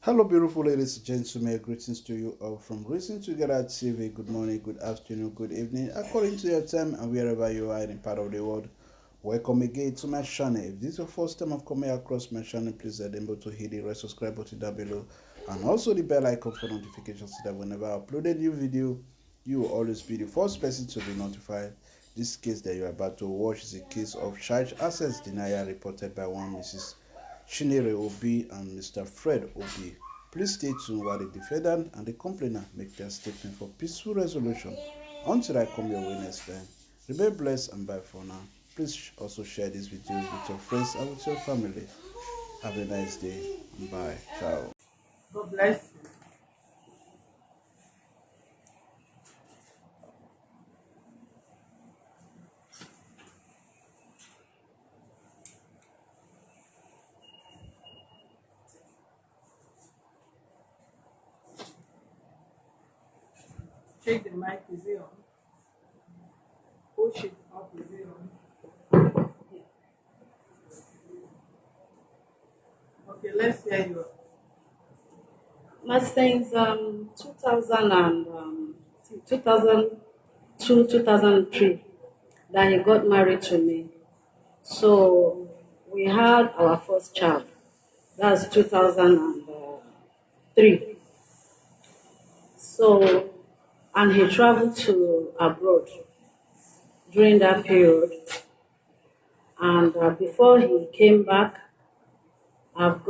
Hello, beautiful ladies and gentlemen. Greetings to you all from Racing Together TV. Good morning, good afternoon, good evening, according to your time and wherever you are in part of the world. Welcome again to my channel. If this is your first time of coming across my channel, please remember to hit the red subscribe button down below and also the bell icon for notifications so that whenever I upload a new video, you will always be the first person to be notified. This case that you are about to watch is a case of child access denial reported by one Mrs. Chinere Obi and Mr. Fred Obi. Please stay tuned while the defendant and the complainant make their statement for peaceful resolution. Until I come your way next time, remain blessed and bye for now. Please also share this video with your friends and with your family. Have a nice day and bye. Ciao. God bless you. Check the mic, is it on? Push it up, is it on? Okay, let's hear you. But since 2000 and 2002, 2003, that he got married to me. So we had our first child. That's 2003. So, and he traveled to abroad during that period. And before he came back, I've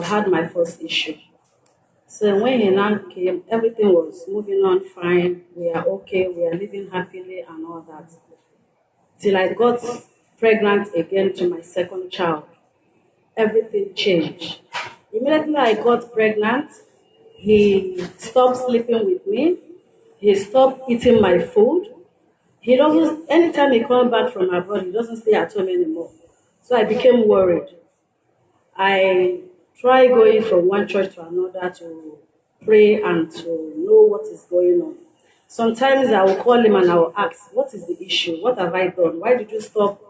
had my first issue. So when he now came, everything was moving on fine. We are okay. We are living happily and all that. Till I got pregnant again to my second child, everything changed. Immediately I got pregnant, he stopped sleeping with me. He stopped eating my food. He doesn't. Anytime he comes back from abroad, he doesn't stay at home anymore. So I became worried. I try going from one church to another to pray and to know what is going on. Sometimes I will call him and I will ask, what is the issue? What have I done? Why did you stop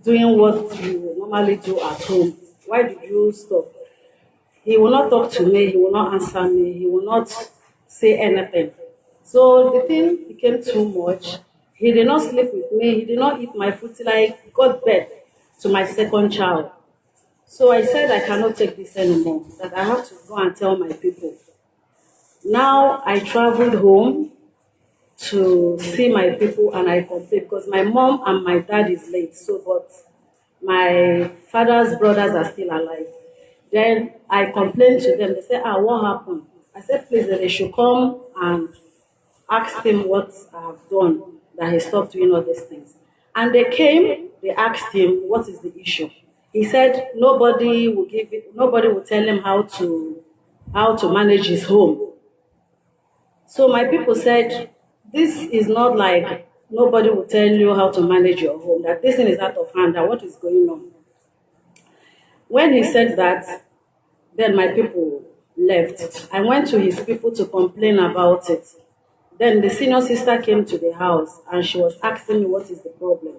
doing what you normally do at home? Why did you stop? He will not talk to me. He will not answer me. He will not say anything. So the thing became too much. He did not sleep with me. He did not eat my food till I got birth to my second child. So I said I cannot take this anymore, that I have to go and tell my people. Now I traveled home to see my people and I complained because my mom and my dad is late. So, but my father's brothers are still alive. Then I complained to them. They said, what happened? I said, please, that they should come and ask him what I have done, that he stopped doing all these things. And they came, they asked him, what is the issue? He said nobody will tell him how to manage his home. So my people said, this is not like nobody will tell you how to manage your home, that this thing is out of hand, that what is going on. When he said that, then my people left. I went to his people to complain about it. Then the senior sister came to the house and she was asking me what is the problem.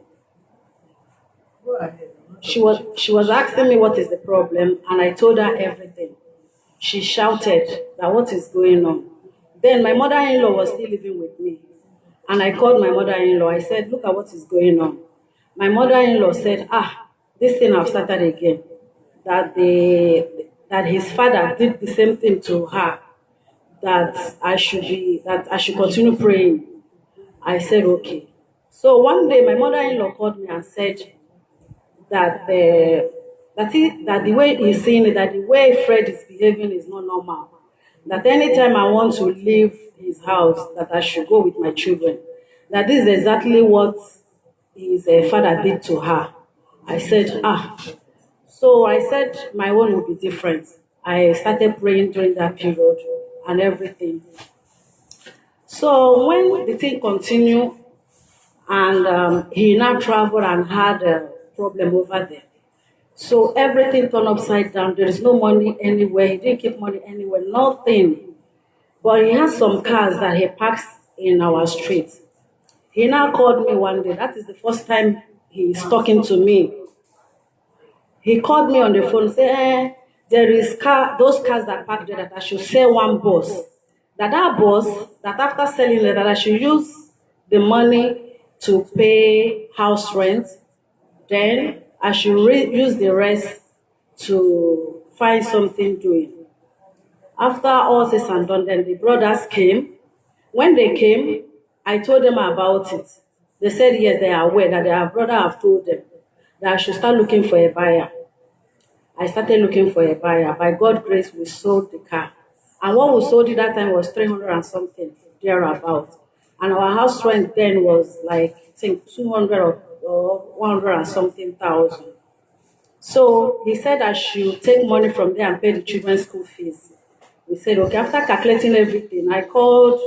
Go ahead. She was asking me what is the problem and I told her everything. She shouted that what is going on. Then my mother-in-law was still living with me. And I called my mother-in-law. I said, look at what is going on. My mother-in-law said, this thing I've started again. That his father did the same thing to her. That I should continue praying. I said, okay. So one day my mother-in-law called me and said that the way he's seeing it, that the way Fred is behaving is not normal. That anytime I want to leave his house, that I should go with my children. That this is exactly what his father did to her. I said, So I said my own will be different. I started praying during that period and everything. So when the thing continued and he now traveled and had a problem over there. So everything turned upside down. There is no money anywhere. He didn't keep money anywhere, nothing. But he has some cars that he parks in our street. He now called me one day. That is the first time he's talking to me. He called me on the phone, say, there is those cars that park there that I should sell one bus. That bus, that after selling it, that I should use the money to pay house rent. Then I should use the rest to find something doing. After all this and done, then the brothers came. When they came, I told them about it. They said yes, they are aware that their brother have told them that I should start looking for a buyer. I started looking for a buyer. By God's grace, we sold the car. And what we sold at that time was 300 and something, thereabout. And our house rent then was like, I think, 200 or 100 and something thousand. So he said I should take money from there and pay the children's school fees. We said, okay, after calculating everything, I called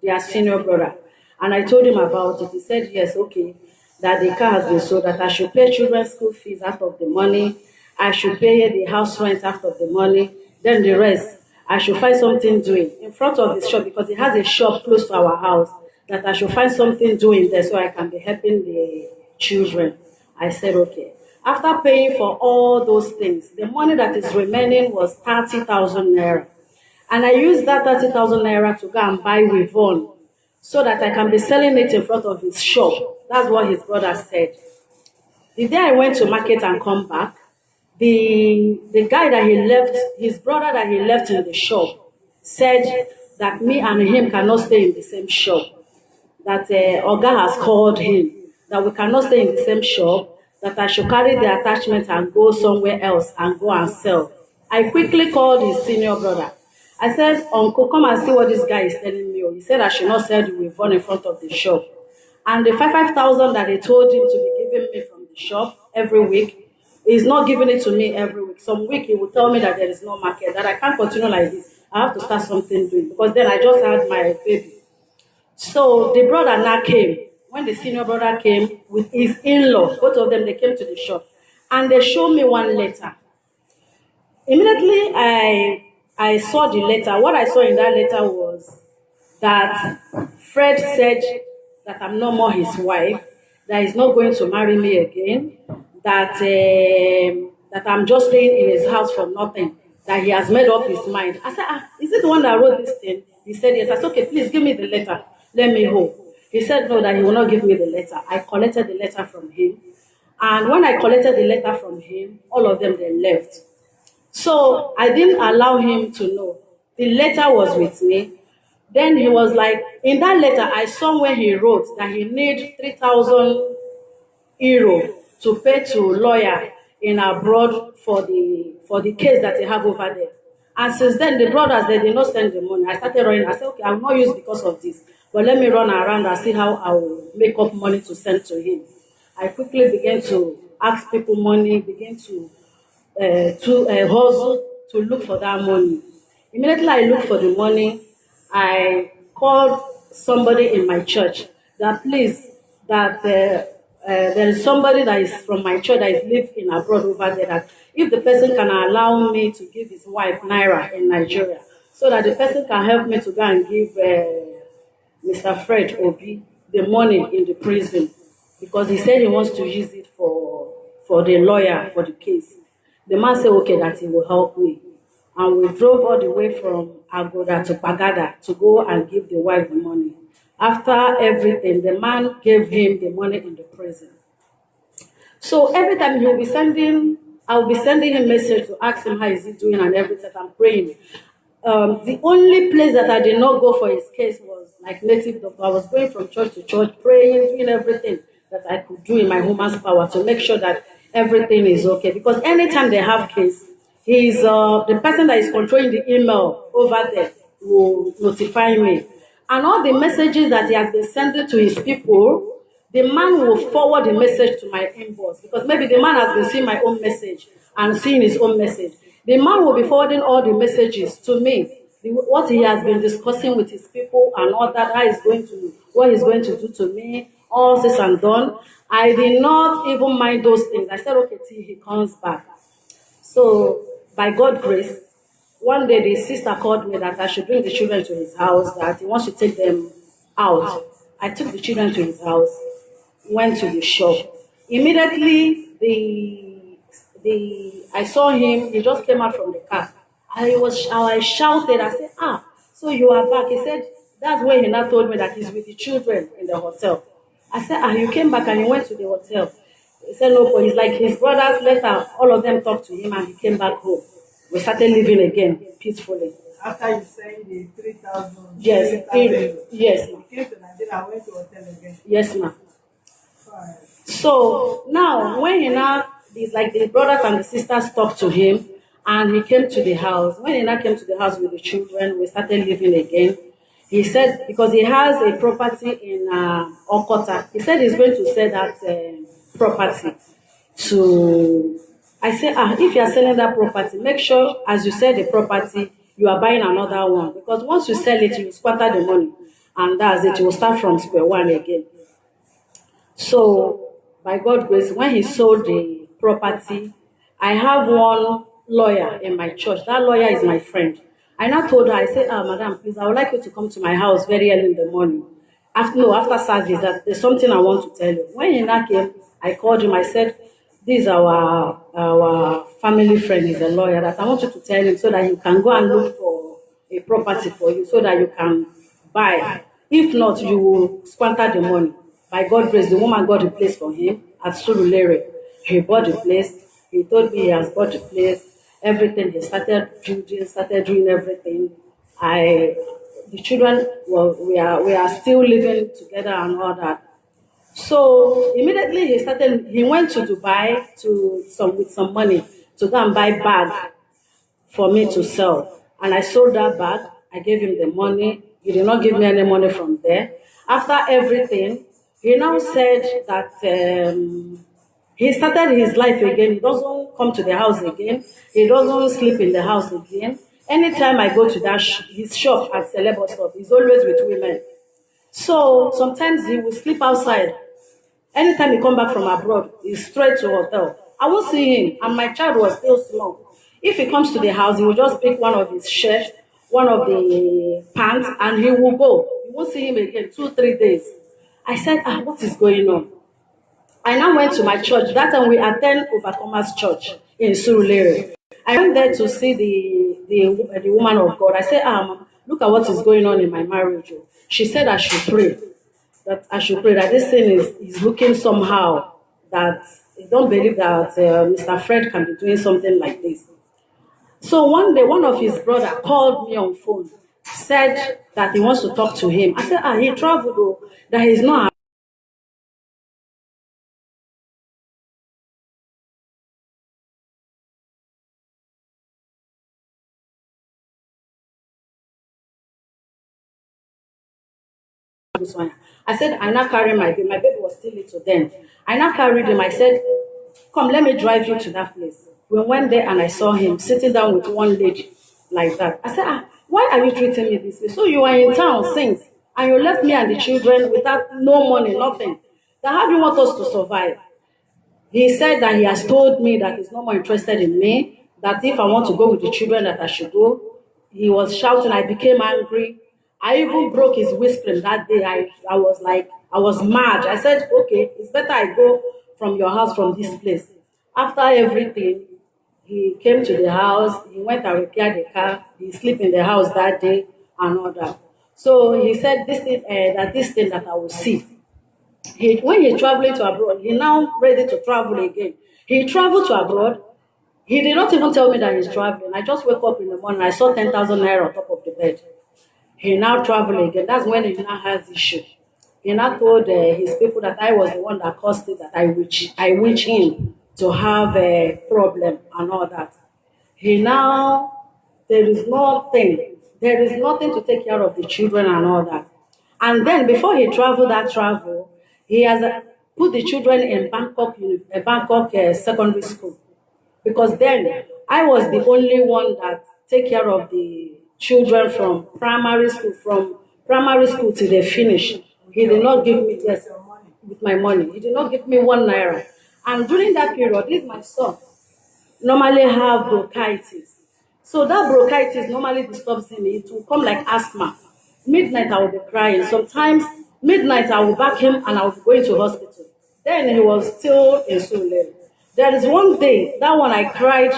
their senior brother and I told him about it. He said, yes, okay, that the car has been sold, that I should pay children's school fees out of the money, I should pay the house rent out of the money, then the rest, I should find something doing in front of the shop because he has a shop close to our house, that I should find something doing there so I can be helping the children. I said, okay. After paying for all those things, the money that is remaining was 30,000 naira. And I used that 30,000 naira to go and buy Rivon so that I can be selling it in front of his shop. That's what his brother said. The day I went to market and come back, the guy that he left, his brother that he left in the shop, said that me and him cannot stay in the same shop. That Oga has called him, that we cannot stay in the same shop, that I should carry the attachment and go somewhere else and go and sell. I quickly called his senior brother. I said, Uncle, come and see what this guy is telling me. He said I should not sell the Wivon in front of the shop. And the 5,000 that they told him to be giving me from the shop every week, he's not giving it to me every week. Some week he will tell me that there is no market, that I can't continue like this. I have to start something doing because then I just had my baby. So the brother now came. When the senior brother came with his in-law, both of them, they came to the shop. And they showed me one letter. Immediately, I saw the letter. What I saw in that letter was that Fred said that I'm no more his wife, that he's not going to marry me again, that that I'm just staying in his house for nothing, that he has made up his mind. I said, is it the one that wrote this thing? He said, yes. I said, okay, please give me the letter. Let me hold. He said, no, that he will not give me the letter. I collected the letter from him. And when I collected the letter from him, all of them, they left. So I didn't allow him to know. The letter was with me. Then he was like, in that letter, I saw where he wrote that he need 3,000 euro to pay to lawyer in abroad for the case that they have over there. And since then, the brothers, they did not send the money. I started running. I said, okay, I will not use because of this. But let me run around and see how I will make up money to send to him. I quickly began to ask people money, begin to hustle to look for that money. Immediately I looked for the money, I called somebody in my church that please, that there is somebody that is from my church that is living abroad over there, that if the person can allow me to give his wife naira in Nigeria, so that the person can help me to go and give Mr. Fred Obi the money in the prison, because he said he wants to use it for the lawyer for the case. The man said, okay, that he will help me. And we drove all the way from Agoda to Pagada to go and give the wife the money. After everything, the man gave him the money in the prison. So every time I'll be sending him message to ask him how is he doing and everything. I'm praying. The only place that I did not go for his case was like native doctor. I was going from church to church, praying, doing everything that I could do in my woman's power to make sure that everything is okay. Because anytime they have case, he's the person that is controlling the email over there will notify me. And all the messages that he has been sending to his people, the man will forward the message to my inbox. Because maybe the man has been seeing my own message and seeing his own message. The man will be forwarding all the messages to me. What he has been discussing with his people and all that, what he's going to do to me, all this and done. I did not even mind those things. I said, okay, till he comes back. So, by God's grace, one day the sister called me that I should bring the children to his house, that he wants to take them out. I took the children to his house, went to the shop. Immediately, I saw him. He just came out from the car. I shouted. I said, "Ah, so you are back?" He said, "That's when he now told me that he's with the children in the hotel." I said, "Ah, you came back and you went to the hotel." He said, "No, but it's like his brothers later. All of them talked to him and he came back home. We started living again peacefully." After you send the 3,000, Yes, yes, ma. you came to Nigeria and went to hotel again. Yes, ma. Fine. So now, when he now, these like the brothers and the sisters talked to him, and he came to the house. When he now came to the house with the children, we started living again. He said because he has a property in Okota, he said he's going to sell that property to. I said, if you are selling that property, make sure as you sell the property, you are buying another one because once you sell it, you squatter the money, and that's it. You will start from square one again. So, by God's grace, when he sold the property, I have one lawyer in my church. That lawyer is my friend. I now told her, I said, Madam, please, I would like you to come to my house very early in the morning. After, no, after service, that there's something I want to tell you. When he now came, I called him, I said, this is our family friend, he's a lawyer, that I want you to tell him so that he can go and look for a property for you so that you can buy. If not, you will squander the money. By God's grace, the woman got the place for him at Surulere. He bought the place. He told me he has bought the place. Everything. He started building, started doing everything. The children, well, we are still living together and all that. So immediately he went to Dubai with some money to go and buy bag for me to sell. And I sold that bag. I gave him the money. He did not give me any money from there. After everything, he now said that he started his life again. He doesn't come to the house again. He doesn't sleep in the house again. Anytime I go to his shop at Celebo Stop, he's always with women. So sometimes he will sleep outside. Anytime he come back from abroad, he's straight to hotel. I won't see him, and my child was still small. If he comes to the house, he will just pick one of his shirts, one of the pants, and he will go. You won't see him again 2-3 days. I said, what is going on? I now went to my church. That time we attend Overcomers Church in Surulere. I went there to see the woman of God. I said, look at what is going on in my marriage. She said I should pray. That I should pray that this thing is looking somehow that I don't believe that Mr. Fred can be doing something like this. So one day, one of his brother called me on phone, said that he wants to talk to him. I said, he traveled, though, that he's not. I said, I now carry my baby. My baby was still little then. I now carried him. I said, come, let me drive you to that place. We went there and I saw him sitting down with one lady like that. I said, why are you treating me this way? So you are in town since, and you left me and the children without no money, nothing. Then how do you want us to survive? He said that he has told me that he's no more interested in me, that if I want to go with the children that I should go. He was shouting. I became angry. I even broke his whispering that day. I was like, I was mad. I said, okay, it's better I go from your house, from this place. After everything, he came to the house. He went and repaired the car. He slept in the house that day and all that. So he said this thing that I will see. When he's traveling to abroad, he now ready to travel again. He traveled to abroad. He did not even tell me that he's traveling. I just wake up in the morning. I saw 10,000 naira on top of the bed. He now traveling again. That's when he now has issue. He now told his people that I was the one that caused it, that I wish him to have a problem and all that. He now, there is nothing to take care of the children and all that. And then before he traveled that travel, he has put the children in Bangkok secondary school. Because then I was the only one that take care of the children from primary school till they finish. He did not give me, yes, with my money. He did not give me 1 naira. And during that period, this my son normally have bronchitis. So that bronchitis normally disturbs him. It will come like asthma. Midnight I will be crying. Sometimes midnight I will back him and I will be going to hospital. Then he was still in Surulere. There is one day, that one I cried.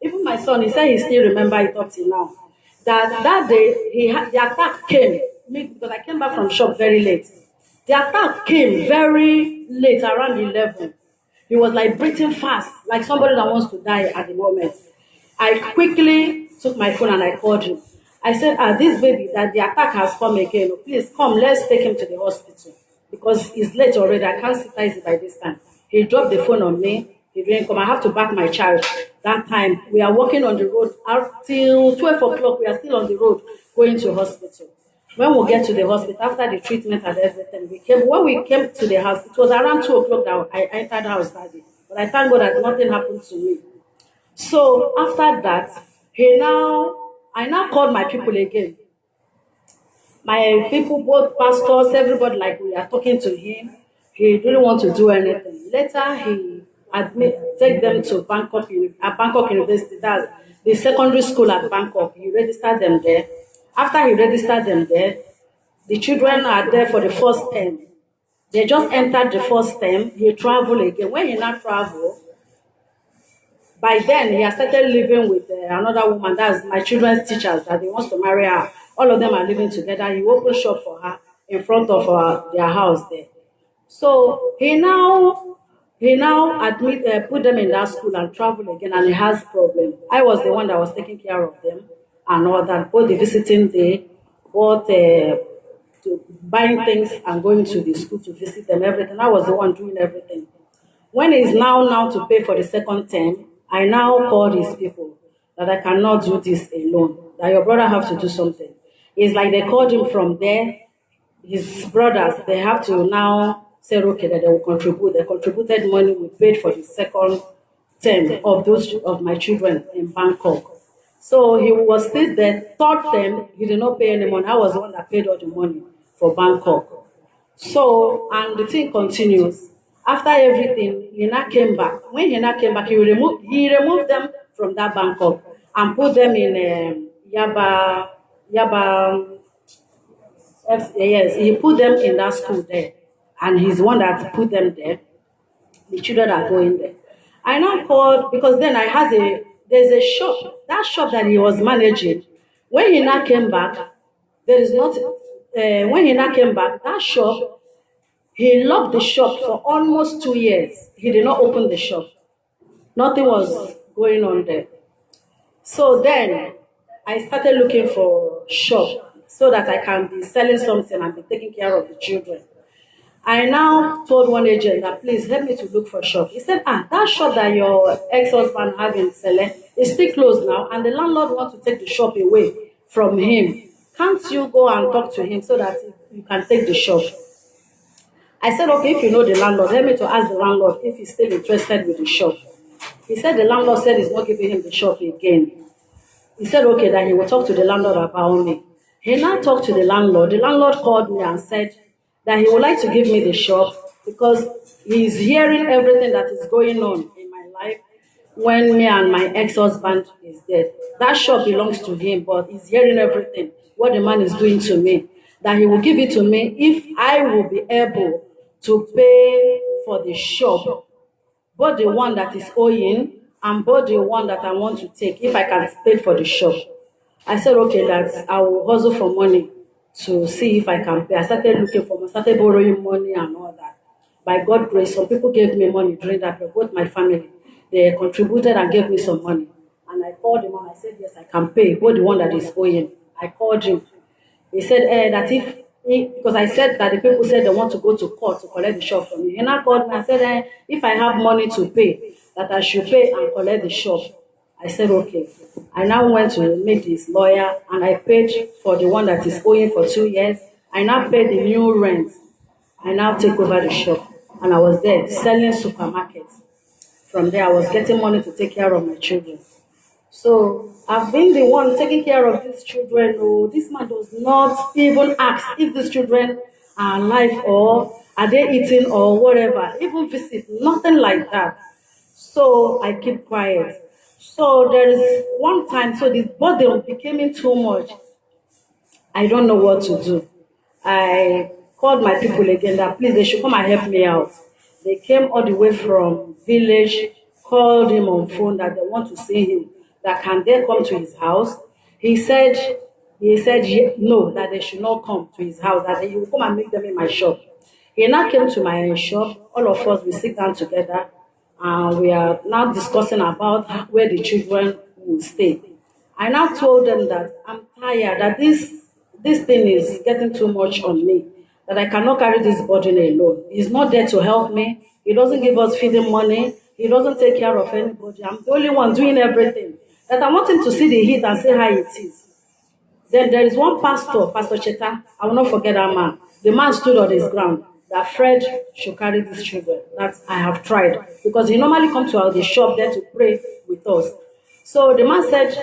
Even my son, he said he still remember it up till now. That day, the attack came, because I came back from shop very late. The attack came very late, around 11. He was like breathing fast, like somebody that wants to die at the moment. I quickly took my phone and I called him. I said, this baby, that the attack has come again. Please come, let's take him to the hospital. Because it's late already. I can't sit easy by this time. He dropped the phone on me. He didn't come. I have to back my child. That time, we are walking on the road till 12 o'clock. We are still on the road going to hospital. When we get to the hospital, after the treatment and everything, when we came to the house, it was around 2 o'clock that I entered the house that day. But I thank God that nothing happened to me. So after that, I now called my people again. My people, both pastors, everybody, like we are talking to him. He didn't want to do anything. Later, he take them to Bangkok University. That's the secondary school at Bangkok. He registered them there. After he registered them there, the children are there for the first term. They just entered the first term. He traveled again. When he now traveled, by then he has started living with another woman. That's my children's teachers that he wants to marry her. All of them are living together. He opened shop for her in front of their house there. So he now put them in that school and travel again, and he has problem. I was the one that was taking care of them and all that, both the visiting day, both to buying things and going to the school to visit them, everything. I was the one doing everything. When it's now to pay for the second term, I now called his people that I cannot do this alone, that your brother have to do something. It's like they called him from there. His brothers, they have to now say, okay, that they will contribute. They contributed money. We paid for the second term of my children in Bangkok. So he was still there. Third term, he did not pay any money. I was the one that paid all the money for Bangkok. So, and the thing continues. After everything, he now came back. When he now came back, he removed them from that Bangkok and put them in Yaba. Yes, he put them in that school there, and he's the one that put them there. The children are going there. I now called because then there's a shop. That shop that he was managing. When he now came back, there is not. When he now came back, that shop. He locked the shop for almost 2 years. He did not open the shop. Nothing was going on there. So then I started looking for shop so that I can be selling something and be taking care of the children. I now told one agent that please help me to look for shop. He said, that shop that your ex-husband had in Sele is still closed now, and the landlord wants to take the shop away from him. Can't you go and talk to him so that you can take the shop? I said, okay, if you know the landlord, help me to ask the landlord if he's still interested with the shop. He said the landlord said he's not giving him the shop again. He said, okay, that he will talk to the landlord about me. He now talked to the landlord. The landlord called me and said that he would like to give me the shop because he's hearing everything that is going on in my life when me and my ex-husband is dead. That shop belongs to him, but he's hearing everything, what the man is doing to me. That he will give it to me if I will be able to pay for the shop, both the one that is owing and both the one that I want to take, if I can pay for the shop. I said, okay, that I will hustle for money to see if I can pay. I started borrowing money and all that. By God's grace, some people gave me money during that period, both my family. They contributed and gave me some money. And I called him and I said, yes, I can pay, both the one that is owing. I called him. He said that because I said that the people said they want to go to court to collect the shop from me. He now called me and said if I have money to pay, that I should pay and collect the shop. I said, okay. I now went to meet his lawyer and I paid for the one that is owing for 2 years. I now paid the new rent. I now take over the shop. And I was there selling supermarkets. From there, I was getting money to take care of my children. So I've been the one taking care of these children. Oh, this man does not even ask if these children are alive or are they eating or whatever. Even visit, nothing like that. So I keep quiet. So there is one time, so this burden became too much. I don't know what to do. I called my people again that please they should come and help me out. They came all the way from village, called him on phone that they want to see him, that can they come to his house. He said, no, that they should not come to his house, that he will come and meet them in my shop. He now came to my shop. All of us, we sit down together and we are now discussing about where the children will stay. I now told them that I'm tired, that this thing is getting too much on me, that I cannot carry this burden alone. He's not there to help me. He doesn't give us feeding money. He doesn't take care of anybody. I'm the only one doing everything. That I want him to see the heat and see how it is. Then there is one pastor, Pastor Cheta. I will not forget that man. The man stood on his ground that Fred should carry these children. That I have tried. Because he normally comes to the shop there to pray with us. So the man said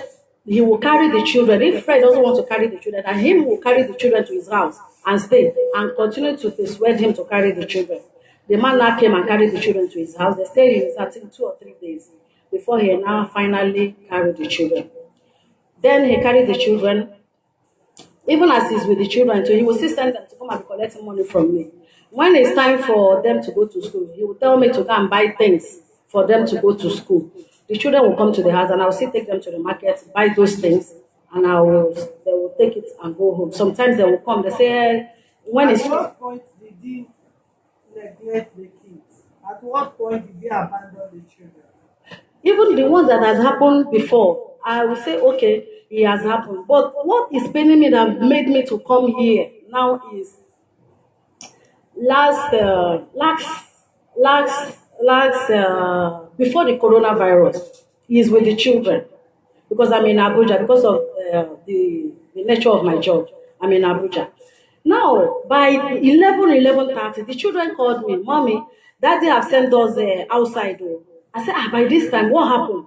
he will carry the children. If Fred doesn't want to carry the children, then him will carry the children to his house and stay and continue to persuade him to carry the children. The man now came and carried the children to his house. They stayed in his house in 2 or 3 days before he now finally carried the children. Then he carried the children. Even as he's with the children, so he will still send them to come and be collecting money from me. When it's time for them to go to school, he will tell me to go and buy things for them to go to school. The children will come to the house and I will still take them to the market, buy those things, and they will take it and go home. Sometimes they will come, they say, when it's... At what point did he neglect the kids? At what point did he abandon the children? Even the ones that has happened before, I will say, okay, it has happened. But what is paining me that made me to come here now is before the coronavirus, he is with the children because I'm in Abuja because of the nature of my job. I'm in Abuja. Now, by 11:30, the children called me, Mommy, Daddy have sent us outside. I said, by this time, what happened?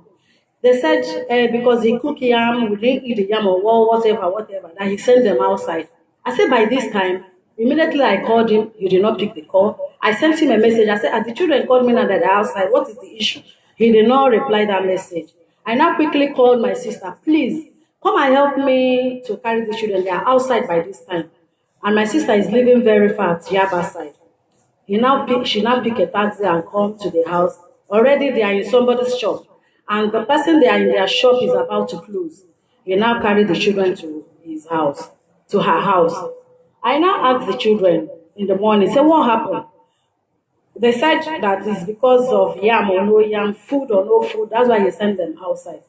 They said because he cooked yam, we didn't eat the yam or whatever, that he sent them outside. I said, by this time, immediately I called him, you did not pick the call. I sent him a message. I said, the children called me now that they're outside. What is the issue? He did not reply that message. I now quickly called my sister, please, come and help me to carry the children. They are outside by this time. And my sister is living very far at Yaba side. She now pick a taxi and come to the house. Already they are in somebody's shop. And the person they are in their shop is about to close. He now carried the children to his house, to her house. I now asked the children in the morning, say, what happened? They said that it's because of yam or no yam, food or no food. That's why he sent them outside.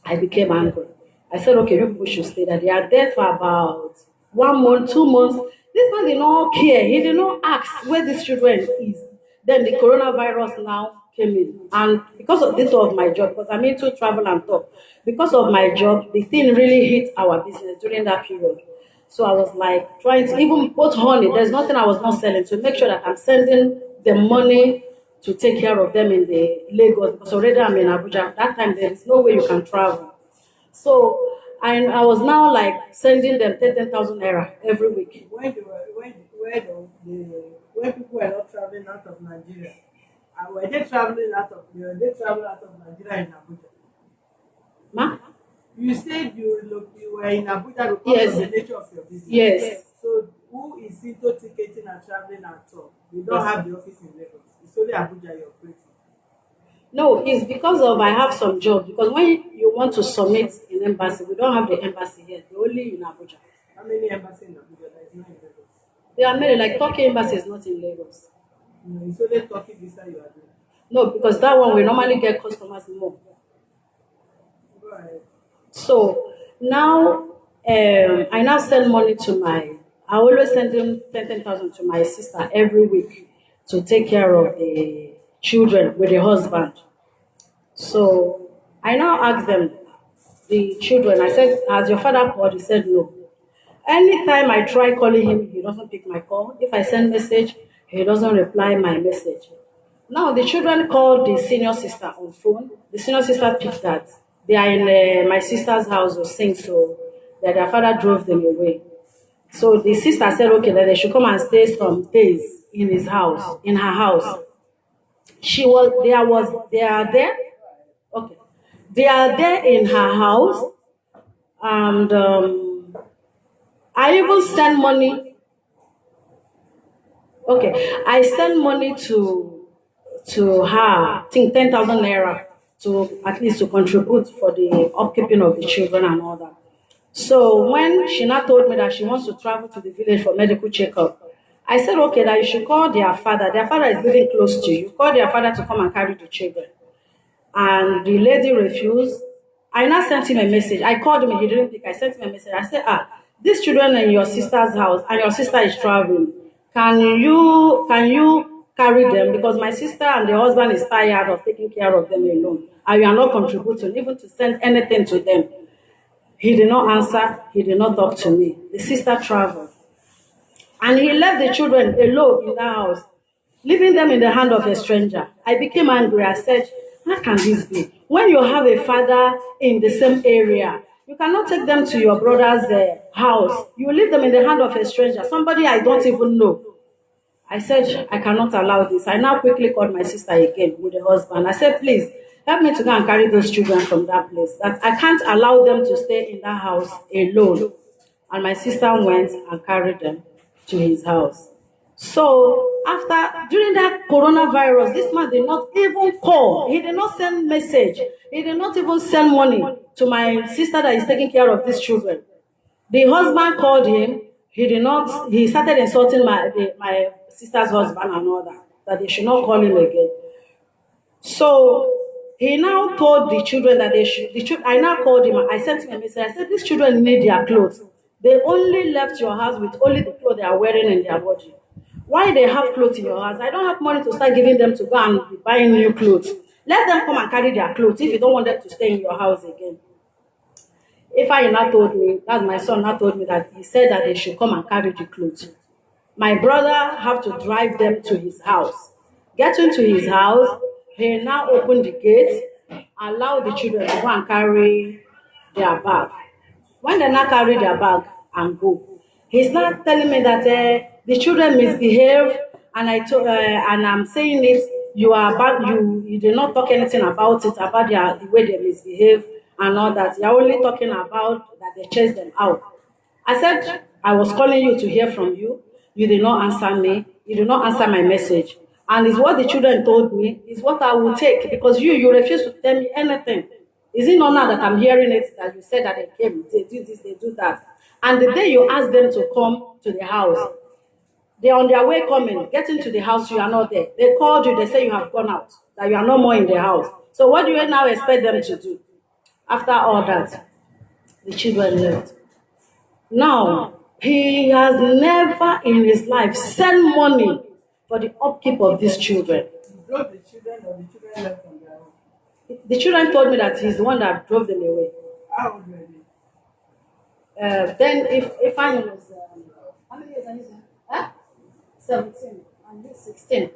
I became angry. I said, okay, you people should stay there. They are there for about 1 month, 2 months. This man did not care. He did not ask where these children is. Then the coronavirus now came in. And because of this of my job, because I'm into travel and talk, because of my job, the thing really hit our business during that period. So I was like trying to even put honey. There's nothing I was not selling to make sure that I'm sending the money to take care of them in the Lagos. Because already I'm in Abuja. That time there is no way you can travel. So I was now like sending them 10,000 naira every week. When people were not traveling out of Nigeria, were they traveling out of Nigeria in Abuja? Ma? You said you were in Abuja because Yes. of the nature of your business. Yes. So who is into ticketing and traveling at all? You don't Yes. have the office in Lagos. It's only Abuja you're operating. No, it's because of I have some job. Because when you want to submit in embassy, we don't have the embassy here. We're only in Abuja. How many embassies in Abuja? There is no in Lagos. There are many, like Turkey embassy is not in Lagos. No, it's only Turkey visa you are doing. No, because that one we normally get customers more. Go ahead. So now I now send money to I always send them 10,000 to my sister every week to take care of the children with the husband. So I now ask them, the children, I said, has your father called? He said no. Anytime I try calling him, he doesn't pick my call. If I send message, he doesn't reply my message. Now the children called the senior sister on phone. The senior sister picked that. They are in my sister's house or sing, so that their father drove them away. So the sister said, okay, that they should come and stay some days in his house, in her house. They are there. Okay. They are there in her house, and I even send money. Okay, I send money to to her, I think 10,000 naira to at least to contribute for the upkeeping of the children and all that. So when she now told me that she wants to travel to the village for medical checkup, I said, okay, that you should call their father. Their father is living close to you. Call their father to come and carry the children. And the lady refused. I now sent him a message. I called him, he didn't pick. I sent him a message. I said, these children are in your sister's house and your sister is traveling. Can you carry them? Because my sister and the husband is tired of taking care of them alone. And you are not contributing even to send anything to them. He did not answer. He did not talk to me. The sister traveled. And he left the children alone in the house, leaving them in the hand of a stranger. I became angry. I said, how can this be? When you have a father in the same area, you cannot take them to your brother's house. You leave them in the hand of a stranger, somebody I don't even know. I said, I cannot allow this. I now quickly called my sister again with the husband. I said, please, help me to go and carry those children from that place. That I can't allow them to stay in that house alone. And my sister went and carried them to his house. So during that coronavirus, this man did not even call. He did not send message. He did not even send money to my sister that is taking care of these children. The husband called him. He started insulting my sister's husband and all that they should not call him again. So he now told the children that I now called him. I sent him a message. I said, these children need their clothes. They only left your house with only the clothes they are wearing in their body. Why they have clothes in your house? I don't have money to start giving them to go and be buying new clothes. Let them come and carry their clothes if you don't want them to stay in your house again. Ifeanyi now told me, that's my son now told me that he said that they should come and carry the clothes. My brother have to drive them to his house. Getting to his house, he now opened the gate, allowed the children to go and carry their bag. When they now carry their bag and go, he's not telling me that the children misbehave, and and I'm saying it. You did not talk anything about it, about the way they misbehave and all that. You're only talking about that they chased them out. I said I was calling you to hear from you. You did not answer me. You did not answer my message. And it's what the children told me is what I will take, because you refuse to tell me anything. Is it not now that I'm hearing it that you said that they came, they do this, they do that? And the day you ask them to come to the house, they're on their way coming, getting to the house, you are not there. They called you, they say you have gone out, that you are no more in the house. So what do you now expect them to do? After all that, the children left. Now, he has never in his life sent money for the upkeep of these children. You drove the children or the children left on their own? The children told me that he's the one that drove them away. How old were they? Then if I was, how many years are you? 17 and he's 16.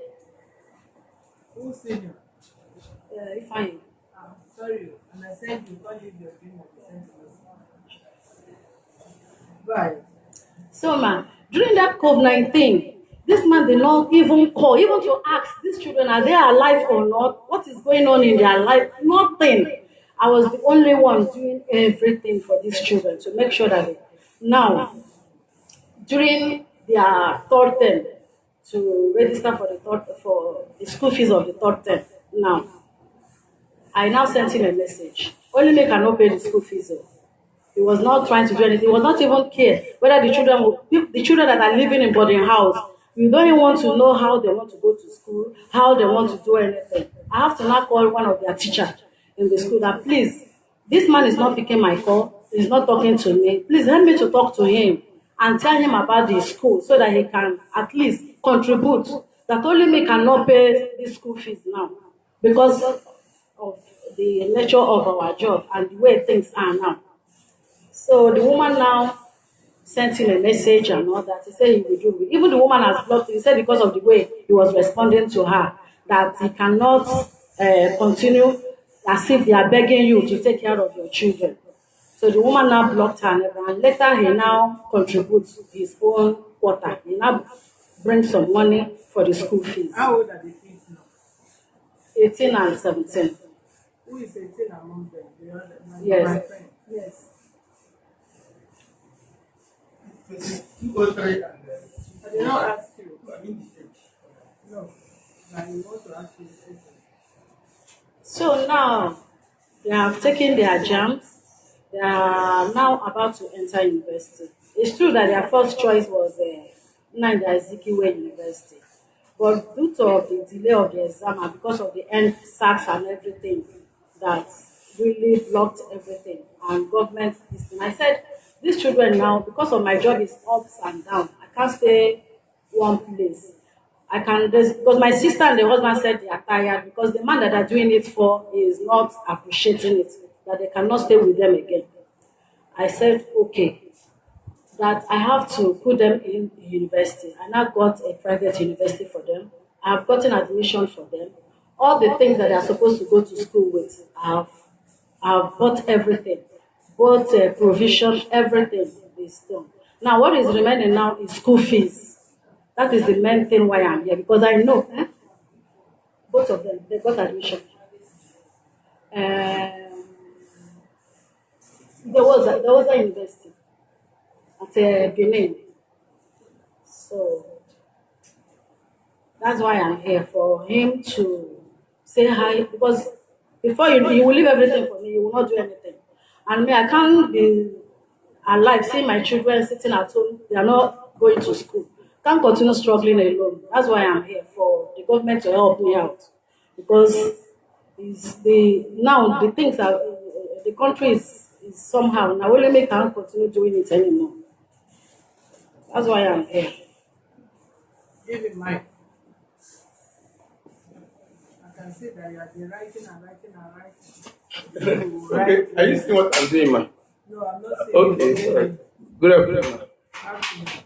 Who's senior? If I Sorry, and I said you can't leave your dream at the center. Right. So man, during that COVID-19, this man did not even call, even to ask these children, are they alive or not? What is going on in their life? Nothing. I was the only one doing everything for these children to make sure that now, during their third term, to register for the school fees of the third term. Now, I now sent him a message. Only me cannot pay the school fees. He was not trying to do anything. He was not even care whether the children that are living in boarding house, you don't even want to know how they want to go to school, how they want to do anything. I have to now call one of their teachers in the school that, please, this man is not picking my call. He's not talking to me. Please help me to talk to him and tell him about the school so that he can at least contribute. That only me cannot pay the school fees now because of the nature of our job and the way things are now. So the woman now sent him a message and all that. He said he will do it. Even the woman has blocked him. He said because of the way he was responding to her, that he cannot continue as if they are begging you to take care of your children. So the woman now blocked her and later he now contributes his own quota. He now brings some money for the school fees. How old are the kids now? 18 and 17. Who is 18 among them? The other, Yes. my friend. Yes. Two or three and I did not ask you. No. I want to ask you. So now they have taken their jams. They are now about to enter university. It's true that their first choice was Nanda Ezekiwe University, but due to the delay of the exam and because of the end SARS and everything, that really blocked everything and government this thing. I said, these children now, because of my job is ups and down, I can't stay one place. I can just because my sister and the husband said they are tired because the man that they're doing it for is not appreciating it, that they cannot stay with them again. I said, okay, that I have to put them in university. I now got a private university for them. I have gotten admission for them. All the things that they are supposed to go to school with, I've bought everything, both provision, everything is done. Now, what is remaining now is school fees. That is the main thing why I'm here because I know both of them they got admission. Um, there was a university at Benin, so that's why I'm here for him to say hi because before you will leave everything for me, you will not do anything. And me, I can't be alive seeing my children sitting at home, they are not going to school. Can't continue struggling alone. That's why I'm here for the government to help me out. Because is the now the things are the country is somehow now only me can't continue doing it anymore. That's why I'm here. Give it mine. I can see that you have been writing and writing and writing. You will Okay, write. are you seeing what I'm doing, man? No, I'm not saying Okay, it. sorry. Good afternoon. Absolutely.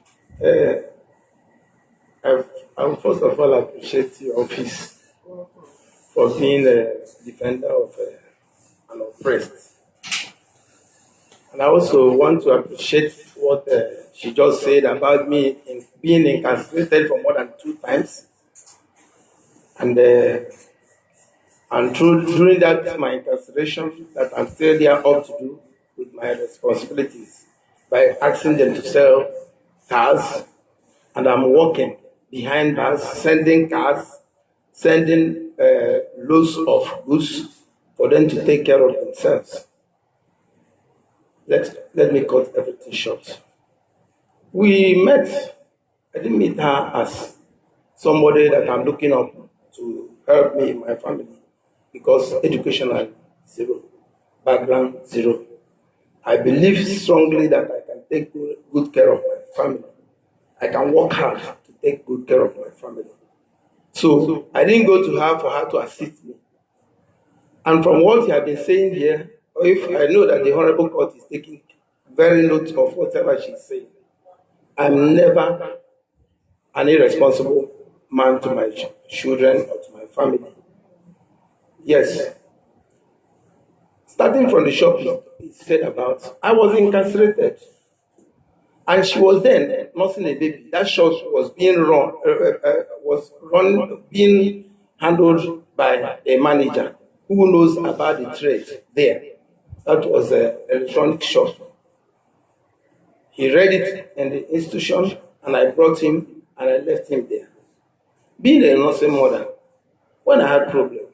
I will first of all appreciate your office for being a defender of an oppressed. And I also want to appreciate what she just said about me in being incarcerated for more than 2 times. And during that my incarceration, that I'm still there up to do with my responsibilities by asking them to sell cars, and I'm working behind bars, sending cars, sending loads of goods for them to take care of themselves. Let me cut everything short. We met. I didn't meet her as somebody that I'm looking up to help me in my family because educational zero, background zero. I believe strongly that I can take good care of my family. I can work hard to take good care of my family. So I didn't go to her for her to assist me. And from what you have been saying here, if I know that the Honorable Court is taking very note of whatever she's saying, I'm never an irresponsible man to my children or to my family. Yes. Starting from the shop it said about, I was incarcerated. And she was then nursing a baby. That shop was being handled by a manager who knows about the trade there. That was an electronic shop. He read it in the institution, and I brought him and I left him there. Being a nursing mother, when I had problem,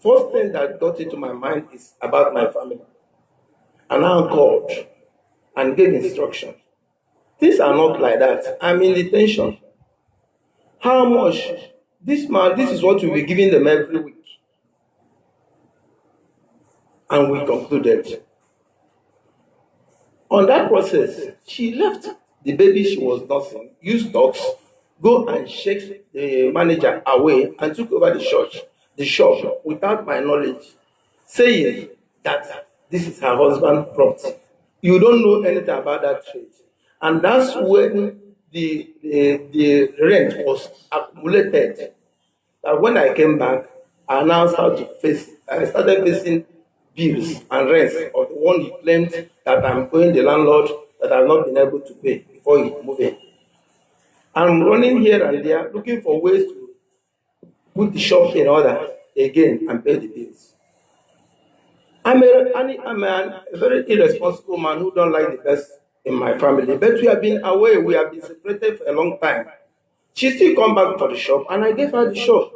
first thing that got into my mind is about my family. And I called and gave instructions. Things are not like that. I'm in detention. How much? This is what we'll be giving them every week. And we concluded. On that process, she left the baby she was nursing, used dogs, go and shake the manager away and took over the shop without my knowledge, saying that this is her husband's property. You don't know anything about that trade. And that's when the rent was accumulated. That when I came back, I started facing bills and rents of the one he claimed that I'm owing the landlord that I've not been able to pay before he moved in. I'm running here and there looking for ways to put the shop in order again and pay the bills. I'm a very irresponsible man who don't like the best in my family, but we have been away, we have been separated for a long time. She still come back for the shop, and I gave her the shop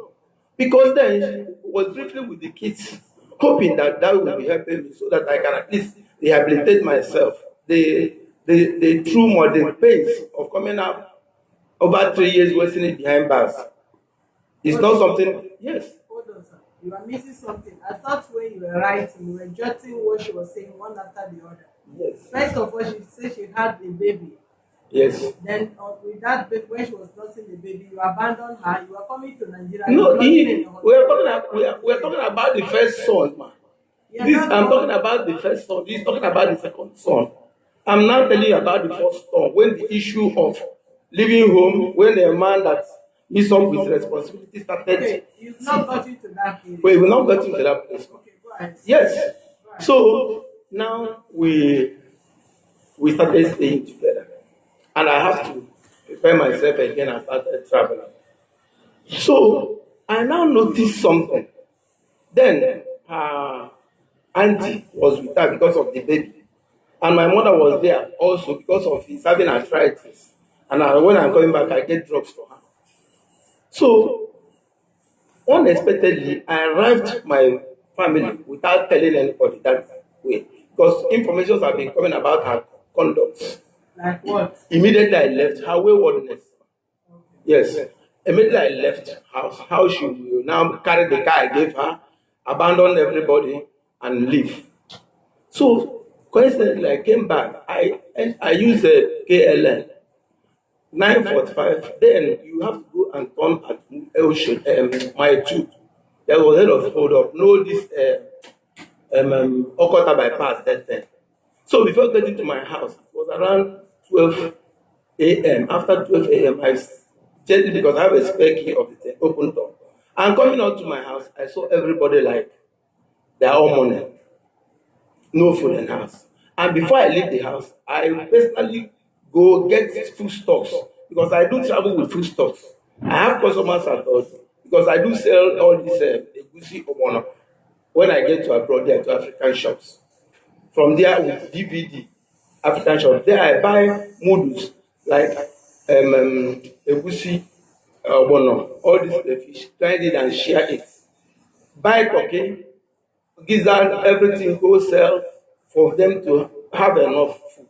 because then she was briefly with the kids hoping that that will be helping me so that I can at least rehabilitate myself. The trauma, the pains of coming out over 3 years wasting it behind bars is not something. Yes. Hold on, sir. You are missing something. I thought when you were writing, you were jotting what she was saying one after the other. Yes. First of all, she said she had a baby. Yes. Then with that baby, when she was nursing the baby, you abandoned her. You were coming to Nigeria. No, we are talking about the first son, man. I'm talking about the first son. He's talking about the second son. I'm now telling you about the first son. When the issue of leaving home, when a man that meets up with responsibility started. Okay, you've not got into that place. We've not got into that place. Okay, go ahead. Yes. Go ahead. So now we started staying together. And I have to prepare myself again and started traveling. So I now noticed something. Then her auntie was with her because of the baby. And my mother was there also because of his having arthritis. And when I'm coming back, I get drugs for her. So unexpectedly, I arrived my family without telling anybody that way. Because information have been coming about her conduct. Like what? Immediately I left her waywardness. Yes. Immediately I left house. How she will now carry the car I gave her, abandon everybody, and leave. So coincidentally, I came back. I used a KLN 9:45. Then you have to go and turn at my tube. There was a lot of hold up. No, this Okota bypass that time. So before getting to my house, it was around 12 a.m. After 12 a.m., I gently, because I have a spare key of the open door. And coming out to my house, I saw everybody like they're all money. No food in the house. And before I leave the house, I personally go get food stocks because I do travel with food stocks. I have customers abroad because I do sell all this egusi omono when I get to abroad there to African shops. From there with DVD, African shops. There I buy noodles like egusi omono, all this fish, grind it and share it. Buy turkey, gizzard, everything, go sell for them to have enough food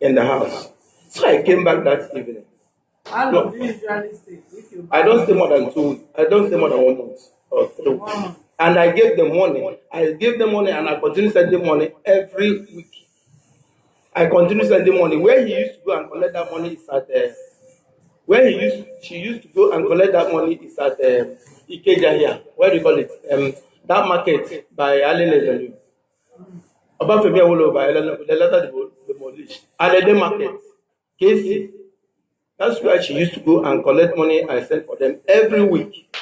in the house. So I came back that evening. How long do you usually stay? I don't stay more than 2 weeks. I don't stay more than 1 month or 3 weeks. And I gave them money. I gave them money and I continue sending money every week. I continue sending money. Where he used to go and collect that money is at she used to go and collect that money is at Ikeja here. What do you call it? That market by Allen Avenue. About Femi Awolowo by the letter demolished. Alede market. KC. That's where she used to go and collect money I sent for them every week.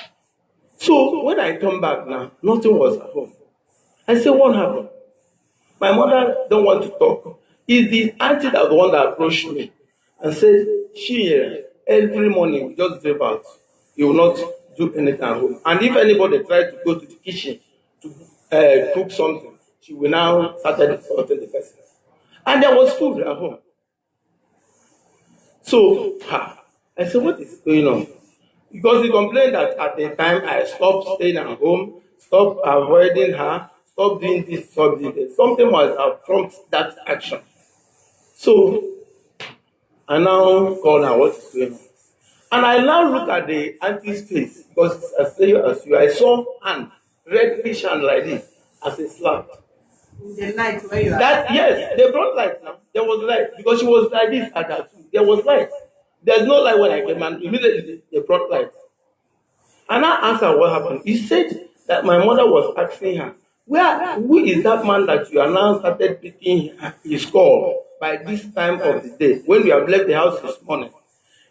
So when I come back now, nothing was at home. I said, what happened? My mother don't want to talk. Is the auntie that the one that approached me and said, she every morning we just drive out. You will not do anything at home. And if anybody tried to go to the kitchen to cook something, she will now start insulting the person. And there was food at home. So I said, what is going on? Because he complained that at the time I stopped staying at home, stopped avoiding her, stopped doing this, stopped doing that. Something was from that action. So I now call her, what is going on? And I now look at the auntie's face because I saw hand, reddish hand like this, as a slap. In the night where you are. Yes, they brought light now. There was light because she was like this at that too. There was light. There's no light when I came and immediately they brought light. And I asked her what happened. He said that my mother was asking her, who is that man that you are now started picking his call by this time of the day when we have left the house this morning?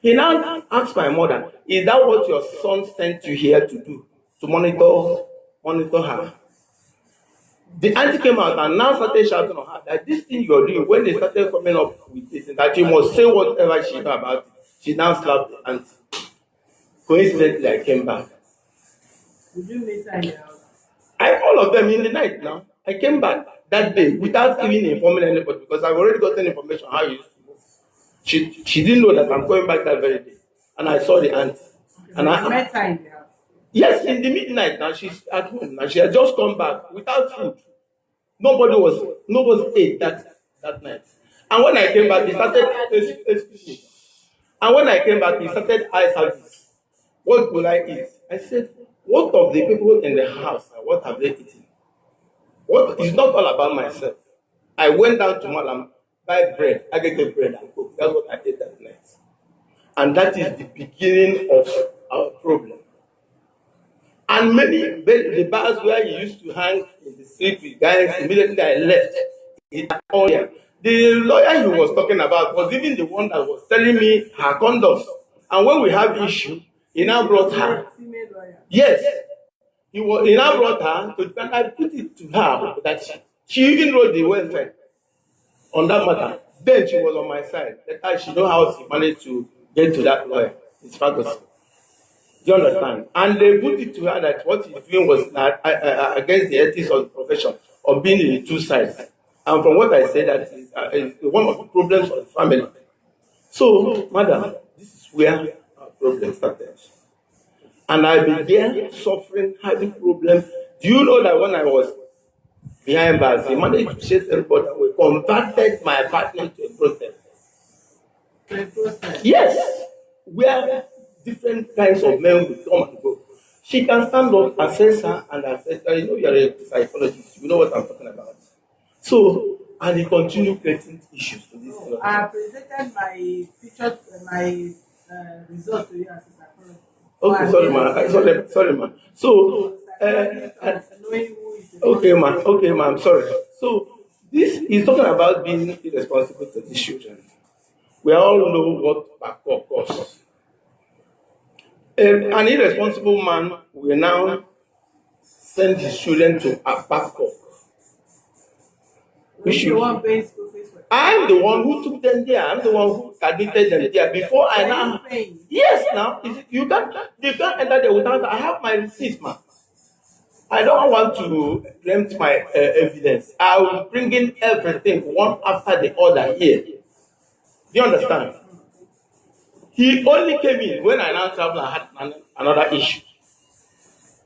He now asked my mother, is that what your son sent you here to do? To monitor her? The auntie came out and now started shouting on her that this thing you're doing, when they started coming up with this, that you must say whatever she knew about it. She now slapped the auntie. Coincidentally, I came back. Did you meet her in the house? All of them in the night now. I came back that day without even informing anybody because I've already gotten information how you used to move. She didn't know that I'm going back that very day. And I saw the auntie. Okay, and I met her in the house. Yes, in the midnight now she's at home now. She had just come back without food. Nobody ate that night. And when I came back, he started excuse me. And when I came back, he started eye service. What will I eat? I said, what of the people in the house? What have they eaten? What it's not all about myself. I went down to Malam, buy bread, aggregate bread and cook. That's what I ate that night. And that is the beginning of our problem. And the bars where he used to hang in the street with guys, immediately I left. The lawyer he was talking about was even the one that was telling me her conduct. And when we have issue, he now brought her. Yes, he now brought her to and I put it to her that she even wrote the welfare on that matter. Then she was on my side. That time she know how she managed to get to that lawyer. It's Ferguson. Do you understand? And they put it to her that what he's doing was that against the ethics of the profession of being in the two sides. And from what I said, that is one of the problems of the family. So, madam, this is where our problem started. And I began suffering, having problems. Do you know that when I was behind bars, he managed to chase everybody away, converted my apartment to a protest. Yes, where different kinds of men will come and go. She can stand up, assess her, and assess her. You know, you're a psychologist. You know what I'm talking about. So, and he continued creating issues to this. I presented my picture, my result to you as a psychologist. Okay, sorry, ma. So, okay, ma, I'm sorry. So, this is talking about being irresponsible to these children. We all know what backcourt costs. An irresponsible man will now send his children to a backcourt. I'm the one who took them there. I'm the one who admitted them there before I now. Yes, now you can't enter there without. I have my receipts, man. I don't want to rent my evidence. I will bring in everything one after the other here. Do you understand? He only came in when I now traveled and had another issue.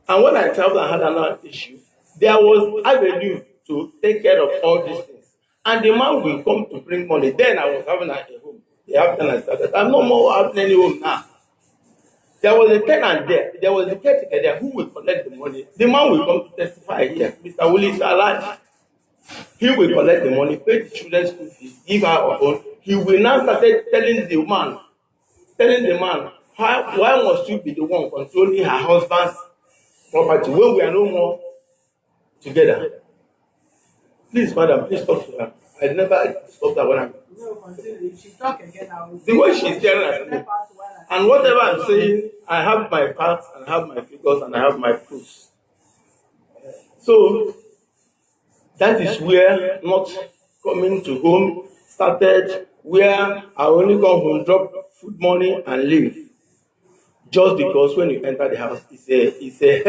And when I traveled and had another issue, there was avenue to take care of all these things. And the man will come to bring money. Then I was having a home. The after I started. I'm no more having any home now. There was a tenant there. There was a caretaker there who will collect the money. The man will come to testify here. Mr. Willis alive. He will collect the money, pay the children's school fees, give her a phone. He will now start telling the man, why must you be the one controlling her husband's property when we are no more together? Please, madam, please talk to her. I never stopped her when I'm. If she talk again, I will. The way she's staring at me. And whatever I'm saying, I have my facts, and I have my figures, and I have my proofs. So that is where not coming to home started, where I only come home, drop food money, and leave. Just because when you enter the house, it's a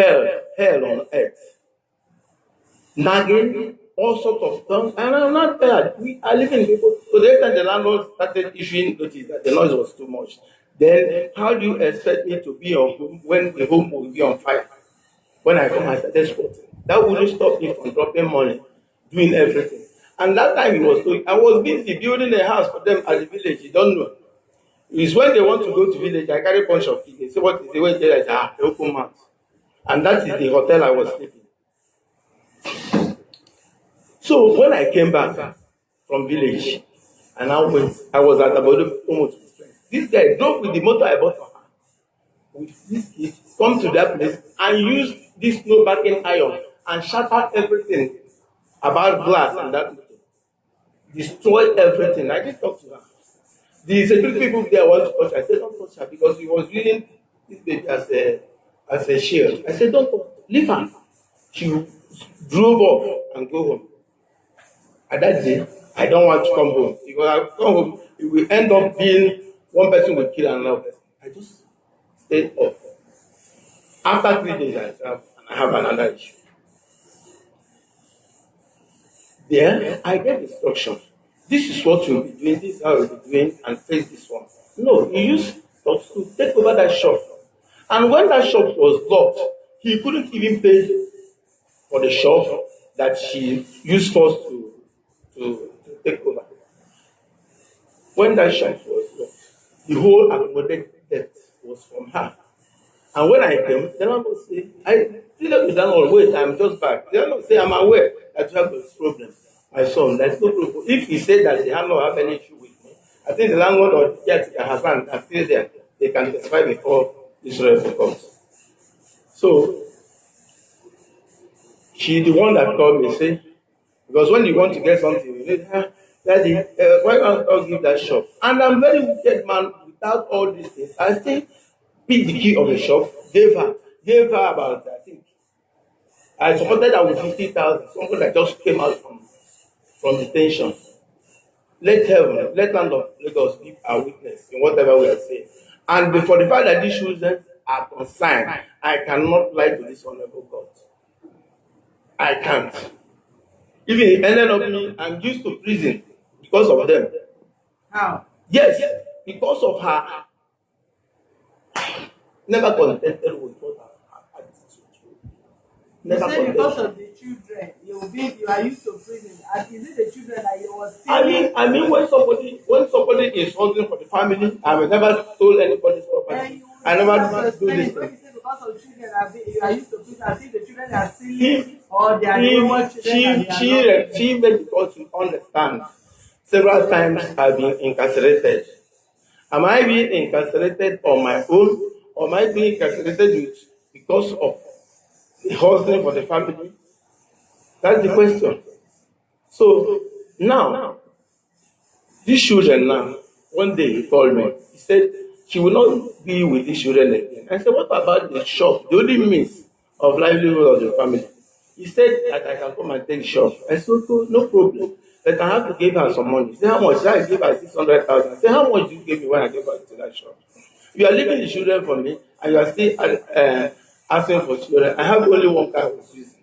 hell on earth. Nagging, all sorts of things, and I'm not tired. We are living people. So the time the landlord started issuing notice that the noise was too much. Then how do you expect me to be on home when the home will be on fire? When I come, I started squatting. That wouldn't stop me from dropping money, doing everything. And that time he was doing, I was busy building a house for them at the village. You don't know. It's when they want to go to village, I carry a bunch of kids. They say, what is the way there? I say, the open mouth. And that is the hotel I was sleeping. So when I came back from village, and I was at about almost this guy drove with the motor I bought for her. With this kid, come to that place and use this no backing iron and shatter everything about glass and that motor. Destroy everything. I didn't talk to her. The security people there want to touch her. I said, don't touch her because he was using this baby as a shield. I said, don't touch her. Leave her. She drove off and go home. At that day, I don't want to come home because I come home, it will end up being one person will kill another person. I just stayed off. After 3 days, I have another issue. There, I get instruction. This is what you'll be doing, this is how you'll be doing, and face this one. No, you use to take over that shop. And when that shop was locked, he couldn't even pay for the shop that she used first to take over. When that shop was locked, the whole accumulated debt was from her. And when I came, the landlord say, I still with landlord, wait, I'm just back. The landlord say, I'm aware that you have this problem. My son, there's no problem. If he said that the landlord have any issue with me, I think the landlord or yet her husband are still there. They can testify before Israel comes. So she the one that told me, say, because when you want to get something, you need, Daddy, why can't I give that shop? And I'm very wicked man without all these things. I still picked the key of the shop, gave her about, I think, I supported her with 50,000, something that just came out from detention. Let heaven, let land of Lagos give our witness in whatever we are saying. And before the fact that these children are consigned, I cannot lie to this honorable God. I can't. Even if ended up me, I'm used to prison because of them. How? Yes, because of her never contented with what her attitude. You Never say because contented. of the children, you are used to prison. And is it the children that you was still? I mean, when somebody is holding for the family, I will never stole anybody's property. I never do this When thing. you say because of children, you are used to prison, as if the children are stealing or they are the wayward children and they are not. She made the court to understand. Several times I've been incarcerated. Am I being incarcerated on my own, or am I being incarcerated because of the hustling for the family? That's the question. So now, these children now, one day he called me. He said she will not be with these children again. I said, what about the shop, the only means of livelihood of the family? He said that I can come and take the shop. I said, okay, no problem. But I have to give her some money. He said, how much? I gave her 600,000. I said, how much did you give me when I gave her to that shop? You are leaving the children for me, and you are still asking for children. I have only one car I was using.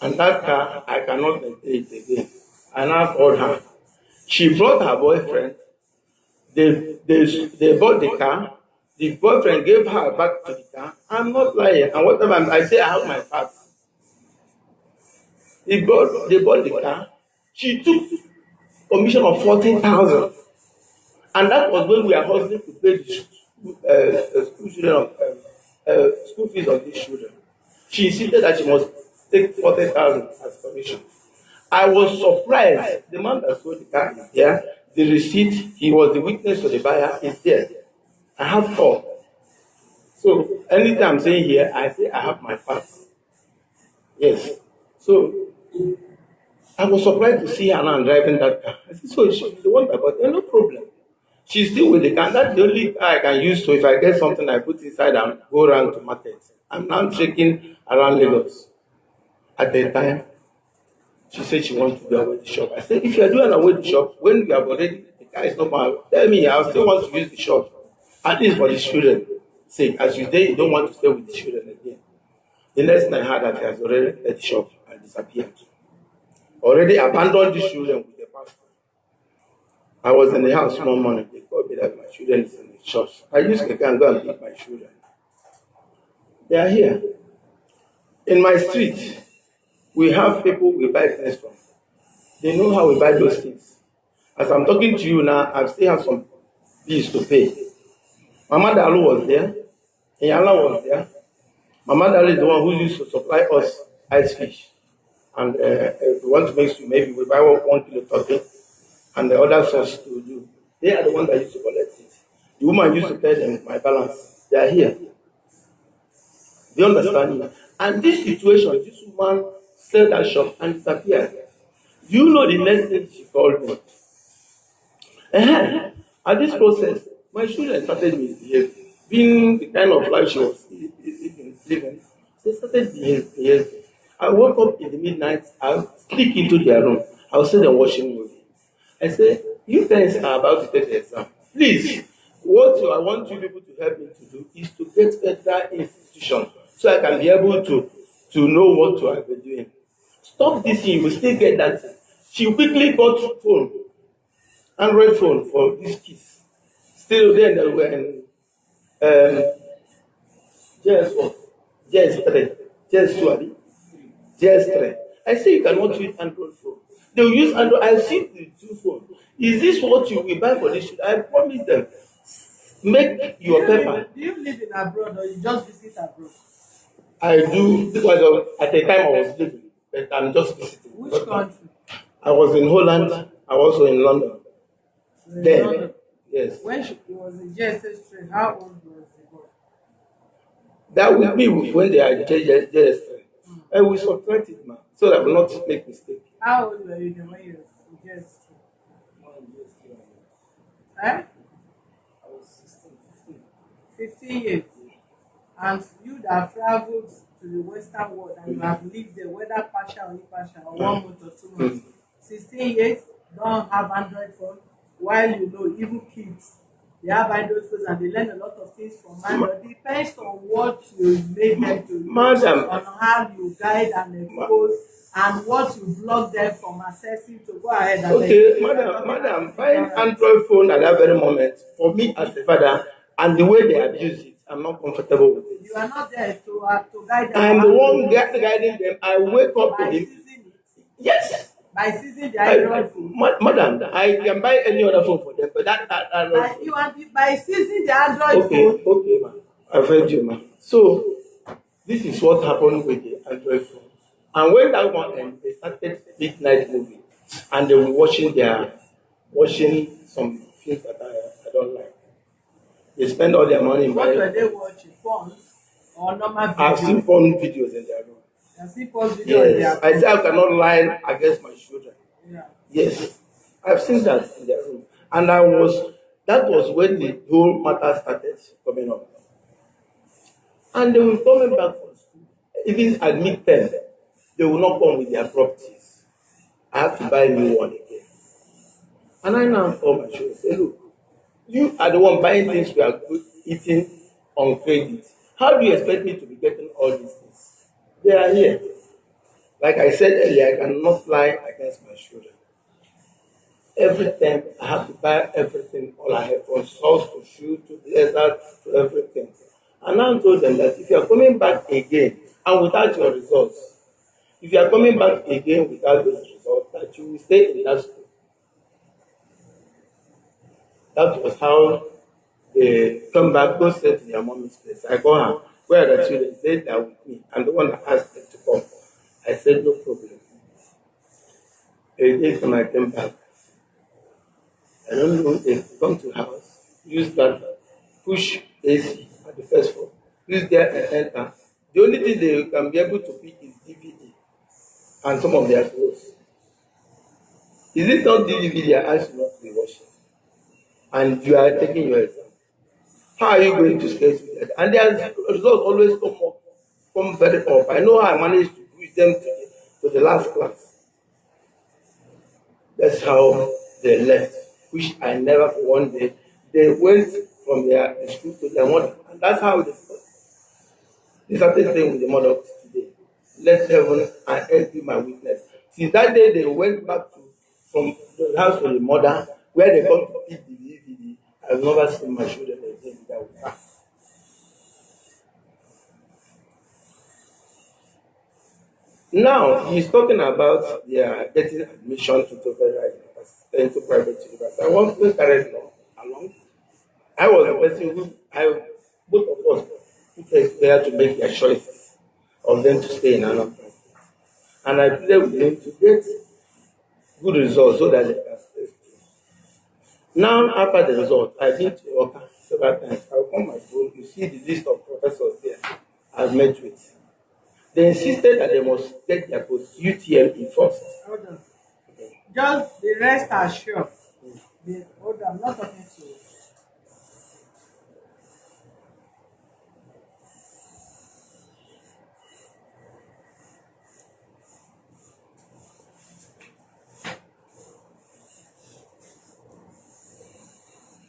And that car, I cannot maintain it again. And I called her. She brought her boyfriend. They bought the car. The boyfriend gave her back to the car. I'm not lying. And whatever I say, I have my facts. They bought the car. She took commission of 14,000. And that was when we are hustling to pay the school fees of these children. She insisted that she must take 40,000 as commission. I was surprised. The man that sold the car is there. The receipt, he was the witness to the buyer, is there. I have four. So anything I'm saying here, I say I have my facts. Yes. So I was surprised to see her now driving that car. I said, so she's the one that bought it. No problem. She's still with the car. That's the only car I can use. So if I get something, I put inside and go around to market. I'm now trekking around Lagos. At the time, she said she wants to go away the shop. I said, if you are doing away the shop, when you have already, the car is not mine, tell me, I still want to use the shop. At least for the children. Say, as you say, you don't want to stay with the children again. The next night I heard that he has already left the shop and disappeared. Already abandoned the children with the pastor. I was in the house one morning. They called me that my children is in the church. I used to go and pick my children. They are here. In my street, we have people we buy things from. They know how we buy those things. As I'm talking to you now, I still have some bills to pay. Mama Dalu was there. Inyala was there. Mama Dalu is the one who used to supply us ice fish. And if we want to make soup, maybe we buy 1 kilo turkey and the other sauce to do. They are the ones that used to collect it. The woman used to tell them my balance. They are here. Do you understand me? And this situation, this woman sold that shop and disappeared. Do you know the next thing she called me? At this process, my children started misbehaving. Being the kind of life she was living, they started behaving. I woke up in the midnight, I sneak into their room. I was sitting watching movie. I said, you guys are about to take the exam. Please, what I want you people to help me to do is to get federal institution so I can be able to know what to have been doing. Stop this thing, you will still get that. She quickly got phone, Android phone for these kids. Still then they were in JS what? JS3, JS2, abi? JS3. I say you cannot use Android phone. They will use Android. I see the two phone. Is this what you will buy for this? I promise them. Make your paper. Do you live in abroad or you just visit abroad? I do because at the time I was living, but I'm just visiting. Which country? I was in Holland. I was also in London. In Then, London. yes. When she was in JSS3, how old was the boy? That will be when they are JS3. I will subtract it, man, so that I will not make mistake. How old were you then when you were in JS3? Eh? 15 years. And you that have traveled to the Western world and you have lived there, whether partial or impartial, or 1 month or 2 months, 16 years, don't have Android phone, while you know, even kids, they have Android phones and they learn a lot of things from Android. Depends on what you make them to do, Madam, on how you guide and expose, and what you block them from accessing to go ahead and okay, madam, buying Android phone at that very moment, for me as a father, and the way they abuse it, I'm not comfortable with it. you are not there to guide them. I'm the one guiding them. I wake up to by them. seizing it, Yes. by seizing the Android phone. Madam, I can buy any other phone for them, but By, you are by seizing the Android phone. Okay, ma'am. I've heard you, ma'am. So, this is what happened with the Android phone. And when that one ended, they started midnight movie, and they were watching some things that I don't like. They spend all their money in What buying. were they watching? Porn or normal videos? I've seen porn videos in their room. You have seen porn videos in Yes, their I say I cannot lie against my children. Yeah. Yes, I've seen that in their room, and that was when the whole matter started coming up. And they will coming back from school, even at midterm, they will not come with their properties. I have to buy a new one again. And I now call my children, say, look, you are the one buying things we are eating on credit. How do you expect me to be getting all these things? They are here. Like I said earlier, I cannot lie against my children. Every time I have to buy everything, all I have, from sauce to shoe to desert to everything. And I told them that if you are coming back again and without your results, if you are coming back again without those results, that you will stay in that school. That was how they come back, go straight to their mommy's place. I call her, where are the children? They are with me. I'm the one that asked them to come. I said, no problem. A day when I came back, I don't know, they come to the house, use that, push AC at the first floor, use there and enter. The only thing they can be able to pick is DVD and some of their clothes. Is it not DVD they are asked not to be watching? And you are taking your exam. How are you going to sketch with that? And their results always come very up. I know how I managed to push them to the last class. That's how they left, which I never for one day. They went from their school to their mother. And that's how they started staying with the mother up to today. Let heaven and earth be my witness. Since that day, they went back from the house to the mother, where they come to pick the DVD. I've never seen my children again without that. Now, he's talking about their getting admission into private university. I want to carry along. I was a person both of us put us there to make their choices of them to stay in another place. And I played with them to get good results so that they can stay. Now, after the result, I've been to Oka several times. I'll come my phone, you see the list of professors there I've met with. They insisted that they must get their post UTME first. Hold on. Just the rest are sure. Hold on, I'm not talking to you.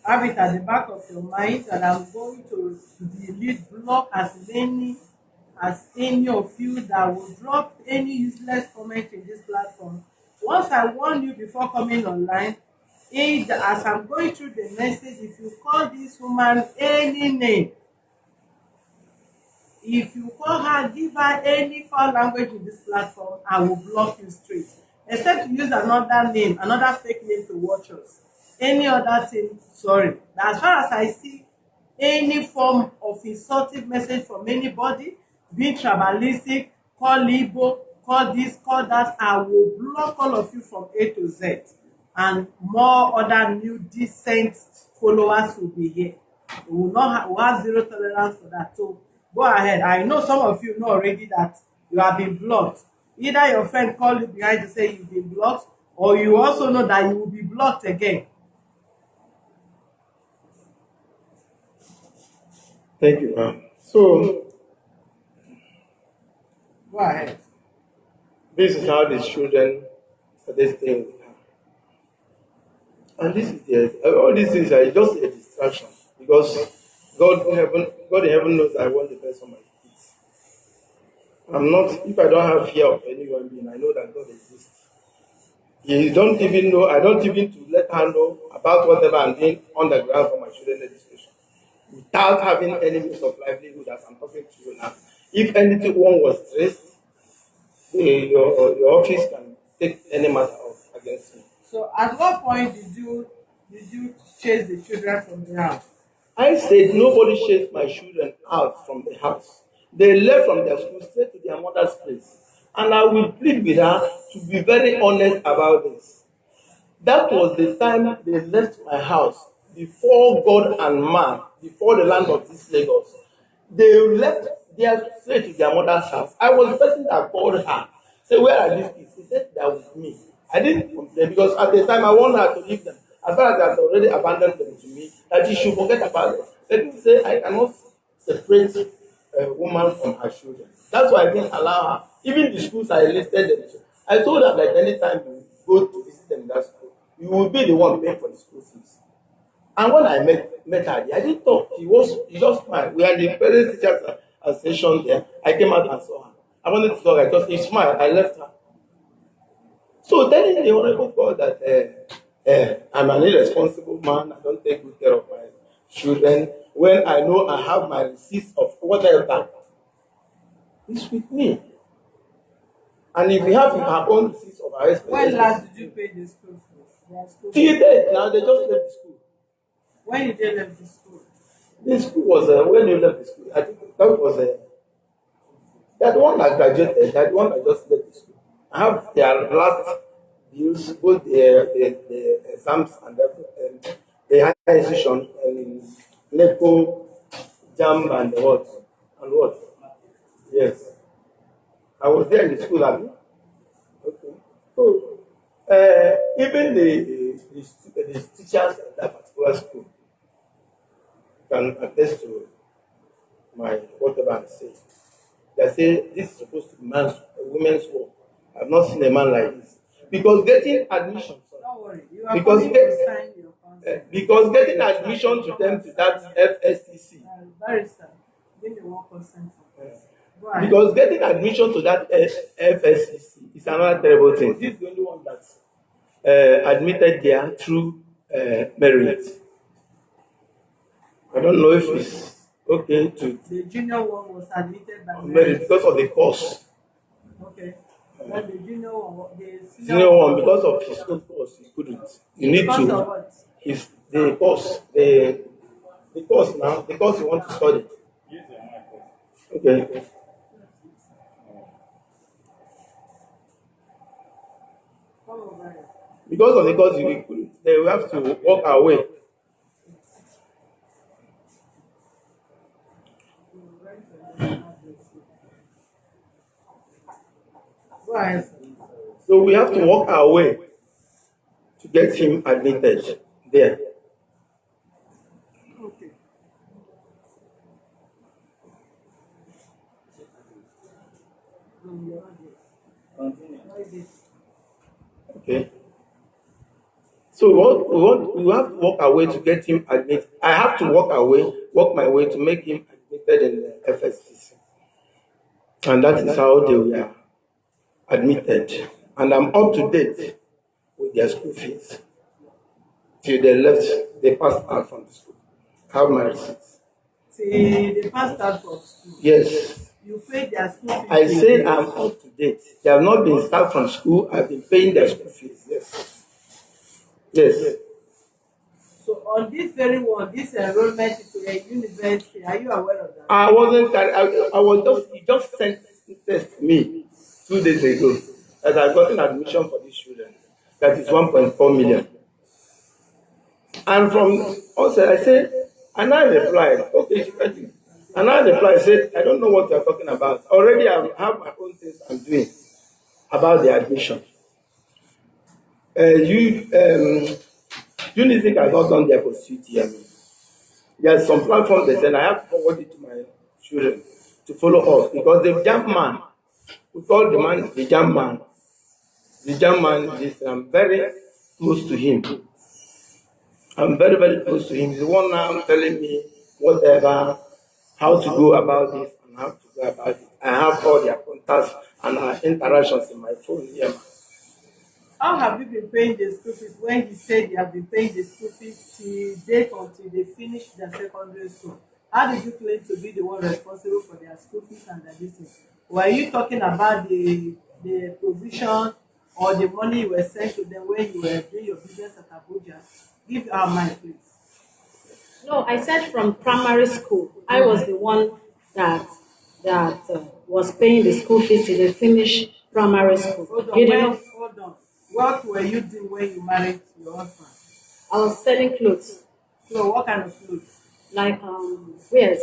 Have it at the back of your mind that I'm going to delete, block as any of you that will drop any useless comment in this platform. Once I warn you before coming online, as I'm going through the message, if you call this woman any name, If you call her, give her any foul language in this platform, I will block you straight. Except you use another name, another fake name to watch us. Any other thing, sorry. But as far as I see any form of insulting message from anybody, be it tribalistic, call Igbo, call this, call that, I will block all of you from A to Z. And more other new decent followers will be here. We have zero tolerance for that. So go ahead. I know some of you know already that you have been blocked. Either your friend called you behind to say you've been blocked, or you also know that you will be blocked again. Thank you, ma'am. So Go ahead. this is how the children are they staying with her. And this is all these things are just a distraction because God in heaven knows I want the best for my kids. I'm not, if I don't have fear of any human being, I know that God exists. You don't even know, I don't even to let her know about whatever I'm doing on the ground for my children's education. Without having any means of livelihood as I'm talking to you now. If anything one was stressed, your office can take any matter of against me. So at what point did you chase the children from the house? I said nobody chased my children out from the house. They left from their school straight to their mother's place. And I will plead with her to be very honest about this. That was the time they left my house before God and man, before the land of this Lagos. They left there straight to their mother's house. I was the person that called her. Say, where are these kids? She said they are with me. I didn't complain because at the time I wanted her to leave them. As far as I had already abandoned them to me, that she should forget about them. Let me say I cannot separate a woman from her children. That's why I didn't allow her. Even the schools I listed them to. I told her that anytime you go to visit them in that school, you will be the one paying for the school fees. And when I met her, I didn't talk. She just smiled. We had the parents teachers association there. I came out and saw her. I wanted to talk. I just she smiled. I left her. So telling the honorable God that I'm an irresponsible man, I don't take good care of my children, when I know I have my receipts of whatever, it's with me. And if we have our own receipts of our expenses. When last did you pay the school fees? Till date, now they just left the school. When did they leave the school? The school was when they left the school. I think that was that one that graduated, that one that just left the school. I have their last bills, both the exams and the higher institution and NECO, JAM and what? And what? Yes. I was there in the school, have you? Okay. So even the teachers at that particular school can attest to my whatever I'm saying. They say this is supposed to be women's work. I've not seen a man like this. Because getting admission. Don't worry, you are going to sign your consent. Because getting admission to them to that FSCC. Barrister, give me 1%. Because getting admission to that FSCC is another terrible thing. This is the only one that's admitted there through merit. I don't know if it's okay to. The junior one was admitted by merit because of the course. Okay. But the junior one, the senior one, because of his own course, he couldn't. You need because to. Of what? The course, the course now, the course you want to study. Okay. Because of the course, they will have to walk away. So we have to walk our way to get him admitted there. Okay. Okay. So we have to walk our way to get him admitted. I have to walk my way to make him admitted in the FSTC. And that is how they were admitted. And I'm up to date with their school fees. Till they left, they passed out from the school. I have my receipts. till they passed out from school. Yes. You paid their school fees. I till said date. I'm up to date. They have not been started from school. I've been paying their school fees. Yes. Yes. So on this very one, this enrollment into a university, are you aware of that? I wasn't. I was just. He just sent test me 2 days ago that I got an admission for this student. That is 1.4 million. And from also I said, and I replied, okay, and I replied, said, I don't know what you're talking about. Already I have my own things I'm doing about the admission. Unizik has not done their pursuit here. There's some platform they said I have to forward it to my children to follow up because the jam man, we call the man the jam man. The jam man is very close to him. I'm very, very close to him. He's the one now telling me whatever, how to go about this and how to go about it. I have all their contacts and our interactions in my phone here. How have you been paying the school fees when you said you have been paying the school fees till date until they finish their secondary school? How did you claim to be the one responsible for their school fees and their distance? Were you talking about the provision or the money you were sent to them when you were doing your business at Abuja? Give our mind, please. No, I said from primary school. I was the one that was paying the school fees till they finish primary school. Hold on, You know, hold on. What were you doing when you married your husband? I was selling clothes, So what kind of clothes? like wears,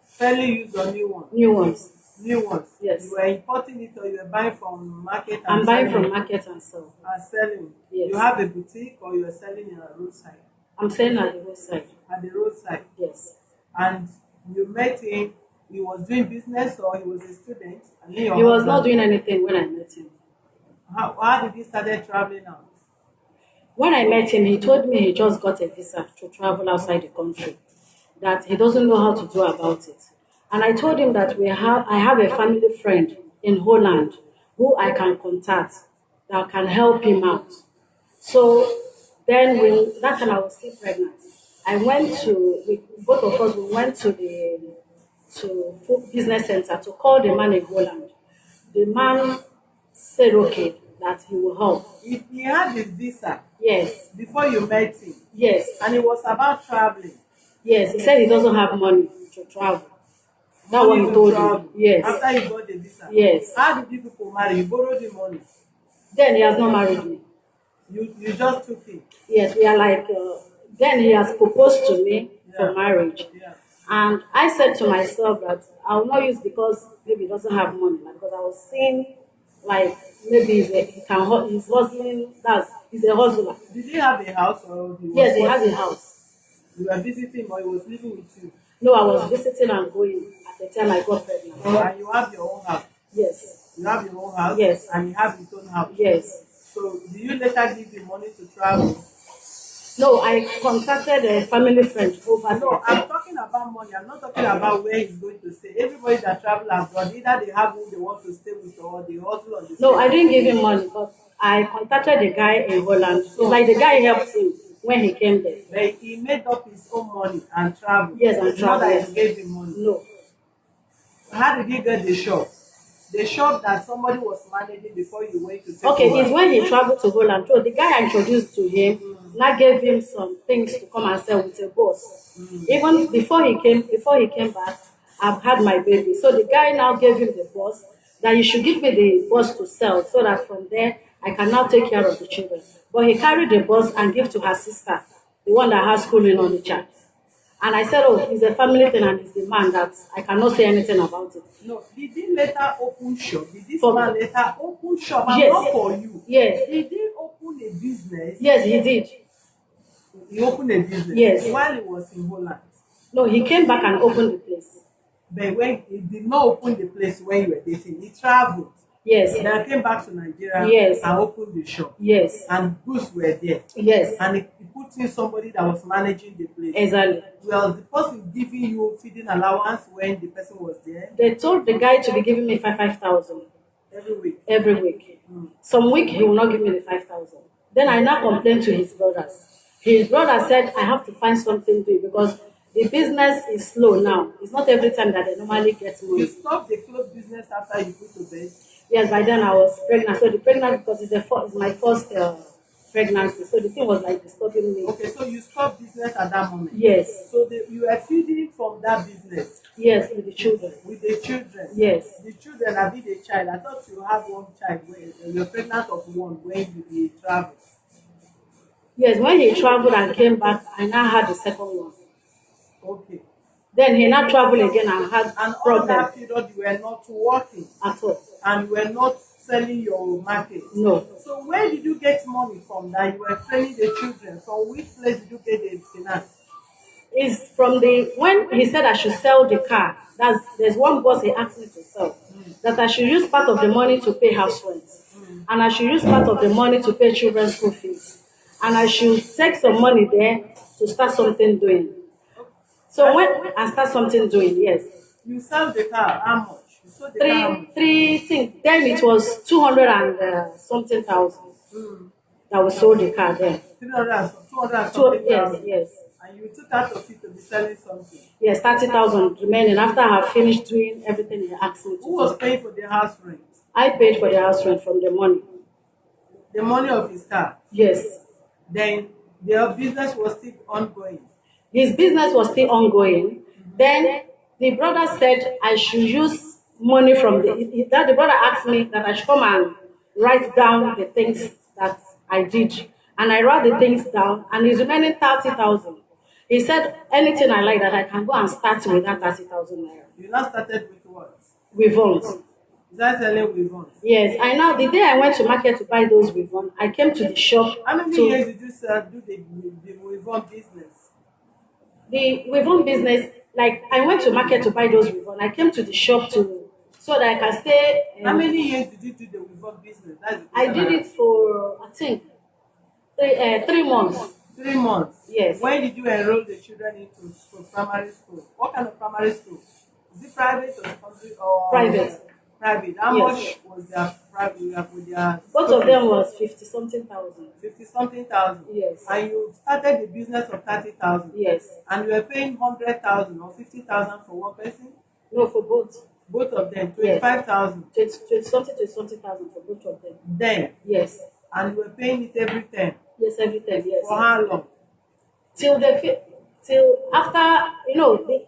Fairly used or new ones? new ones. New ones. Yes. You were importing it or you were buying from market and I'm buying selling from it? market and sell. And selling. Yes. You have a boutique or you are selling in a roadside? I'm selling at the website. At the roadside. Yes. And you met him, he was doing business or he was a student? And then your He was husband- not doing anything when I met him. How did he started traveling out? When I met him, he told me he just got a visa to travel outside the country, that he doesn't know how to do about it. And I told him that I have a family friend in Holland who I can contact that can help him out. So then that time I was still pregnant. I went both of us, we went to the food business center to call the man in Holland. The man said okay, that he will help. He had his visa Yes, before you met him yes, and it was about traveling. yes. He said he doesn't have money to travel. That's what Money he to told travel. me. Yes, After you got the visa. yes. How did you people marry? You borrowed the money. Then he has not married me. You just took it. Yes, we are like, then he has proposed to me for Yeah. marriage. Yeah. And I said to myself that I will not use because maybe he doesn't have money. Like, because I was seeing like maybe he's hustling, he's a hustler. Did he have a house or he was Yes, he has working? a house. You were visiting him or he was living with you? No, I was visiting and going at the time I got pregnant. And you have your own house. Yes, You have your own house. Yes. And you have his own house. yes. So do you later give him money to travel? No, I contacted a family friend over No, there. I'm talking about money. I'm not talking about where he's going to stay. Everybody that travel abroad, either they have who they want to stay with or they hustle on the No, street. I didn't give him money, but I contacted the guy in Holland. It's like the guy helped him when he came there. But he made up his own money and traveled. Yes, and It's not traveled. that he gave him money. No. How did he get the shop? The shop that somebody was managing before you went to take Okay, over. it's when he traveled to Holland. So the guy I introduced to him now gave him some things to come and sell with a boss. Even before he came back, I've had my baby. So the guy now gave him the boss that you should give me the boss to sell so that from there I can now take care of the children. But he carried the boss and gave to her sister, the one that has schooling on the child. And I said, oh, it's a family thing and it's the man that I cannot say anything about it. No, did he later open shop? Did this For- man later open shop and Yes. not for you? Yes, Did he open a business? yes, he did. He opened a business Yes. while he was in Holland. No, he came back and opened the place. But when he did not open the place when you were dating, he traveled. Yes, Then came back to Nigeria Yes. and opened the shop. yes, And goods were there. yes, And he put in somebody that was managing the place. exactly. Well, the person giving you feeding allowance when the person was there They told the guy to be giving me 5,000 every week. every week. Some week he will not give me the 5,000. Then I now complained to his brothers. His brother said I have to find something to do because The business is slow now. It's not every time that they normally get You money. stopped the clothes business after you put to bed. Yes, by then I was pregnant. So the pregnant because it's my first pregnancy. So the thing was like disturbing me. Okay, so you stopped business at that moment. Yes, So you were feeding from that business yes, with the children. with the children. Yes, The children have been a child. I thought you had one child when you're pregnant of one when you travel. yes. When he traveled and came back, I now had the second one. Okay. Then he now traveled again and had And all problem that period you were not working at all. and you were not selling your market. No. So where did you get money from that you were training the children? From which place did you get the finance? Is from the when he said I should sell the car. There's one boss he asked me to sell. That I should use part of the money to pay house rent. And I should use part of the money to pay children's school fees. And I should take some money there to start something doing. So when I start something doing, yes. You sell the car, how much? You sold the car how much? Three things. Then it was 200 and something thousand that was sold the car then. 300 and 200 and Two, something yes, thousand. yes. And you took out of it to be selling something. Yes, 30,000 remaining after I have finished doing everything he asked me to Who was do. paying for the house rent? I paid for the house rent from the money. The money of his car. Yes. Then their business was still ongoing. His business was still ongoing. Then the brother said I should use money from the brother asked me that I should come and write down the things that I did. And I wrote the things down and it's remaining 30,000. He said anything I like that I can go and start with that 30,000 naira. You now started with what? Weavons. Is that selling with us? Yes, I know the day I went to market to buy those weavons, I came to the shop. How many to years did you do the Wivon business? the weavon business. Like I went to market to buy those weavons. I came to the shop to so that I can stay. How many years did you do the Wivon business? That's the I question did it for I think 3 months. 3 months. Yes. When did you enroll the children into school, primary school? What kind of primary school? Is it private or secondary or Private. Private. How Yes. much was their private with their Both of them was 50 something thousand. 50 something thousand? Yes. And you started the business of 30,000? Yes. And you were paying 100,000 or 50,000 for one person? No, for both. Both of them, Yes. 25,000. 20 something thousand for both of them. Then, Yes. and you were paying it every time. Yes, every time. Yes. For how long? Till till after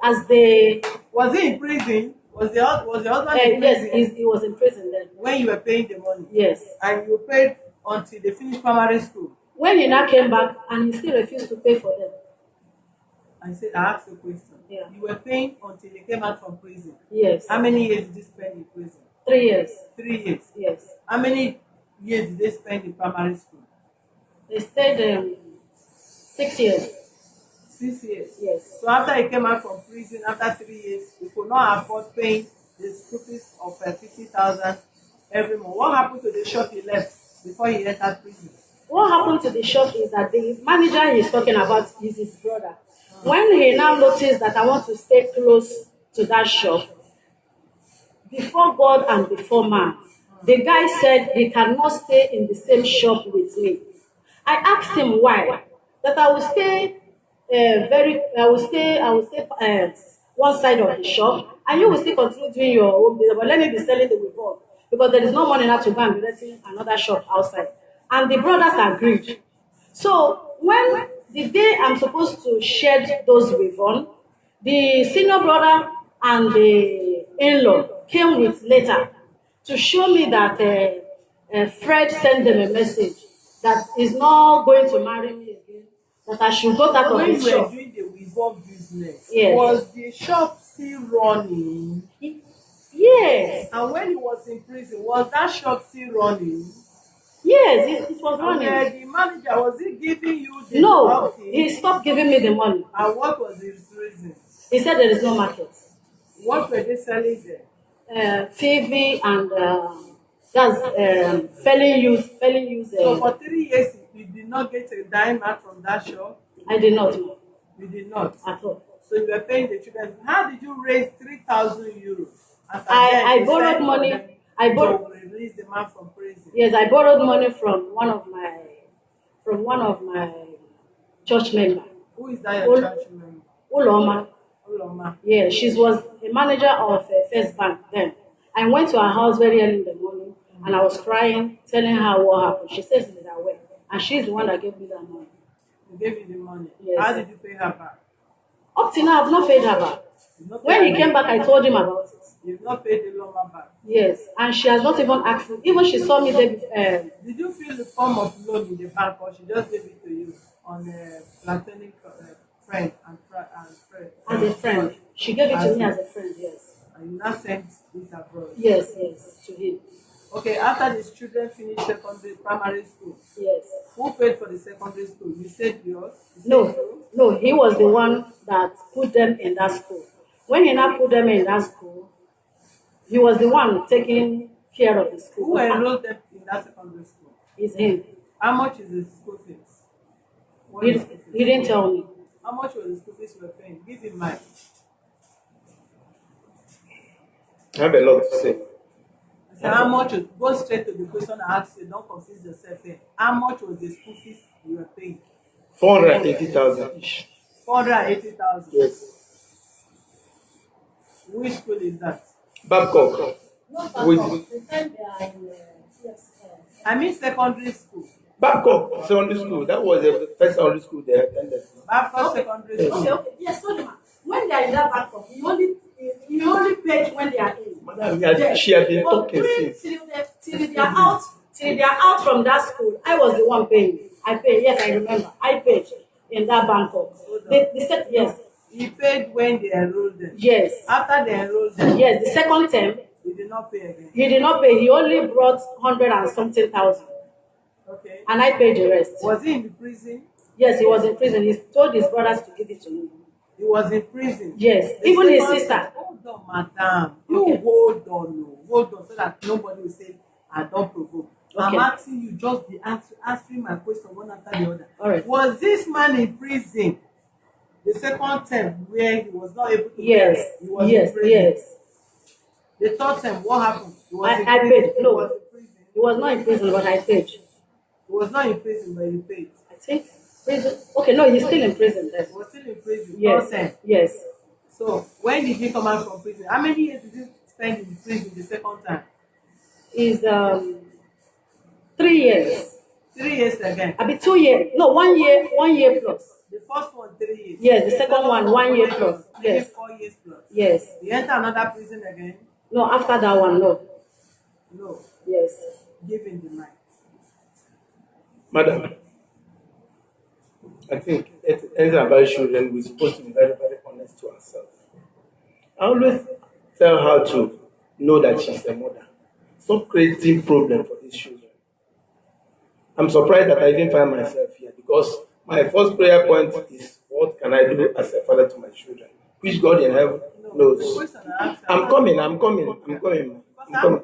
as they Was he in prison? Was the husband in yes, prison he was in prison then. when you were paying the money? Yes. And you paid until they finished primary school? When he now came back and he still refused to pay for them. I said, I asked a question. Yeah. You were paying until they came out from prison. Yes. How many years did you spend in prison? 3 years. 3 years. Yes. How many years did they spend in primary school? They stayed 6 years. 6 years. Yes. So after he came out from prison, after 3 years, he could not afford paying the school fees of 50,000 every month. What happened to the shop he left before he entered prison? What happened to the shop is that the manager he's talking about is his brother. When he now noticed that I want to stay close to that shop, before God and before man, the guy said he cannot stay in the same shop with me. I asked him why. That I will stay I will stay one side of the shop, and you will still continue doing your own business. But let me be selling the weavon because there is no money now to go and be renting another shop outside. And the brothers agreed. So when the day I'm supposed to shed those weavon, the senior brother and the in-law came with letter to show me that Fred sent them a message that he's not going to marry me again, that I should go out of When his you were shop. doing the weavon business, Yes. was the shop still running? Yes, And when he was in prison, was that shop still running? yes, it was And running. the manager, was he giving you the No, okay? he stopped giving me the money. And what was his reason? He said there is no market. What were they selling there? TV and that's failing use. So for 3 years, you did not get a dime out from that shop? I did not You did not. at all. So you were paying the children. How did you raise 3,000 euros? As at then, I they borrowed said for money. them I to borrowed. release the man from prison. Yes, I borrowed money from one of my church member. Who is that your Ol- church member? Uloma. Uloma. Yeah, she was a manager of First Bank then. I went to her house very early in the morning and I was crying, telling her what happened. She says it's that way. And she's the one that gave me that money. He gave you the money. Yes. How did you pay her back? Up till now, I've not paid her back. When he came back, I told him about it. You've not paid the loan back? Yes, and she has not even asked me. Even she saw me there. Did you fill the form of loan in the bank or she just gave it to you on a platonic friend and friend? As a friend. She gave it to me as a friend, yes. And you now sent it abroad? Yes, to him. Okay, after these children finished primary school, yes. Who paid for the secondary school? You said yours? No, he was the one that put them in that school. When he now put them in that school, he was the one taking care of the school. Who enrolled them in that secondary school? It's him. How much is the school fees? He didn't tell me. How much was the school fees you were paying? Give him mine. I have a lot to say. So how much? Go straight to the question I asked you. Don't confuse yourself here. How much was the school fees you were paying? 480,000 each. 480,000. Yes. Which school is that? Babcock. With I mean secondary school. Babcock secondary school. That was the first secondary school they attended. Babcock secondary school. Okay. Yes, sorry, ma. When they are in that Babcock, you only pay when they are in. Madam, she has been talking since. Till they are out from that school, I was the one paying. I paid. Yes, I remember. I paid in that Bangkok. They said yes. He paid when they enrolled them. Yes. After they enrolled them. Yes, the second term. He did not pay again. He did not pay. He only brought 100 and something thousand. Okay. And I paid the rest. Was he in the prison? Yes, he was in prison. He told his brothers to give it to me. He was in prison. Yes, even his sister. Hold on, madam. You hold on, so that nobody will say I don't provoke. Okay. I'm asking you, just be answering my question one after the other. All right. Was this man in prison the second term where he was not able to yes. pay? He was yes, in prison. yes. The third term, what happened? He was in I prison. paid. No, he was in prison. He was not in prison, but I paid. He was not in prison, but he paid. I think prison. Okay, no, he's still in prison. Then. He was still in prison. Yes. Yes. So when did he come out from prison? How many years did he spend in prison the second time? Is 3 years. 3 years again. I mean 2 years. No, 1 year. 1 year plus. The first one 3 years. Yes, the second one 1 year plus. Yes. 4 years plus. Yes. You enter another prison again? No, after that one, no. No. Yes. Give him the mic. Madam, I think anything about children, we're supposed to be very, very honest to ourselves. I always tell her to know that she's a mother. Stop creating problem for these children. I'm surprised that I didn't find myself here because my first prayer point is, what can I do as a father to my children? Which God in heaven knows. I'm coming.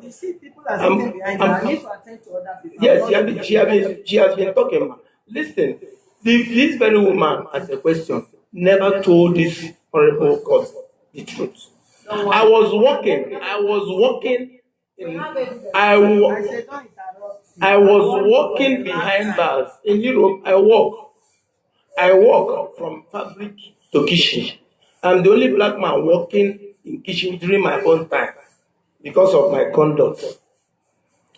You see, people are sitting behind you. I need to attend to other people. Yes, she has been talking. Listen, this very woman has a question. Never told this honorable court the truth. I was walking. I was walking behind bars in Europe. I walk from fabric to kitchen. I'm the only black man walking in kitchen during my own time because of my conduct.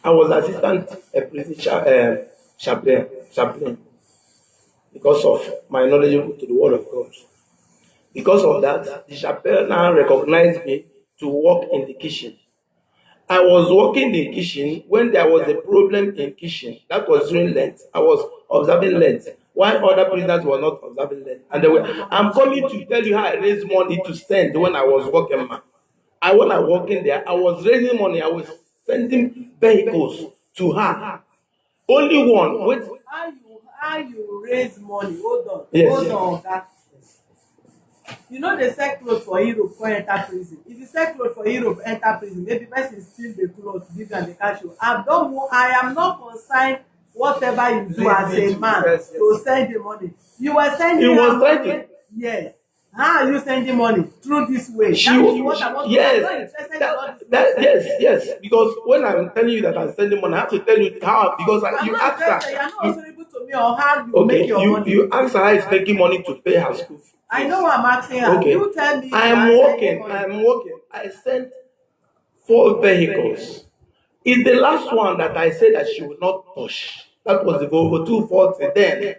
I was assistant prison chaplain because of my knowledge to the word of God. Because of that, the chaplain now recognized me to work in the kitchen. I was working in the kitchen when there was a problem in kitchen. That was during Lent. I was observing Lent. While other prisoners were not observing Lent. And I'm coming to tell you how I raised money to send when I was working. When I was working there, I was raising money. I was sending vehicles to her. Only one. Wait. How you raise money? Hold on. Yes, Hold on. That. You know they sell clothes for Europe for enter prison. If you sell clothes for Europe enter prison, maybe person steal the clothes, give you and they catch you. I am not concerned whatever you do as a man to send the money. You were sending He was her trying money. to. Yes. How are you sending money through this way? She, That is what I want to know. I'm not yes, interested in all this that, nonsense. yes, yes. Because when I'm telling you that I'm sending money, I have to tell you how. Because I'm you not ask her, interested. You're not you, answerable to me or how you make okay, your money. you ask her how it's making money to pay her school fees. I know what I'm asking her. Okay, You tell me you I'm are sending working. money. I'm working. I sent 4 vehicles. It's the last one that I said that she would not touch. That was the Volvo 240. Then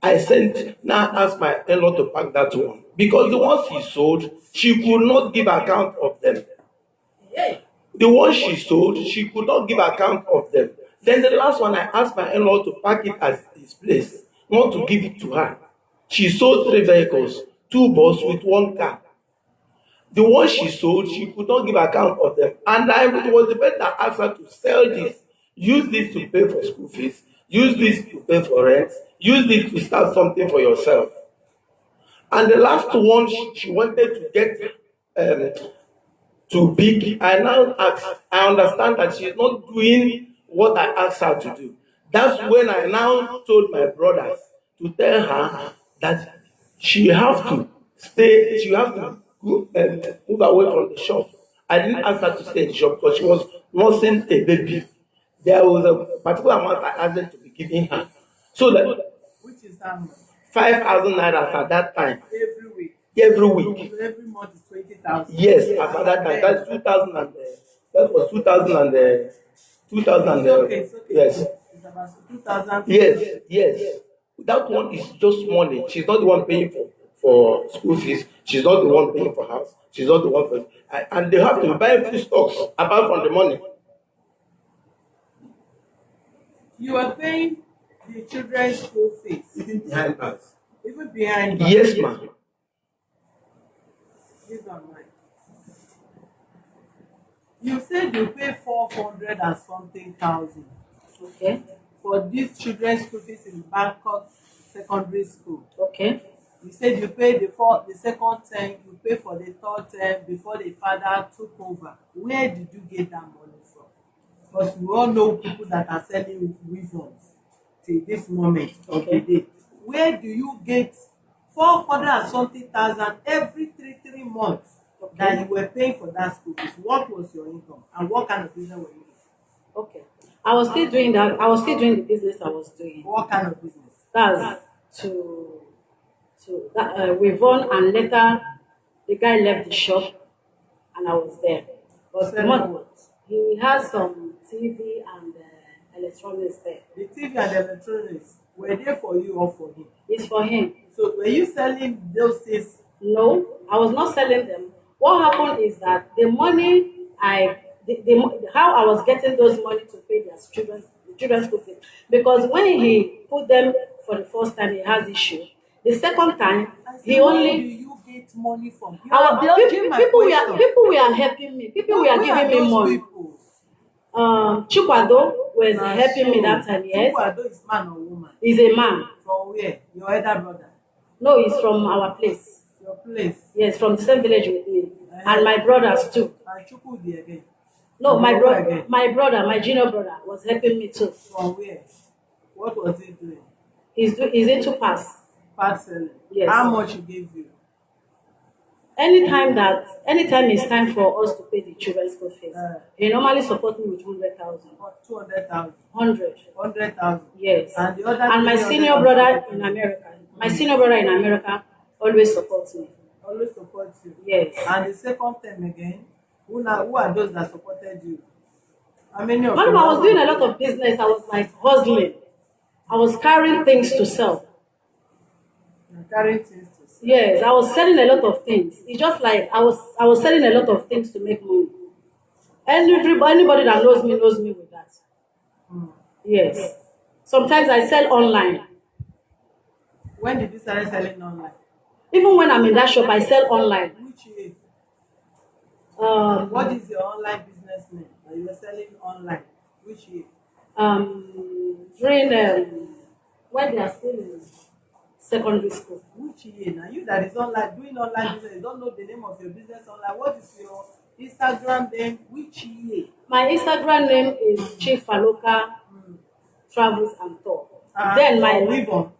I sent, now ask my in-law to pack that one. Because the ones he sold, she could not give account of them. The ones she sold, she could not give account of them. Then the last one, I asked my in-law to pack it at his place, not to give it to her. She sold 3 vehicles, 2 buses with 1 car. The one she sold, she could not give account of them. And it was the person that asked her to sell this, use this to pay for school fees, use this to pay for rent, use this to start something for yourself. And the last one, she wanted to get too big. I now ask, I understand that she is not doing what I asked her to do. That's when I now told my brothers to tell her that she have to stay, she have to go and move away from the shop. I didn't ask her to stay in the shop because she was nursing a baby. There was a particular amount I asked them to be giving her. So that Which is how much? 5,000 naira at that time, Every week. every week. So every month is 20,000. Yes, as at that time, that's 2000 and that was 2000 and 2000 and It's okay, it's okay. yes, It's about 2,000. yes, yes. That one is just money. She's not the one paying for school fees. She's not the one paying for house. She's not the one for, and they have to buy food stocks apart from the money. You are paying the children's school fees, Sitting behind us. even behind bars. Yes, ma'am. These are mine. You said you pay 400 and something thousand. Okay. For these children's school fees in Bangkok Secondary School. Okay. You said you pay the second term, you pay for the third term before the father took over. Where did you get that money from? Because we all know people that are selling weapons till this moment of the day. Where do you get 400 and something thousand every three months that you were paying for that school fees? What was your income and what kind of business were you doing? Okay. I was still doing that. I was still doing the business I was doing. What kind of business? That's to that we won, and later the guy left the shop and I was there. But the Selling month what? he has some TV and electronics there. The TV and the electronics, were they for you or for him? It's for him. So were you selling those things? No, I was not selling them. What happened is that the money how I was getting those money to pay their children's school fees, because when he put them for the first time he has issue. The second time he Where do only you get money from? You our are dodging my question. people were helping me. People were Who are giving me those money. people? Chikwado was Na helping me so, that time. Yes, Chikwado is man or woman? he's a man. From where? Your elder brother? No, he's from our place. Your place? Yes, from the same village with me, and my brothers too. And Chukwudi again? No, From where again? my junior brother was helping me too. From where? What was he doing? He's into pass. Part selling? Yes. How much he gave you? Anytime it's time for us to pay the children's school fees, he normally support me with 100,000. What, 200,000? 100. 100,000? Yes. And the other And my 300,000? senior brother in America always supports me. Always supports you? Yes. And the second time again, who are those that supported you? How many of Madam, you? I was doing a lot of business. I was like hustling. I was carrying things to sell. You're carrying things to sell. Yes, I was selling a lot of things. It's just like I was selling a lot of things to make money. Anybody that knows me with that. Yes. Sometimes I sell online. When did you start selling online? Even when I'm in that shop, I sell online. Which year? Um, What is your online business name that you are selling online? Which year? During when they are still in secondary school. Which year? Now you that is online doing online business, you don't know the name of your business online. What is your Instagram name? Which year? My Instagram name is Chief Faloka Travels and Tour. Then my Weavon.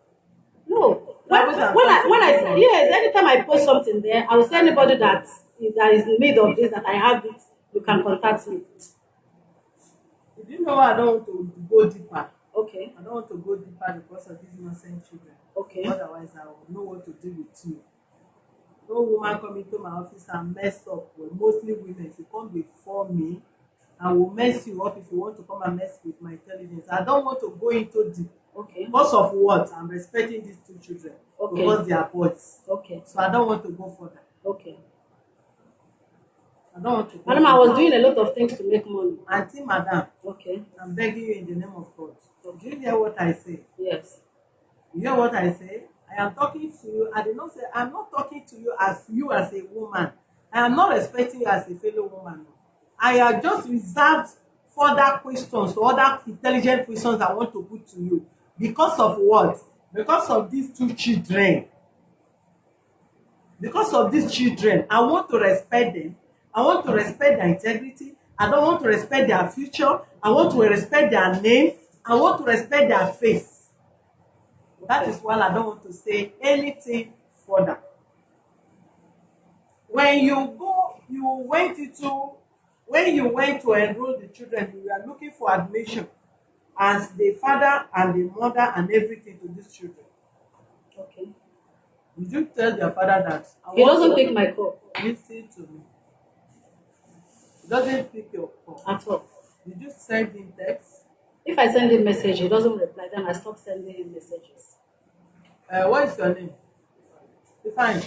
no, when I say yes, anytime I post something there, I will say anybody that is in need of this, that I have it, you can contact me. Do you know why I don't want to go deeper? Okay. I don't want to go deeper because of these innocent children. Okay. Otherwise, I will know what to do with you. No woman come into my office and mess up. Well, mostly women. If you come before me, I will mess you up if you want to come and mess with my intelligence. I don't want to go into deep. Okay. Because of what? I'm respecting these two children. Okay. Because they are boys. Okay. So I don't want to go further. Okay. I don't want to go Madam, I was doing a lot of things to make money. Auntie, madam. Okay. I'm begging you in the name of God. Do you hear what I say? Yes. You hear what I say? I am talking to you. I did not say I'm not talking to you as a woman. I am not respecting you as a fellow woman. I have just reserved further questions or other intelligent questions I want to put to you. Because of what? Because of these two children. Because of these children, I want to respect them. I want to respect their integrity. I don't want to respect their future. I want to respect their name. I want to respect their face. That is why I don't want to say anything further. When you went to enroll the children, you were looking for admission as the father and the mother and everything to these children. Okay. Did you tell your father that? He doesn't pick my call. Listen to me. He doesn't pick your call. At all. Did you send him text? If I send him message, he doesn't reply, then I stop sending him messages. What is your name? Fine.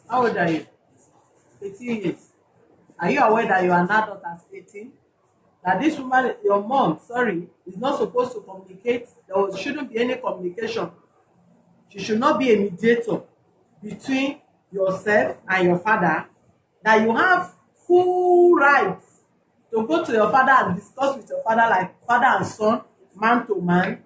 How old are you? 18 years. Are you aware that you are an adult at 18? That this woman, your mom, is not supposed to communicate. There shouldn't be any communication. She should not be a mediator between yourself and your father. That you have full rights to go to your father and discuss with your father like father and son, man to man.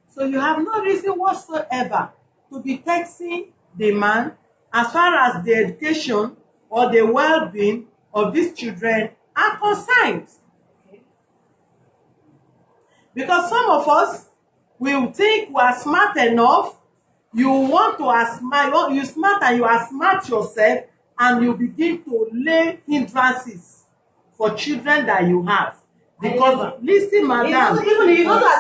So you have no reason whatsoever to be texting the man as far as the education or the well-being of these children are concerned. Because some of us will think we are smart enough. You want to outsmart, you smart and you outsmart yourself, and you begin to lay hindrances for children that you have. Because listen, madam,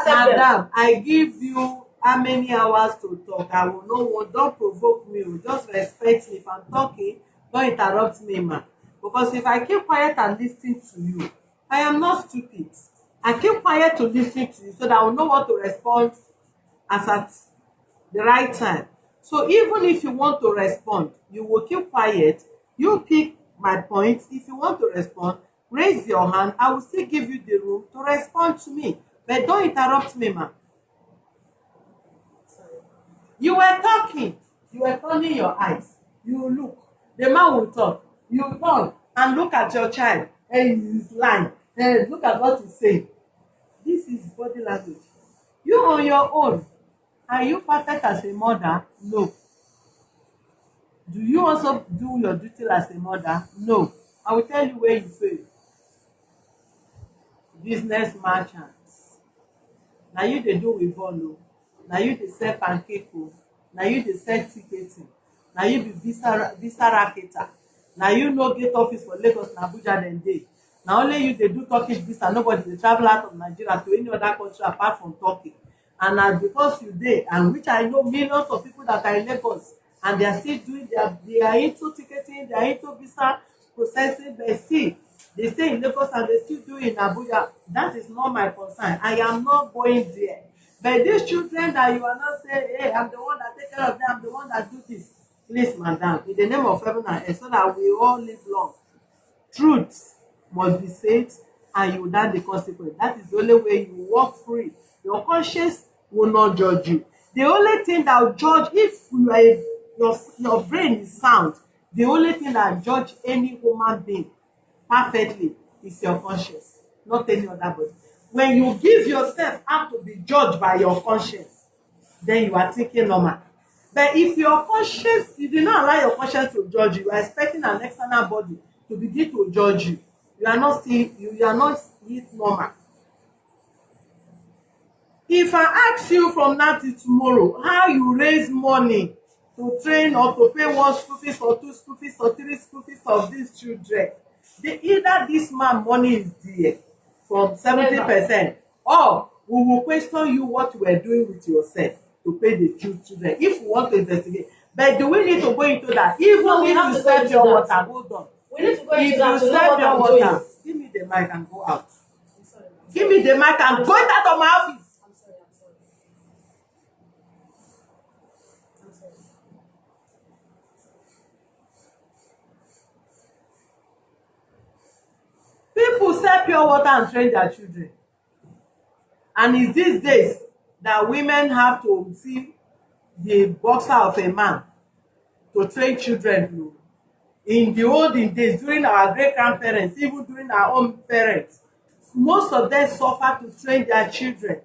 madam, I give you how many hours to talk. I will not want, don't provoke me, just respect me. If I'm talking, don't interrupt me, ma. Because if I keep quiet and listen to you, I am not stupid. I keep quiet to listen to you so that I will know what to respond as at the right time. So even if you want to respond, you will keep quiet. You pick my points. If you want to respond, raise your hand. I will still give you the room to respond to me. But don't interrupt me, ma. You were talking. You were turning your eyes. You look. The man will talk. You turn and look at your child. And he's lying. And look at what he's saying. This is body language. You on your own. Are you perfect as a mother? No. Do you also do your duty as a mother? No. I will tell you where you fail. Business merchants. Now you dey do with follow. Now you dey sell pancake. Now you dey sell ticketing. Now you be visa racketer. Now you no get office for Lagos and Abuja dem dey. Now only you dey do Turkish visa. Nobody dey travel out of Nigeria to any other country apart from Turkey. And na because you dey, and which I know millions of people that are in Lagos, and they are still doing they are into ticketing, they are into visa processing, but still they stay in Lagos and they still do in Abuja. That is not my concern. I am not going there. But these children that you are not saying, hey, I'm the one that take care of them, I'm the one that do this. Please, madam, in the name of heaven and earth, so that we all live long. Truth must be said, and you will learn the consequence. That is the only way you walk free. Your conscience will not judge you. The only thing that will judge, if you are, your brain is sound, the only thing that judge any human being perfectly is your conscience, not any other body. When you give yourself out to be judged by your conscience, then you are thinking normal. But if your conscience, you do not allow your conscience to judge you, you are expecting an external body to begin to judge you. You are not yet normal. If I ask you from now till tomorrow how you raise money to train or to pay 1 school fees or 2 school fees or 3 school fees of these children. Either this man money is there from 70%, or we will question you what you were doing with yourself to pay the children if we want to investigate. But do we need to go into that? Even No, if you serve your water, hold on. We need to go If into that you to know serve what your I'm water, doing. give me the mic and go out. I'm sorry. Give me the mic and go out of my office. I'm sorry. People sell pure water and train their children. And it's these days that women have to see the boxer of a man to train children. In the olden days, during our great grandparents, even during our own parents, most of them suffer to train their children.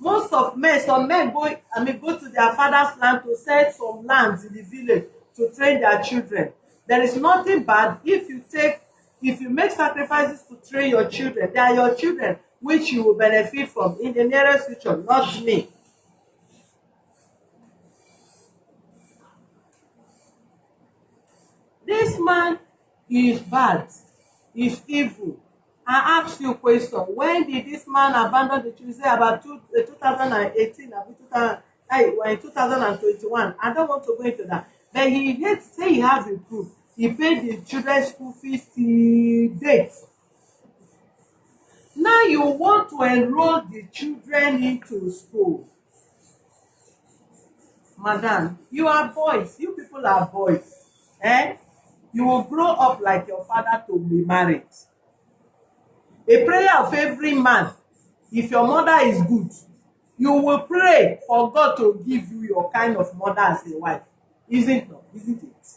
Some men go to their father's land to sell some lands in the village to train their children. There is nothing bad if you make sacrifices to train your children. They are your children which you will benefit from in the nearest future, not me. This man is bad, is evil. I ask you a question. When did this man abandon the children? Say about 2018, we're in 2021. I don't want to go into that. But he hates, say he has improved. He paid the children's school fees till date. Now you want to enroll the children into school. Madam, you are boys. You people are boys. You will grow up like your father to be married. A prayer of every man, if your mother is good, you will pray for God to give you your kind of mother as a wife. Isn't it?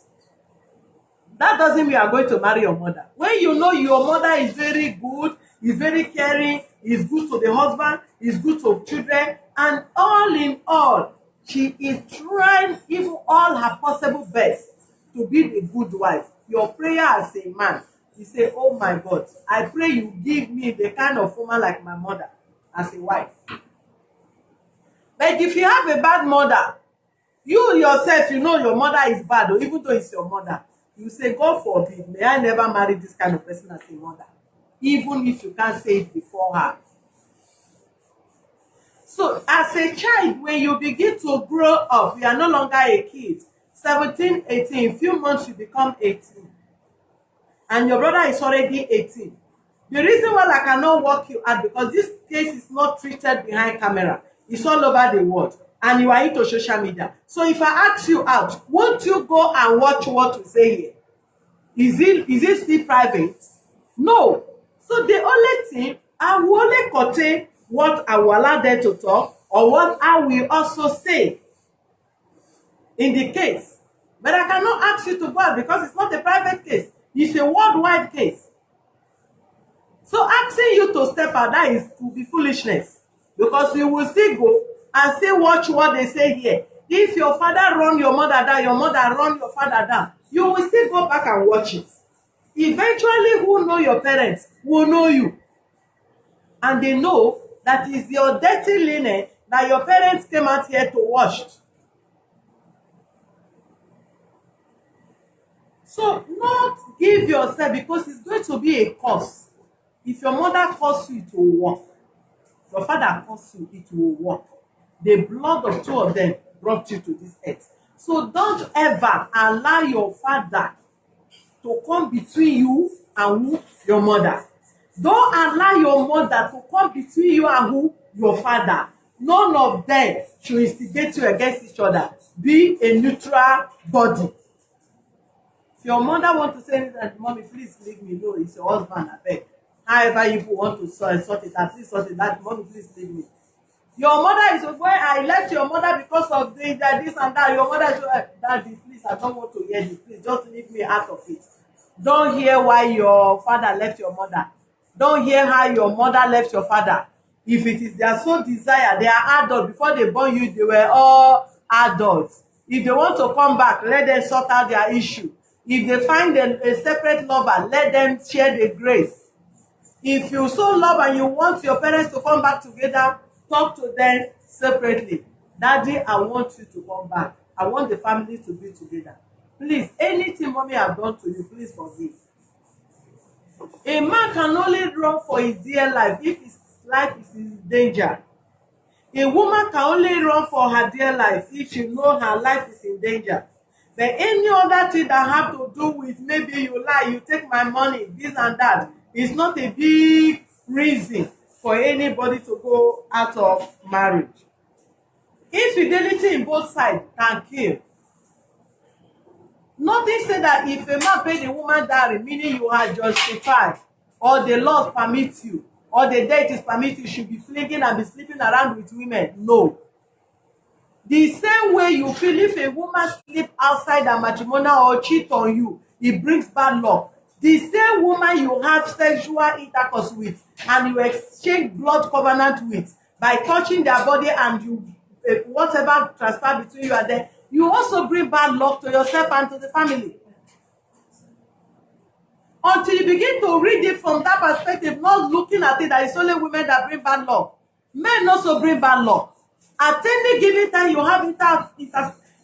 That doesn't mean you are going to marry your mother. When you know your mother is very good, is very caring, is good to the husband, is good to children, and all in all, she is trying even all her possible best to be the good wife. Your prayer as a man, you say, oh my God, I pray you give me the kind of woman like my mother as a wife. But if you have a bad mother, you yourself, you know your mother is bad, or even though it's your mother, you say, God forbid, may I never marry this kind of person as a mother, even if you can't say it before her. So as a child, when you begin to grow up, you are no longer a kid. 17, 18, few months you become 18. And your brother is already 18. The reason why I cannot walk you out, because this case is not treated behind camera. It's all over the world. And you are into social media. So if I ask you out, won't you go and watch what we say here? Is it still private? No. So the only thing, I will only contain what I will allow them to talk, or what I will also say in the case. But I cannot ask you to go out because it's not a private case. It's a worldwide case. So asking you to step out, that is to be foolishness. Because you will still go and still watch what they say here. If your father run your mother down, your mother run your father down, you will still go back and watch it. Eventually, who know your parents will know you. And they know that is your dirty linen that your parents came out here to wash. So not give yourself, because it's going to be a curse. If your mother curses you, it will work. Your father curses you, it will work. The blood of two of them brought you to this earth. So don't ever allow your father to come between you and who? Your mother. Don't allow your mother to come between you and who? Your father. None of them should instigate you against each other. Be a neutral body. If your mother wants to say that, mommy, please leave me. No, it's your husband, I beg. However you want to sort it out, please sort it out. Mommy, please leave me. Your mother is when I left your mother because of this and that. Your mother is daddy, please, I don't want to hear this. Please just leave me out of it. Don't hear why your father left your mother. Don't hear how your mother left your father. If it is their sole desire, they are adults. Before they born you, they were all adults. If they want to come back, let them sort out their issue. If they find a separate lover, let them share the grace. If you so love and you want your parents to come back together, talk to them separately. Daddy, I want you to come back. I want the family to be together. Please, anything mommy have done to you, please forgive. A man can only run for his dear life if his life is in danger. A woman can only run for her dear life if she know her life is in danger. But any other thing that have to do with maybe you lie, you take my money, this and that, is not a big reason for anybody to go out of marriage. Infidelity in both sides can kill. Nothing say that if a man pay the woman dowry, meaning you are justified, or the laws permit you, or the deities permit you, should be flinging and be sleeping around with women. No. The same way you feel if a woman sleep outside her matrimonial or cheat on you, it brings bad luck. The same woman you have sexual intercourse with and you exchange blood covenant with by touching their body and you whatever transpire between you and them, you also bring bad luck to yourself and to the family. Until you begin to read it from that perspective, not looking at it that it's only women that bring bad luck. Men also bring bad luck. At any given time you have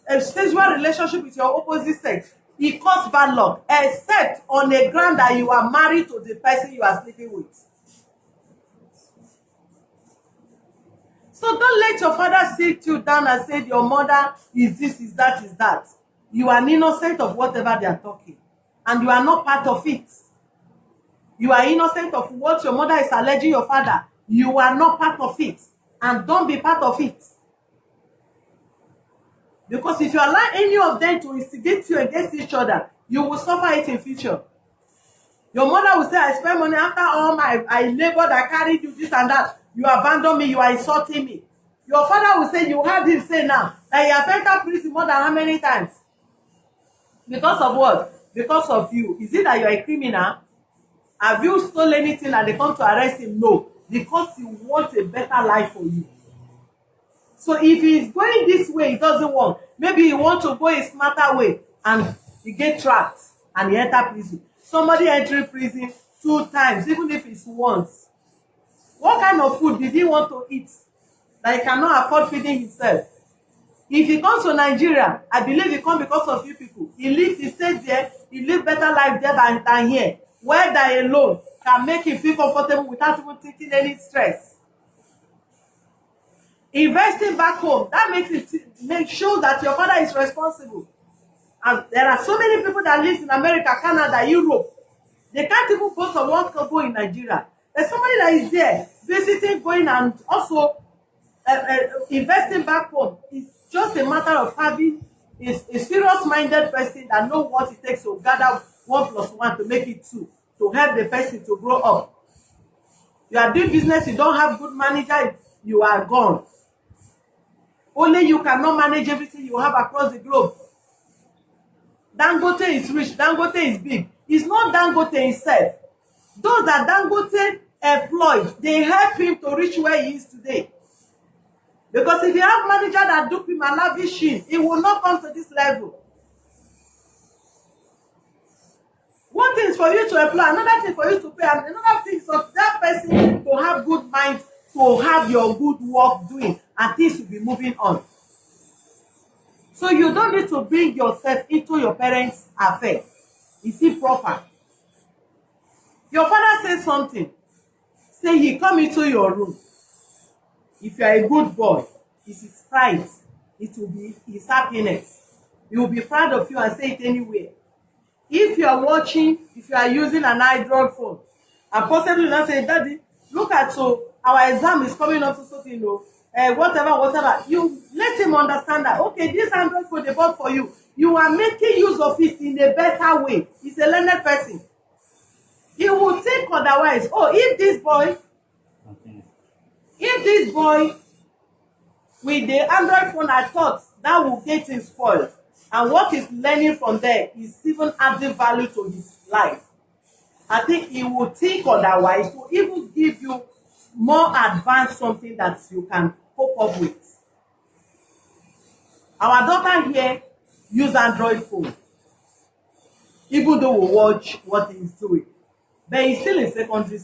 a sexual relationship with your opposite sex, it causes bad luck, except on a ground that you are married to the person you are sleeping with. So don't let your father sit you down and say your mother is this, is that, is that. You are innocent of whatever they are talking. And you are not part of it. You are innocent of what your mother is alleging your father. You are not part of it. And don't be part of it. Because if you allow any of them to instigate you against each other, you will suffer it in future. Your mother will say, I spend money after all I labored, I carried you, this and that. You abandon me, you are insulting me. Your father will say, you heard him say now, that he has entered prison more than how many times? Because of what? Because of you. Is it that you are a criminal? Have you stolen anything and they come to arrest him? No. Because he wants a better life for you. So if he's going this way, he doesn't want. Maybe he wants to go a smarter way and he get trapped and he enter prison. Somebody entering prison 2 times, even if it's once. What kind of food did he want to eat that he cannot afford feeding himself? If he comes to Nigeria, I believe he comes because of you people. He stays there, he lives better life there than here. Where that alone can make him feel comfortable without even taking any stress. Investing back home, that makes shows that your father is responsible. And there are so many people that live in America, Canada, Europe. They can't even post on one couple in Nigeria. There's somebody that is there visiting, going, and also investing back home. It's just a matter of having a serious-minded person that knows what it takes to gather 1 + 1 to make it 2, to help the person to grow up. You are doing business, you don't have good manager, you are gone. Only you cannot manage everything you have across the globe. Dangote is rich, Dangote is big. It's not Dangote himself. Those that Dangote employed, they help him to reach where he is today. Because if you have manager that dupe him and lavish him, he will not come to this level. One thing is for you to employ, another thing for you to pay, and another thing is for that person to have good mind, to have your good work doing, and things will be moving on. So you don't need to bring yourself into your parents' affair. Is it proper? Your father says something. Say he come into your room. If you are a good boy, it's his pride. It will be his happiness. He will be proud of you and say it anywhere. If you are watching, if you are using an Android phone, and possibly not say, Daddy, look at so our exam is coming up to something, you know, whatever. You let him understand that, okay, this Android phone they bought for you. You are making use of it in a better way. He's a learned person. He will think otherwise. Oh, if this boy with the Android phone, I thought that will get him spoiled. And what he's learning from there is even adding value to his life. I think he will think otherwise to even give you more advanced something that you can cope up with. Our daughter here use Android phone. Even though we watch what he's doing. But he's still in secondary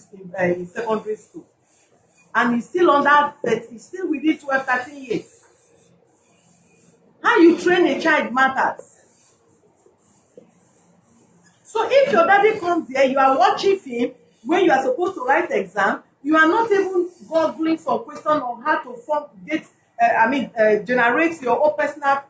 school. And he's still under 30, he's still within 12, 13 years. How you train a child matters. So if your daddy comes there, you are watching film when you are supposed to write exam, you are not even googling for question on how to generate your own personal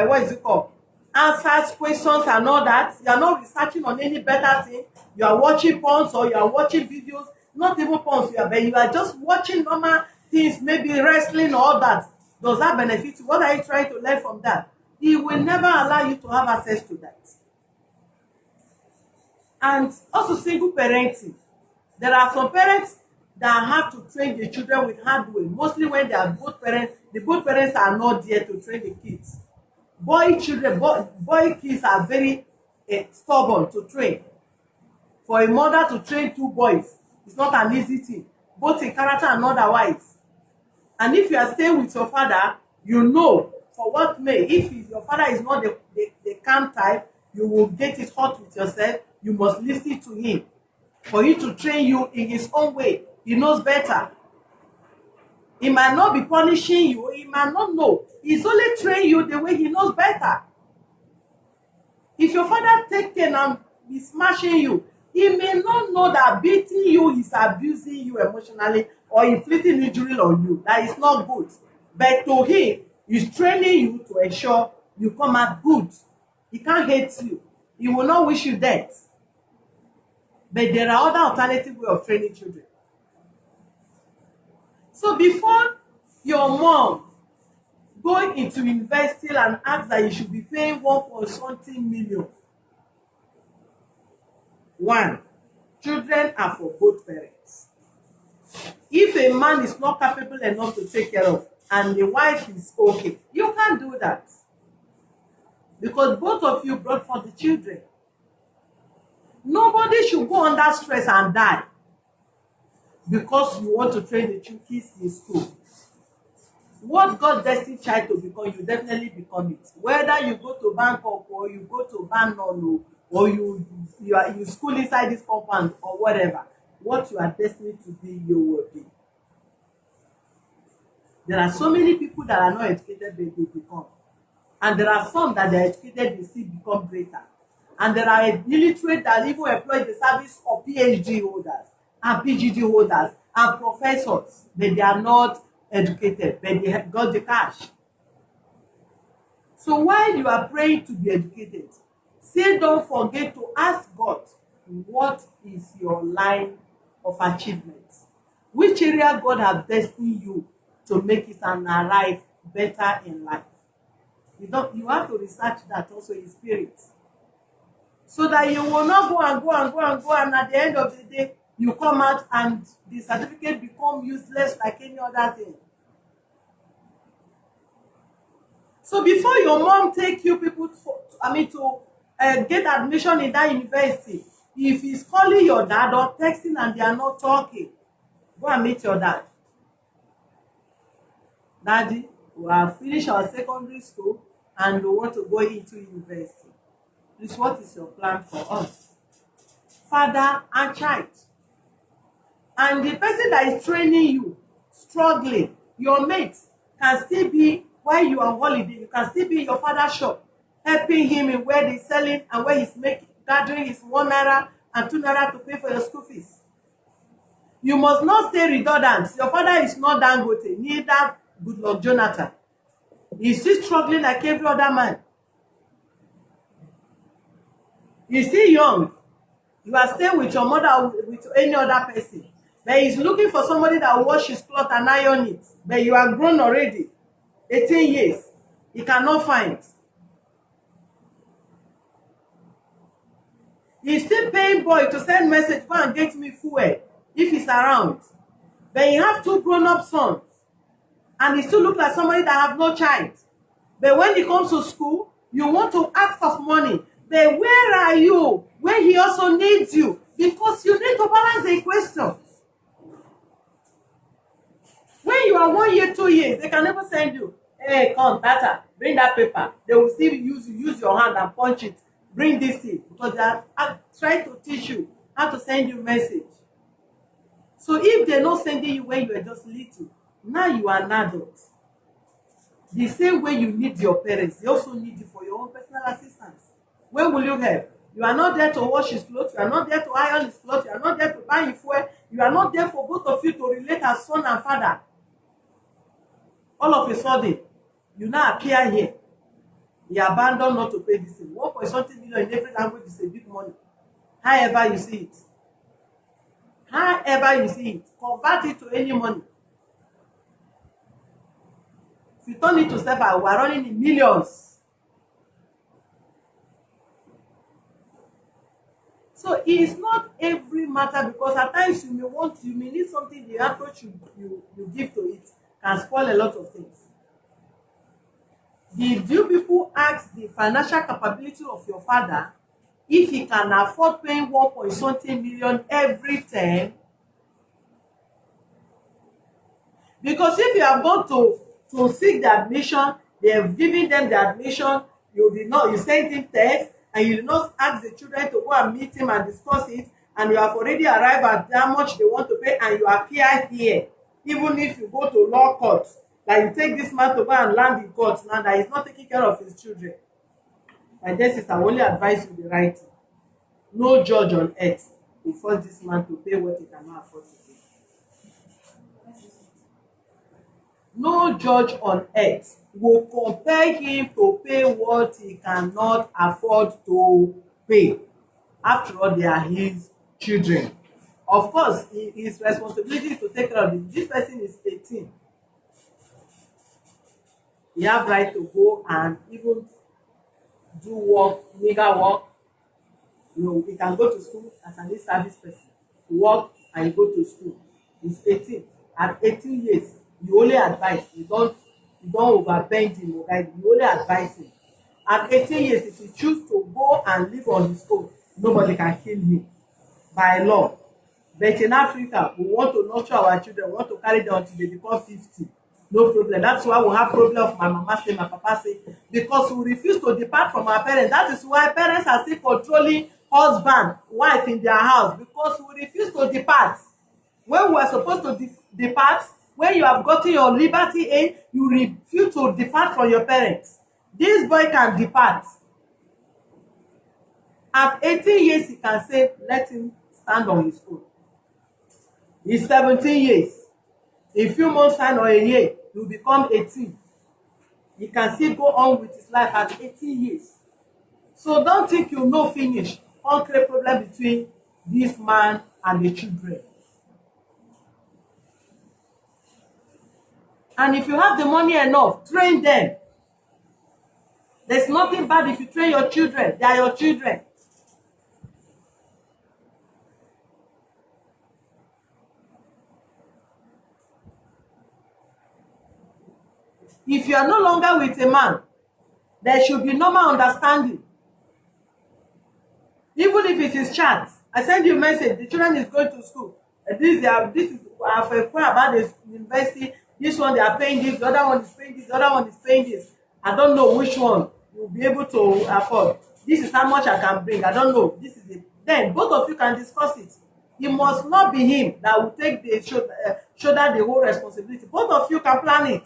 what is it called, answers, questions, and all that. You are not researching on any better thing. You are watching porns or you are watching videos, not even porns, but you are just watching normal things, maybe wrestling or all that. Does that benefit you? What are you trying to learn from that? He will never allow you to have access to that. And also single parenting. There are some parents that have to train the children with hard way, mostly when they are both parents, the both parents are not there to train the kids. Boy kids are very stubborn to train. For a mother to train two boys, it's not an easy thing, both in character and otherwise. And if you are staying with your father, you know for what may, if your father is not the calm type, you will get it hot with yourself. You must listen to him for him to train you in his own way. He knows better. He might not be punishing you. He might not know. He's only training you the way he knows better. If your father take care and be smashing you, he may not know that beating you is abusing you emotionally or inflicting injury on you. That is not good. But to him, he's training you to ensure you come out good. He can't hate you. He will not wish you death. But there are other alternative way of training children. So before your mom go into university and ask that you should be paying 1.something million, one, children are for both parents. If a man is not capable enough to take care of and the wife is okay, you can't do that. Because both of you brought for the children. Nobody should go under stress and die because you want to train the kids in school. What God destined child to become, you definitely become it. Whether you go to Bangkok or you go to Bannon or you school inside this compound or whatever, what you are destined to be, you will be. There are so many people that are not educated, they become. And there are some that they are educated, they still become greater. And there are illiterate that even employ the service of PhD holders and PhD holders and professors, but they are not educated, but they have got the cash. So while you are praying to be educated, say don't forget to ask God, what is your line of achievement? Which area God has destined you to make it and arrive better in life? You have to research that also in spirit. So that you will not go and at the end of the day, you come out and the certificate become useless like any other thing. So before your mom take you people to get admission in that university, if he's calling your dad or texting and they are not talking, go and meet your dad. Daddy, we have finished our secondary school and we want to go into university. Please, what is your plan for us? Father and child. And the person that is training you, struggling, your mates can still be, while you are on holiday, you can still be in your father's shop, helping him in where he's selling and where he's gathering his 1 naira and 2 naira to pay for your school fees. You must not stay redundant. Your father is not Dangote, neither Goodluck Jonathan. He's still struggling like every other man. He's still young. You are staying with your mother or with any other person. But he's looking for somebody that will wash his cloth and iron it. But you are grown already. 18 years. He cannot find. He's still paying boy to send message, go and get me fuel if he's around. But you have 2 grown-up sons. And he still looks like somebody that have no child. But when he comes to school, you want to ask of money. But where are you when he also needs you? Because you need to balance the equation. When you are 1 year, 2 years, they can never send you, hey, come, Tata, bring that paper. They will still use your hand and punch it. Bring this thing. Because they are trying to teach you how to send you message. So if they're not sending you when you are just little, now you are an adult. The same way you need your parents, they also need you for your own personal assistance. When will you help? You are not there to wash his clothes, you are not there to iron his clothes, you are not there to buy his fuel, you are not there for both of you to relate as son and father. All of a sudden, you now appear here. He abandoned not to pay this thing. 1 point something million in every language is a big money. However you see it. However you see it. Convert it to any money. If you turn it to seven, we are running in millions. So it is not every matter, because at times you may need something, the approach you give to it can spoil a lot of things. Did you people ask the financial capability of your father if he can afford paying 1 point something million every term? Because if you have gone to seek the admission, they have given them the admission, you sent him text, and you did not ask the children to go and meet him and discuss it, and you have already arrived at how much they want to pay, and you appear here, even if you go to law court, like you take this man to go and land in court now that he's not taking care of his children. And this is, I only advise you the right thing. No judge on earth will force this man to pay what he cannot afford to pay. No judge on earth will compel him to pay what he cannot afford to pay. After all, they are his children. Of course, his responsibility is to take care of them. This person is 18. He have right to go and even do work, legal work. He can go to school as an service person, work and go to school. He's 18. At 18 years, you only advise. You don't overbend him or guide him. You only advise him. At 18 years, if he choose to go and live on his own, nobody can kill him by law. But in Africa, we want to nurture our children, we want to carry them until they become 50. No problem. That's why we have problem of my mama say, my papa say, because we refuse to depart from our parents. That is why parents are still controlling husband, wife in their house, because we refuse to depart. When we are supposed to depart, when you have gotten your liberty in, you refuse to depart from your parents. This boy can depart. At 18 years, he can say, let him stand on his own. He's 17 years. In a few months time or a year, he will become 18. He can still go on with his life at 18 years. So don't think you know finish. Don't create problem between this man and the children. And if you have the money enough, train them. There's nothing bad if you train your children. They are your children. If you are no longer with a man, there should be normal understanding. Even if it is chat, I send you a message, the children is going to school. This is I have a point about the university. This one they are paying this, the other one is paying this, the other one is paying this. I don't know which one you'll be able to afford. This is how much I can bring. I don't know. This is it. Then both of you can discuss it. It must not be him that will take the shoulder the whole responsibility. Both of you can plan it.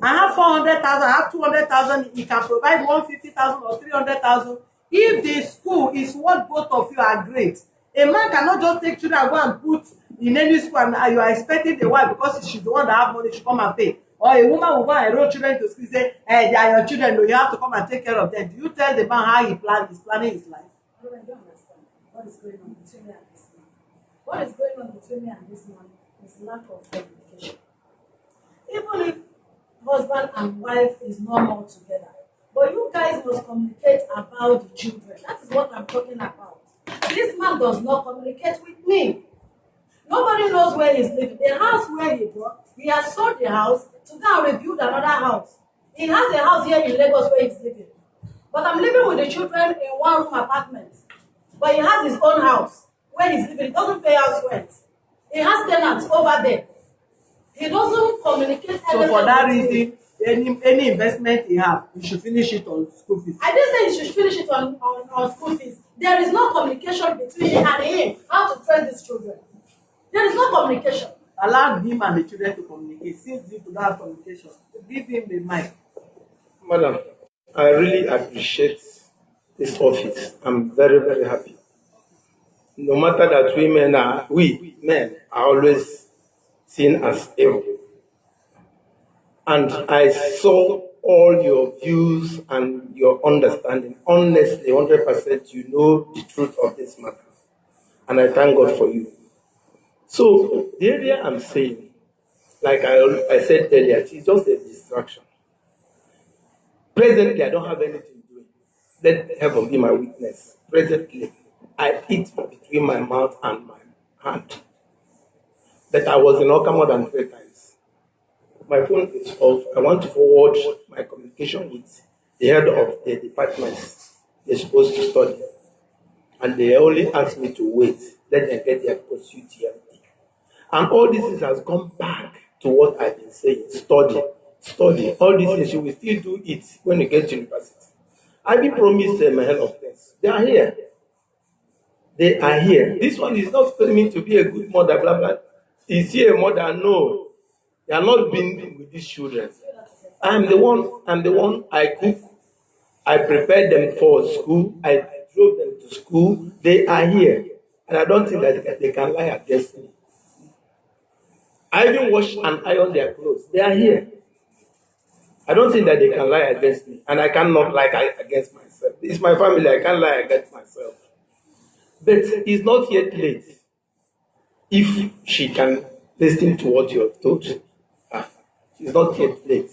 I have 400,000, I have 200,000, he can provide 150,000 or 300,000. If the school is what both of you are great, a man cannot just take children and go and put in any school and you are expecting the wife because she's the one that have money to come and pay. Or a woman will go and enroll children to school and say, hey, they are your children, no, you have to come and take care of them. Do you tell the man how he's planning his life? No, I don't understand what is going on between me and this man. What is going on between me and this man is lack of communication. Even if husband and wife is normal together, but you guys must communicate about the children. That is what I'm talking about. This man does not communicate with me. Nobody knows where he's living. The house where he got, he has sold the house to go and rebuild another house. He has a house here in Lagos where he's living. But I'm living with the children in one-room apartment. But he has his own house where he's living. He doesn't pay house rent. He has tenants over there. He doesn't communicate. So for that reason, any investment he have, he should finish it on school fees. I didn't say he should finish it on school fees. There is no communication between him and him. How to train these children? There is no communication. Allow him and the children to communicate. Since you do not have communication, Give him the mic. Madam, I really appreciate this office. I'm very, very happy. No matter that we men are always seen as evil. And I saw all your views and your understanding. Honestly, 100%, you know the truth of this matter. And I thank God for you. So, the area I'm saying, like I said earlier, it's just a distraction. Presently, I don't have anything doing. Let heaven be my witness. Presently, I eat between my mouth and my hand. But I was in Oka more than 3 times. My phone is off. I want to forward my communication with the head of the departments they're supposed to study. And they only asked me to wait. Let them get their pursuit here. And all this has gone back to what I've been saying. Study. Study. All these things, you will still do it when you get to university. I've been promised a hell of things. They are here. They are here. This one is not telling me to be a good mother, blah, blah. Is he a mother? No. They are not being with these children. I'm the one I cook. I prepared them for school. I drove them to school. They are here. And I don't think that they can lie against me. I even wash and iron their clothes. They are here. I don't think that they can lie against me. And I cannot lie against myself. It's my family. I can't lie against myself. But it's not yet late. If she can listen to what you have told, it's not yet late.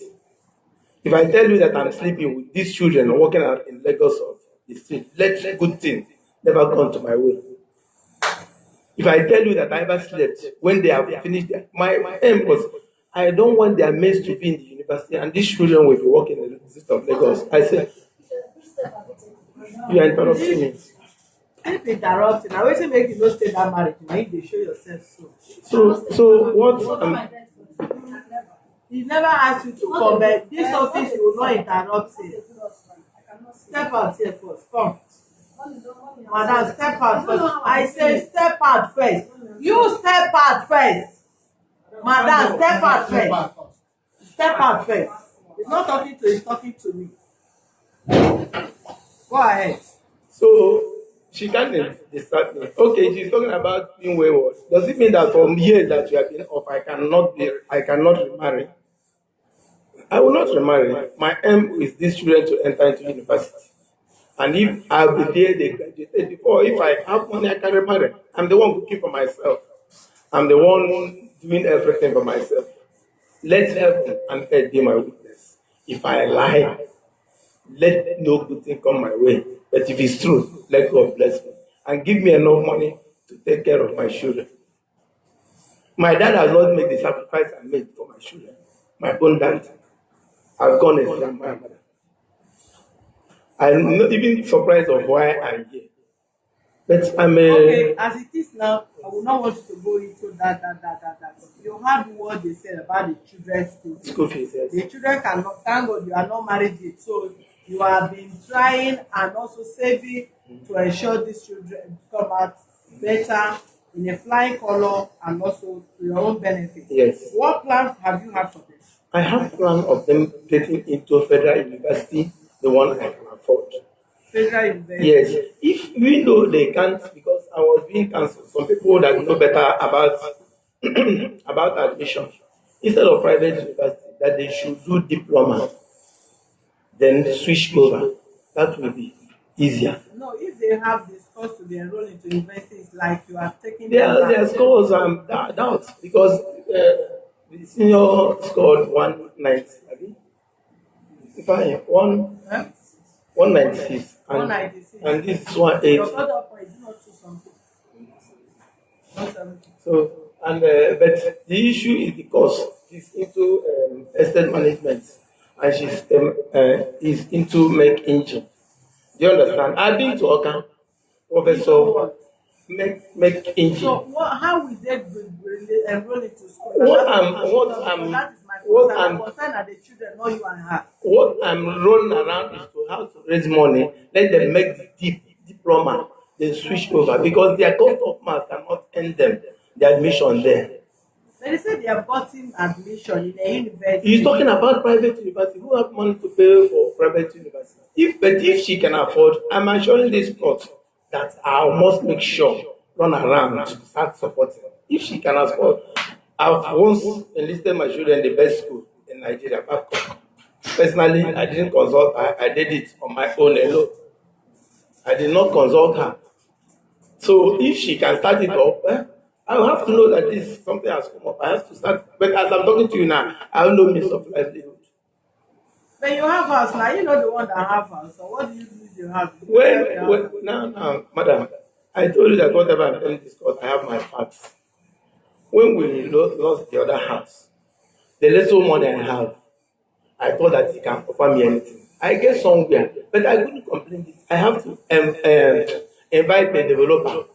If I tell you that I'm sleeping with these children walking out in Lagos of the street, let good thing never come to my way. If I tell you that I ever slept when they have finished my aim was I don't want their mates to be in the university and these children will be working in the city of Lagos. I said, you are interrupting me. Keep interrupting. I always make you not stay that marriage. Now you dey show yourself So what? He never asked you to come, but this office you will not interrupt him. Step out here first. Come. Madam, step out first. I say step out first. You step out first. Madam, step out first. Step out first. He's not talking to you, he's talking to me. Go ahead. So she can't distract me. Okay, she's talking about being wayward. Does it mean that from years that you have been off, I cannot remarry? I will not remarry. My aim is these children to enter into university. And if I'll be there, they graduated before. If I have money, I can remarry. I'm the one cooking for myself. I'm the one doing everything for myself. Let heaven and earth be my witness. If I lie, let no good thing come my way. But if it's true, let God bless me. And give me enough money to take care of my children. My dad has not made the sacrifice I made for my children. My own dad. I've gone as my mother. I'm not even surprised of why I'm here. But I'm okay, as it is now, I will not want you to go into that. You heard what they said about the children's school fees. Yes. The children cannot, thank God you are not married yet. So you have been trying and also saving to ensure these children come out better in a flying color and also to your own benefit. Yes. What plans have you had for them? I have plan of them getting into federal university, the one I can afford. Federal university? Yes. If we know they can't, because I was being cancelled, some people that know better about about admission, instead of private university, that they should do diploma, then switch over. That will be easier. No, if they have the scores to be enrolled into university, it's like you are taking Their scores doubt because the senior scored 190. If I 196 and 196. and this is 180. Your other point is not 2 something. Not 70. So and but the issue is because she's into estate management and she's is into make engine. Do you understand? I've been to Oka, Professor make engine. So how will they enroll into school? What I'm concerned are the children, not you and her. What I'm rolling around is to how to raise money, let them make the diploma, then switch over because their cost of math cannot end them, the admission there. They say they have gotten admission in a He's university. talking about private university. Who have money to pay for private university? But if she can afford, I'm assuring this court that I must make sure run around to start supporting. If she can afford, I've once enlisted my children in the best school in Nigeria. Back home. Personally, I didn't consult her. I did it on my own alone. I did not consult her. So if she can start it up, I will have to know that this something has come up. I have to start. But as I'm talking to you now, I have no means of livelihood. When you have house now, you're not the one that have house. So what do you do with your house? You sell your When house. now, madam, I told you that whatever I'm telling this court, I have my facts. When we lost the other house, the little money I have, I thought that he can offer me anything. I get somewhere, but I couldn't complain. I have to invite the developer.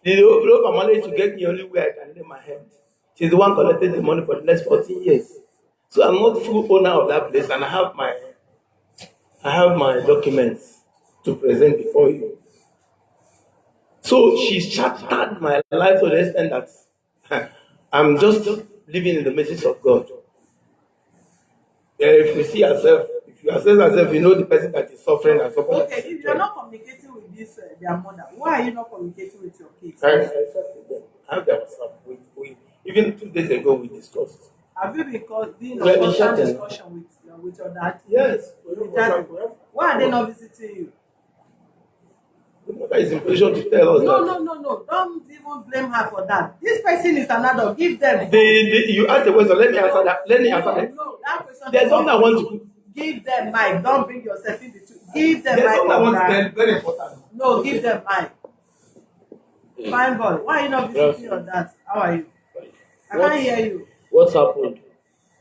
The developer managed to get me only where I can lay my hand. She's the one collecting the money for the next 14 years. So I'm not full owner of that place, and I have my documents to present before you. So she's shattered my life to the extent that I'm just living in the message of God. If we see ourselves, if you assess ourselves, you know the person that is suffering and suffering. Okay, if you're not communicating with this their mother, why are you not communicating with your kids? I have their WhatsApp. Even 2 days ago we discussed. Have you been being Well, in we constant chatted. discussion with your dad? Yes. With dad? Why are they not visiting you? The mother is in position to tell us No, that. no, no, no. Don't even blame her for that. This person is an adult. Give them. You asked the question. Let me answer that. Let me answer that. No, that person. There's something I want to. Give them mic. Don't bring yourself in between. Give them There's mic. something I want to Oga. tell. Very important. No, give them mic. Fine boy. Why are you not visiting your dad? How are you? I can't hear you. What happened?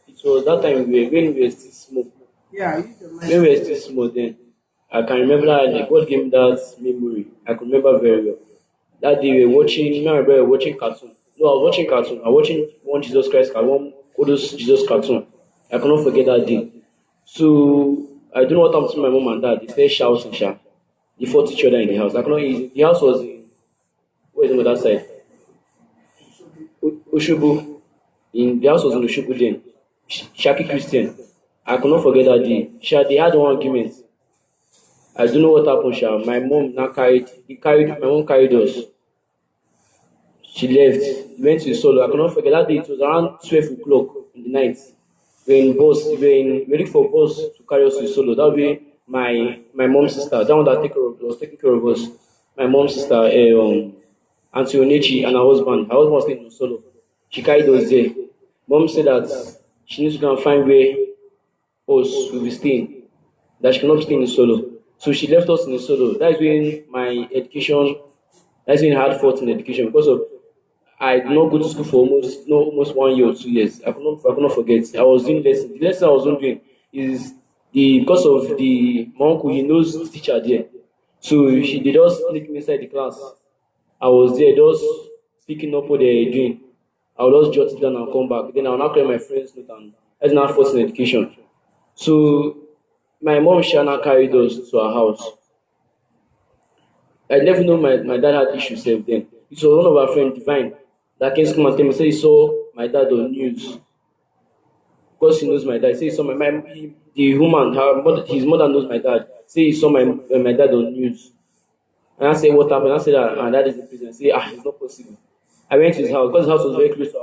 It was that time when we were still small. Yeah, use your mic. When we were still small then, I can remember like, God gave me that memory. I could remember very well. That day we were watching, me and my brother were watching cartoon. No, I was watching cartoon. I was watching one Jesus Christ cartoon, one all those Jesus cartoon. I cannot forget that day. So I don't know what happened to my mom and dad. They started shouting, they fought each other in the house. I cannot. The house was in, where is the other side? Oshobo. In the house was in Oshobo then. Shaki Christian. I could not forget that day. They had one argument. I don't know what happened, My mom now my mom carried us. She left, went to solo. I cannot forget that day. It was around 12 o'clock in the night. When waiting for bus to carry us to solo. That way, my mom's sister, that one that was taking care of us. My mom's sister, Auntie Onechi and her husband. Her husband was staying in solo. She carried us there. Mom said that she needs to go and find where us will be staying. That she cannot be staying in solo. So she left us in the solo. That is when my education, that's when I had fault in education because of I did not go to school for almost 1 year or 2 years. I could not forget. I was doing lessons. The lesson I was not doing is because of my uncle, he knows the teacher there. So they just sneak me inside the class. I was there just picking up what they're doing. I will just jot it down and come back. Then I will now clear my friends' note and that's not fault in education. So my mom Shana carried us to her house. I never know my dad had issues then. It was one of our friends, Divine, that came to come and tell me, say he saw my dad on news. Because he knows my dad. Say he saw the woman, his mother knows my dad. Say he saw my dad on news. And I said, what happened? I said, my dad is in prison. I said, it's not possible. I went to his house, because his house was very close to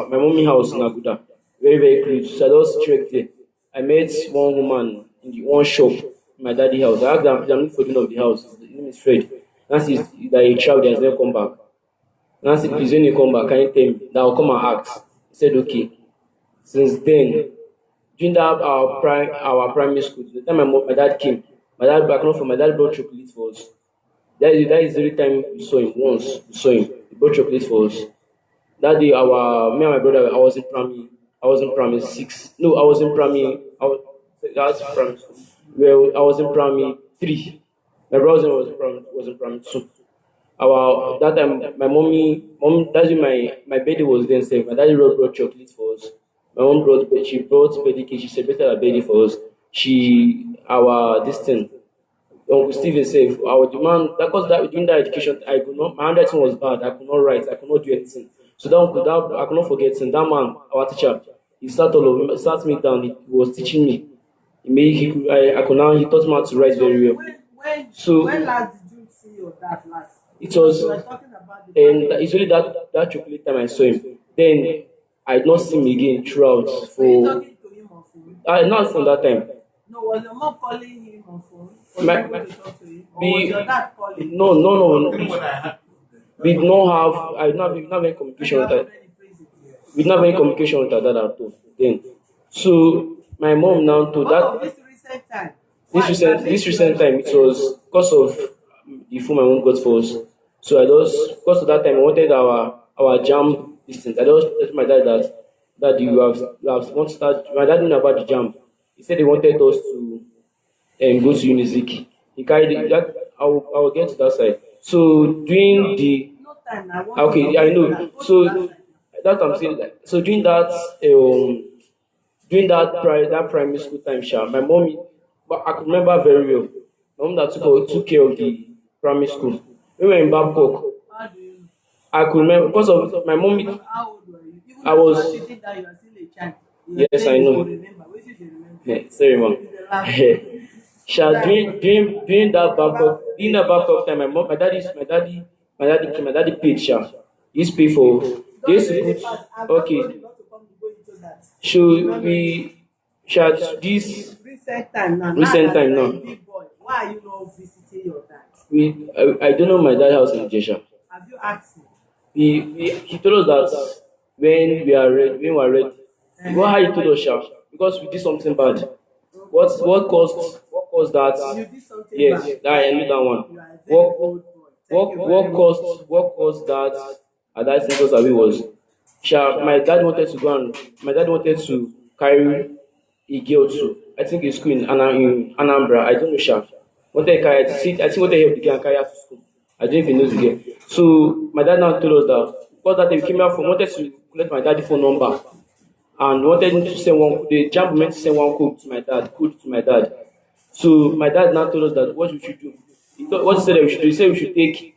my mommy's house in Aguda. Very, very close. So I just trekked there. I met one woman in the one shop in my daddy's house. I asked them, I'm looking for the owner of the house. His name is Fred. And I said, that he traveled, he has never come back. And I said, please, when you come back, can you tell me? That I'll come and ask. He said, okay. Since then, during our primary school, the time my dad came, my dad back home from my dad brought chocolate for us. That is the only time we saw him. Once we saw him, he brought chocolate for us. That day, me and my brother, I was in primary 6. No, I was in primary. That's primary school. Well, I was in primary 3. My brother was in primary 2. That time, that's when my birthday was then safe. My daddy brought chocolate for us. My mom brought birthday cake. She celebrated her birthday for us. This thing. Uncle Steven said, I would demand that because during that education, I could not. My handwriting was bad. I could not write. I could not do anything. So that uncle, that I cannot forget, and that man, our teacher, he sat me down. He was teaching me. I could now. He taught me how to write very well. When So last did you see your dad last? it Because was, you were talking about the and family. it's only that chocolate time I saw him. Then I did not see him again throughout. Were you For talking to him on phone? not from that time. No, was your mom calling him on phone? For My, you my, to talk to him? Or was we your dad calling? no no no. We did not have. We did not have any When communication you with have her. already prison. We did not have any communication with her dad at all. Then, so my mom now told What that of this recent time? Why you are this making recent time, it was because of the food my mom got for us. So I just, because of that time I wanted our jam distance. I just told my dad that you have want to start. My dad didn't know about the jam. He said they wanted us to go to Unizik. He carried that. I will get to that side. So during the no time? I want to okay, I know. go to that So side. that I'm saying. So during that primary school time, my mom, but I could remember very well. My mom that took care of the primary school. When we were in Babcock, How do you know? I could remember because of my mom. How old were you? Even I though you are was, sitting down, you are still a child. You are yes, I saying you know. will remember. Which is you remember? Sorry, mom. It's the last. During that Babcock time, my daddy paid He used to pay for. They Don't used to say the put, past. I've not okay. told you not to come to go into that. So we shall this Recent time now. recent Now that time you are now. a big boy, why are you not visiting your dad? I don't know my dad's house in Jesha. Have you asked him? He told us that when we are ready. How he told us, because we did something bad. What caused that? You did something Yes, bad. that I knew that one. You are a very What bold boy. what Thank you what very much. caused that? And that sentence that we was. My dad wanted to carry a girl to, I think, a school in Anambra. I don't know, wanted to carry, I think wanted to help the girl and carry her to school. I don't even know the girl. So my dad now told us that because that day we came out from, wanted to collect my dad's phone number and wanted him to send one, the jam meant to send one code to my dad. So my dad now told us that what we should do. What he said that we should do, he said we should eat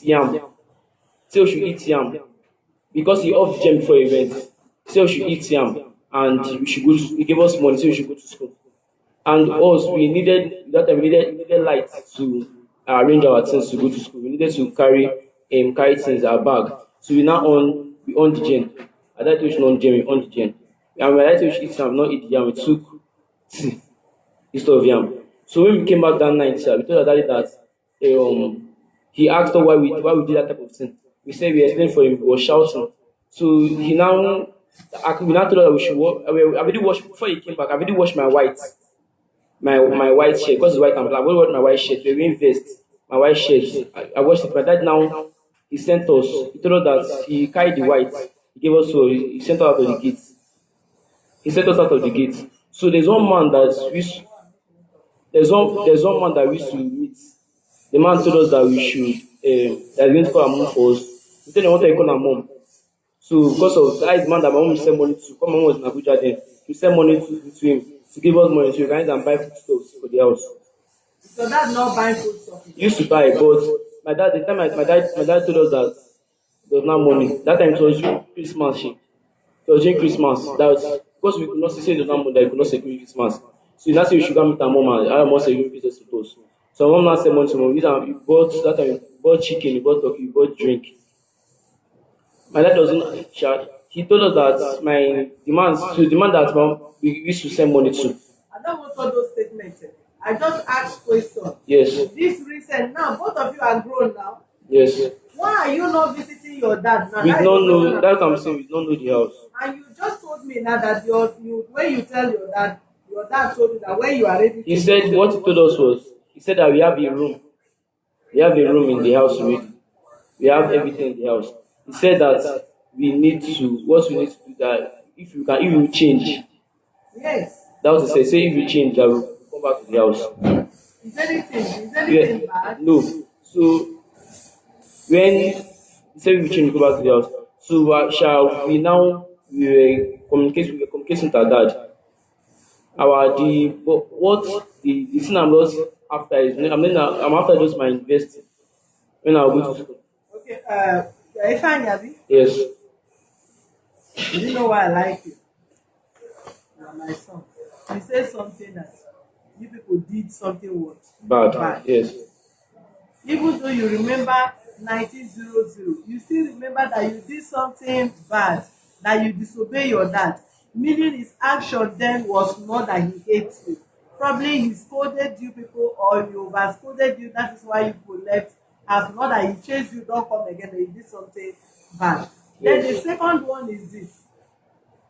yam. Say we should eat yam because he off the gym before he went. Say we should eat yam and we should go to, he gave us money, say we should go to school. And us, we needed light to arrange our things to go to school. We needed to carry things, our bag. So we on the gen. At that time we should not on gen, we on the gen. And when I said we should eat yam, not eat yam, we took tea instead of yam. So when we came back that night, we told our daddy that he asked us why we did that type of thing. We said we explained for him, he was shouting. So we now told us that we should I already washed before he came back. I already washed my white shirt because it's white and black. What about my white shirt? We wearing vest. My white shirt. I washed it. My dad now he sent us. He told us that he carried the white. He gave us, so he sent us out of the gate. He sent us out of the gate. So there's one man that we used to meet. The man told us that we should that he's going to call our mom for us. He said they wanted to call our mom. So because of that is man that my mom send money to, come my mom was in Abuja then, to send money to him to give us money so we can use and buy foodstuffs for the house. So that's not buying food stuff. He used to buy, but the time my dad told us that there was no money. That time it was during Christmas. It was during Christmas. That was because we could not say there was no money that we could not celebrate Christmas. So he now said we should go meet our mom and our mom said we business with us. So my mom now sent money to mom. We bought that time we bought chicken, we bought turkey, we bought drink. My dad doesn't chat. He told us that the man that we used to send money to. I don't want all those statements. I just asked questions. Yes. This recent now, both of you are grown now. Yes. Why are you not visiting your dad now? We That is don't the know. question That's I'm what I'm saying. We don't know the house. And you just told me now that when you tell your dad told you that when you are ready He to said go, what he told us was he said that we have a room. We have a room in the house already. We have everything in the house. He said that we need to do that if you change. yes. That was to say if you change that we'll come back to the house. Is anything bad? No. So when he said if you change we go back to the house. So shall we now we were communicating with our dad. The thing I'm just after is I'm after just my investing when I go to school. Okay, Ifeanyi, Abi, Yes. You know why I like you? You are my son. You say something that you people did something what? Bad. Bad. Yes. Even though you remember 1900, you still remember that you did something bad, that you disobey your dad, meaning his action then was not that he hates you. Probably he scolded you people or he over scolded you, that is why you people left house, not that he chased you, don't come again, and he did something bad. Then the Yes. second one is this: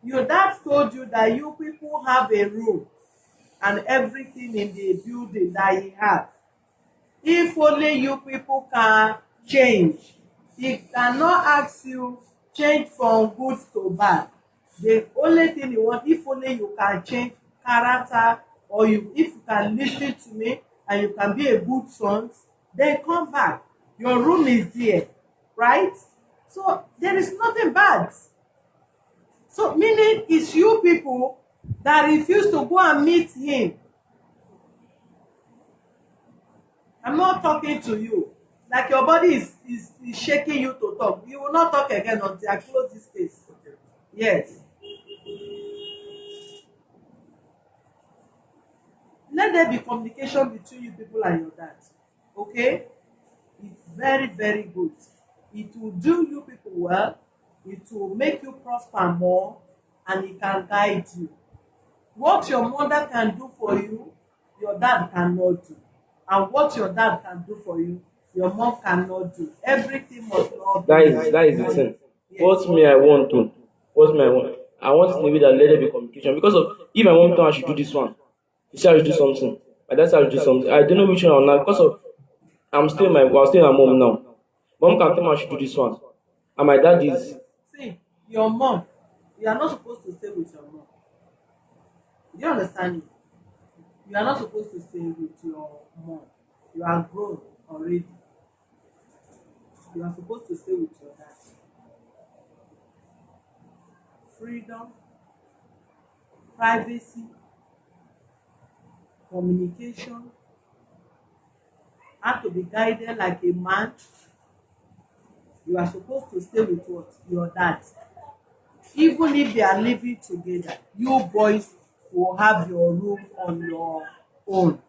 your dad told you that you people have a room and everything in the building that he has. If only you people can change. He cannot ask you change from good to bad. The only thing he want, if only you can change character, or you, if you can listen to me and you can be a good son, then come back. Your room is there, right? So there is nothing bad. So meaning it's you people that refuse to go and meet him. I'm not talking to you. Like your body is shaking you to talk. You will not talk again until I close this case. Yes. Let there be communication between you people and your dad. Okay? It's very, very good. It will do you people well. It will make you prosper more, and it can guide you. What your mother can do for you, your dad cannot do. And what your dad can do for you, your mom cannot do. Everything must not be That is the thing. yes. What me I want to, what me I want. I want it in a way that let there be communication. Because of if my mom tell I should do this one, he said I should do something. My dad said I should do something. I don't know which one or not because of I'm still my mom now. Mom can tell me I should do this one. And my dad is See, your mom, you are not supposed to stay with your mom. Do you understand me? You are not supposed to stay with your mom. You are grown already. You are supposed to stay with your dad. Freedom, privacy, communication, how to be guided like a man. You are supposed to stay with what? Your dad. Even if they are living together, you boys will have your room on your own.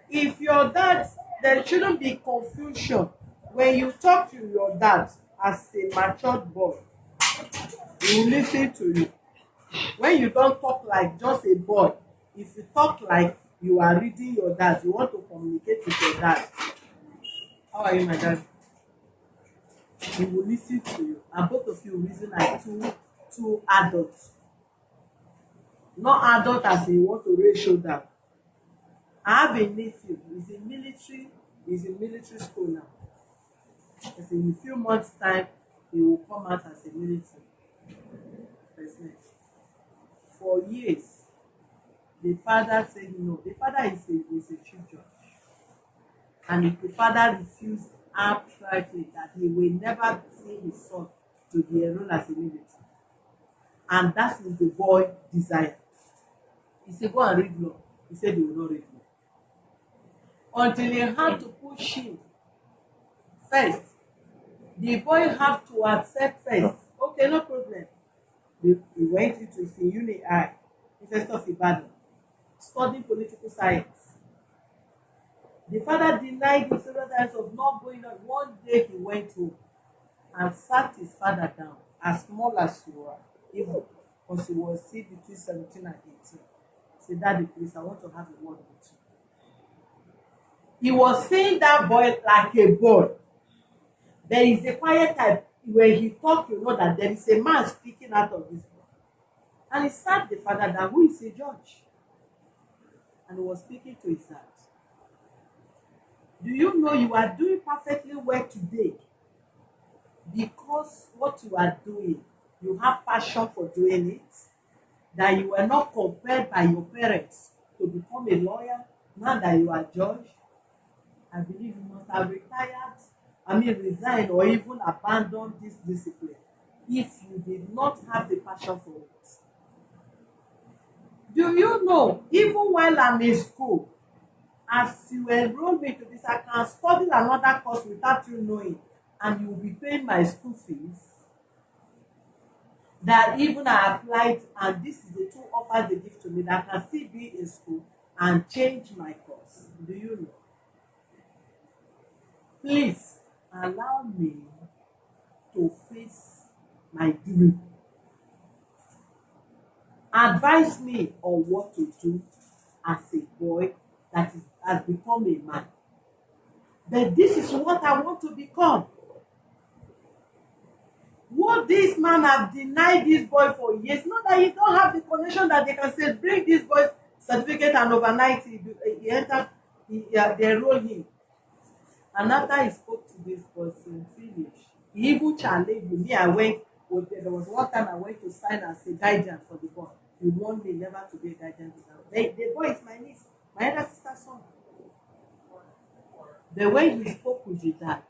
If your dad, there shouldn't be confusion. When you talk to your dad as a matured boy, he will listen to you. When you don't talk like just a boy, if you talk like you are reading your dad, you want to communicate with your dad. How are you, my dad? He will listen to you, and both of you will reason like two adults. Not adult as in you want to raise shoulder. I have a nephew. He's in military school now. Because in a few months' time, he will come out as a military personnel. For years, the father said no. The father is a chief judge. And if the father refused outrightly that he will never see his son to be enrolled as a military. And that is the boy desire. He said, go and read law. He said he will not read law. Until he had to push him first. The boy have to accept first. Okay, no problem. He went into his uni University of Ibadan, studying political science. The father denied him several times of not going on. One day he went home and sat his father down, as small as you are, even because he was still between 17 and 18. He said, Daddy, please, I want to have a word with you. He was seeing that boy like a boy. There is a quiet type. When he talk, you know that there is a man speaking out of this boy. And he sat the father down, who is a judge. And he was speaking to his dad. Do you know you are doing perfectly well today? Because what you are doing, you have passion for doing it, that you were not compelled by your parents to become a lawyer. Now that you are judge, I believe you must have resigned or even abandoned this discipline if you did not have the passion for it. Do you know, even while I'm in school, as you enroll me to this, I can study another course without you knowing. and you will be paying my school fees that even I applied, and this is the two offers they give to me that can still be in school and change my course. Do you know? Please allow me to face my dream. Advise me on what to do as a boy that has become a man. But this is what I want to become. What this man have denied this boy for years, not that he don't have the connection that they can say, bring this boy's certificate, and overnight he entered, they enroll him. And after he spoke to this person, finish. He even challenged me. I went, there was one time I went to sign as a guardian for the boy. He warned me never to be a guardian. The boy is my niece, my elder sister's son. But when he spoke with the dad,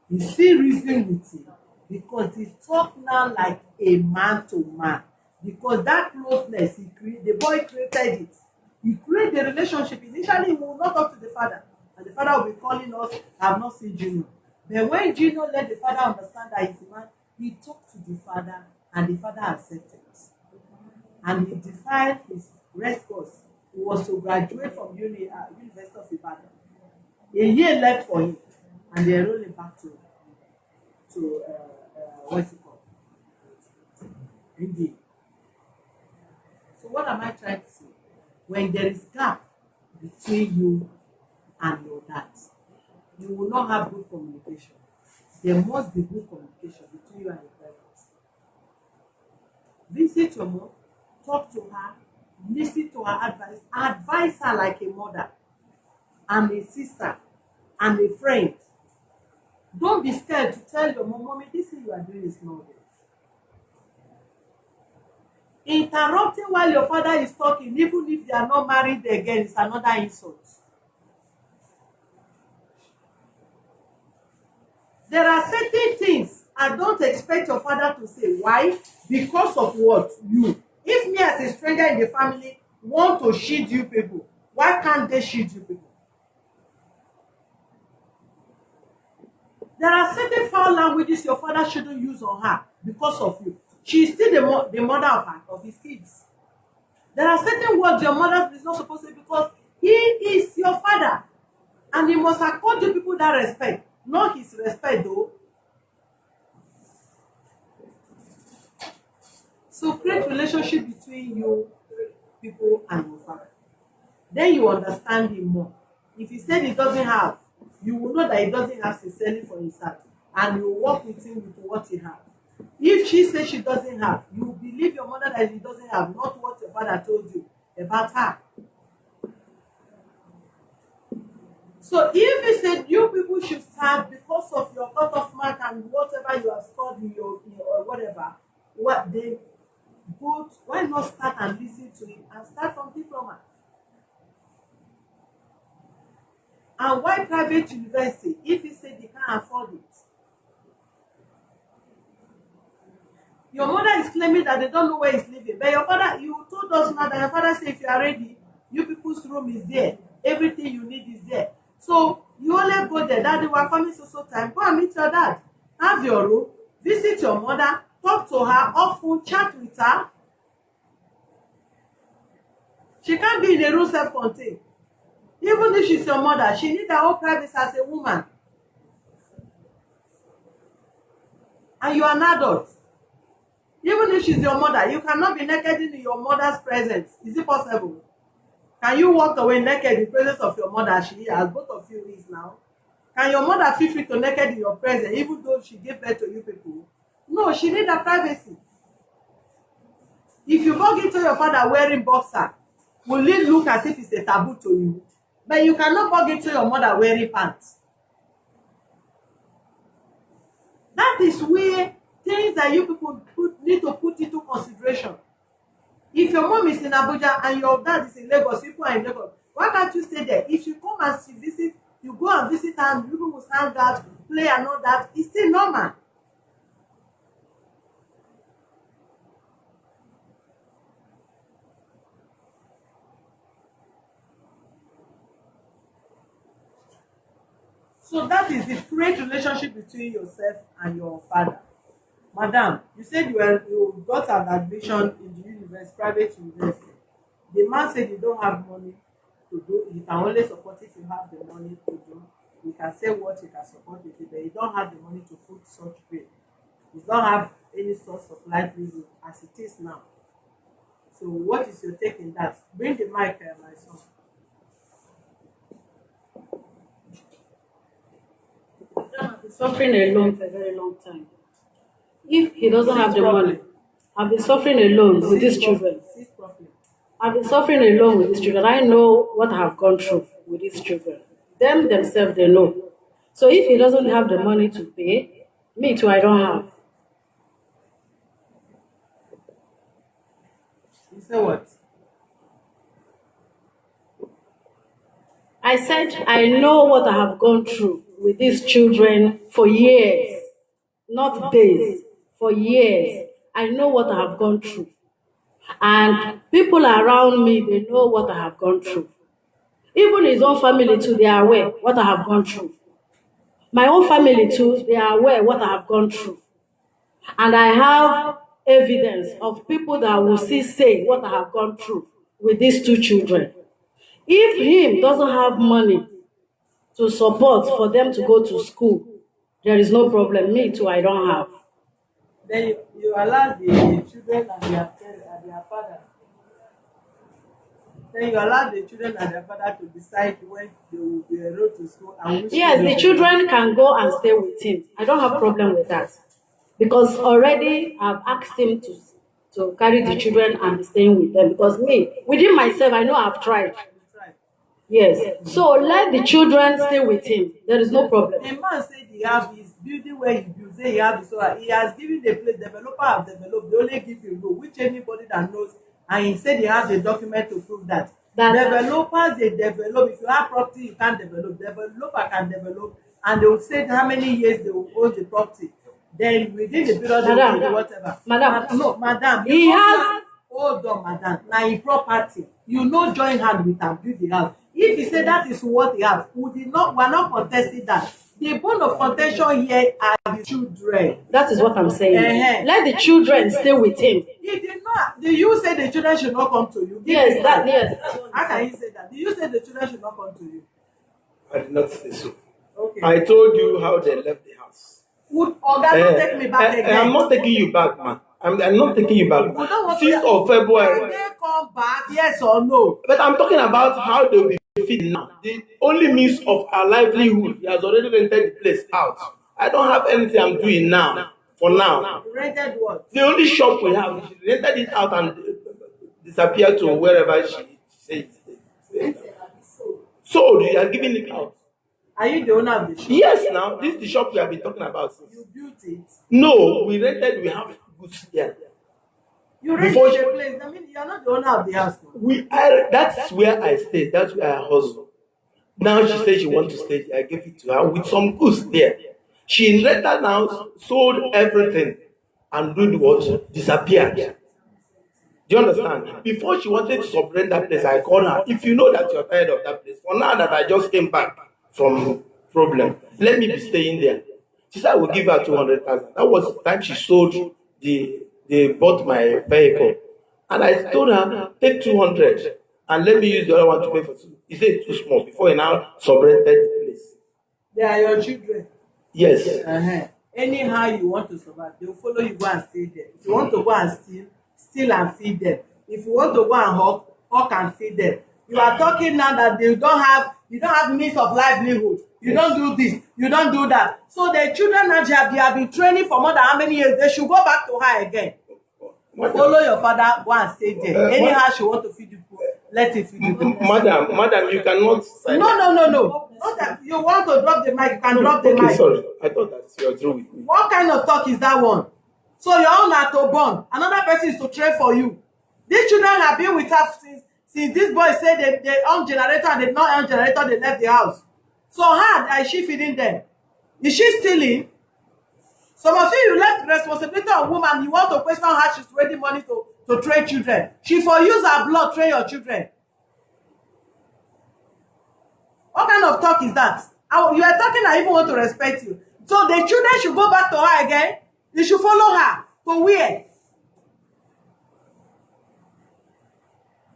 he still reasoned with him because he talk now like a man to man. Because that closeness, the boy created it. He created the relationship. Initially, he will not talk to the father. And the father will be calling us, I have not seen Junior. But when Junior let the father understand that he's a man, he talked to the father and the father accepted. And he defined his rest course. He was to graduate from University of Ibadan. A year left for him, and they enrolled him back to what's it called? Indeed. So what am I trying to say? When there is gap between you and your dad, you will not have good communication. There must be good communication between you and your parents. Visit your mom, talk to her, listen to her advice, advise her like a mother and a sister and a friend. Don't be scared to tell your mom, Mommy, this thing you are doing is not good. Interrupting while your father is talking, even if they are not married again, is another insult. There are certain things I don't expect your father to say. Why? Because of what? You. If me as a stranger in the family want to shield you people, why can't they shield you people? There are certain foul languages your father shouldn't use on her because of you. She is still the mother of his kids. There are certain words your mother is not supposed to say because he is your father. And he must accord you people that respect. Not his respect though. So create relationship between you people and your father. Then you understand him more. If he said he doesn't have, you will know that he doesn't have sincerely for himself. And you will work with him with what he has. If she says she doesn't have, you will believe your mother that he doesn't have, not what your father told you about her. So if he said you people should start because of your cut-off mark and whatever you have scored in your or whatever, what they go, why not start and listen to him and start from diploma? And why private university if he said he can't afford it? Your mother is claiming that they don't know where he's living, but your father, you told us now that your father said if you are ready, you people's room is there, everything you need is there. So you only go there. Daddy, we are coming so time. Go and meet your dad. Have your room. Visit your mother. Talk to her often. Chat with her. She can't be in a room self-contained. Even if she's your mother, she needs her own privacy as a woman. And you are an adult. Even if she's your mother, you cannot be naked in your mother's presence. Is it possible? Can you walk away naked in the presence of your mother as she is, as both of you is now? Can your mother feel free to naked in your presence even though she gave birth to you people? No, she needs her privacy. If you walk into your father wearing boxer, will it look as if it's a taboo to you? But you cannot walk into your mother wearing pants. That is where things that you people need to put into consideration. If your mom is in Abuja and your dad is in Lagos, people are in Lagos, why can't you stay there? If you come and she visit, you go and visit her and people will hang out, play and all that, it's still normal. So that is the great relationship between yourself and your father. Madam, you said you got an admission in the university, private university. The man said you don't have money to do. He can only support if you have the money to do. You can say what you can support with it, but you don't have the money to put such bill. You don't have any source of livelihood as it is now. So what is your take in that? Bring the mic, my son. I've been suffering alone for a very long time. If he doesn't have the money, I've been suffering alone with these children. I've been suffering alone with these children. I know what I have gone through with these children. Them themselves, they know. So if he doesn't have the money to pay, me too, I don't have. You say what? I said I know what I have gone through with these children for years, not days, for years. I know what I have gone through. And people around me, they know what I have gone through. Even his own family too, they are aware what I have gone through. My own family too, they are aware what I have gone through. And I have evidence of people that will see say what I have gone through with these two children. If him doesn't have money to support for them to go to school, there is no problem. Me too, I don't have. Then you allow the children and their father. Then you allow the children and their father to decide when they will be enrolled to school and which. Yes, the children can go and stay with him. I don't have problem with that. Because already I've asked him to carry the children and be staying with them. Because me, within myself, I know I've tried. Yes. So let the children stay with him. There is no problem. A man said he have his building where he builds, say he have his solar. He has given the place, developer have developed, they only give you loan, which anybody that knows, and he said he has a document to prove that. Developers, they develop. If you have property, you can't develop. Developer can develop, and they will say how many years they will own the property. Then within the period, they will do whatever. Madam, no, madam, he has. Hold on, madam. Now in property, you know, join hand with am build the house. If he say that is what he has, we are not contesting that. The bone of contention here are the children. That is what I'm saying. Let the children stay with him. He did not. Do you say the children should not come to you? Yes, yes. How can you say that? Do you say the children should not come to you? I did not say so. Okay. I told you how they left the house. Would Oga not take me back again? I'm not taking you back, man. I'm not taking you back. 6th of February. Can they come back? Yes or no? But I'm talking about how they will be feeding now. The only means of our livelihood, he has already rented the place out. I don't have anything I'm doing now. For now. Rented what? The only shop we have, she rented it out and disappeared to wherever she says. Sold, you are giving it out. Are you the owner of the shop? Yes, now this is the shop we have been talking about. You built it? No, we rented. We have goods here. You rented the place. I mean, you are not the owner of the house. That's where I stay. That's where I hustle. Now she said she wants to stay. I gave it to her with some goods there. She rented now, sold everything, and did what? Disappeared. Do you understand? Before she wanted to sublet that place, I called her. If you know that you're tired of that place, for now that I just came back from problem, let me be staying there. She said I will give her 200,000. That was the time she sold they bought my vehicle. And I told her, take 200 and let me use the other one to pay for two. He said it's too small before he now subrented the place. They are your children. Yes. Anyhow you want to survive, they will follow you, go and stay there. If you want to go and steal and feed them. If you want to go and hawk and feed them. You are talking now that you don't have means of livelihood. You don't do this, you don't do that. So the children that they have been training for more than how many years, they should go back to her again. Follow your father, go and stay there. Anyhow she want to feed you, let it feed you. Madam, you cannot sign. No. Not that you want to drop the mic, you can drop the mic. Sorry, I thought that you are through with me. What kind of talk is that one? So your own are to born, another person is to train for you. These children have been with her since this boy said they own generator and they not own generator, they left the house. So how is she feeding them? Is she stealing? Some of you left responsibility on woman. You want to question how she's spending money to train children. She for use her blood train your children. What kind of talk is that? You are talking, I even want to respect you. So the children should go back to her again. You should follow her to where?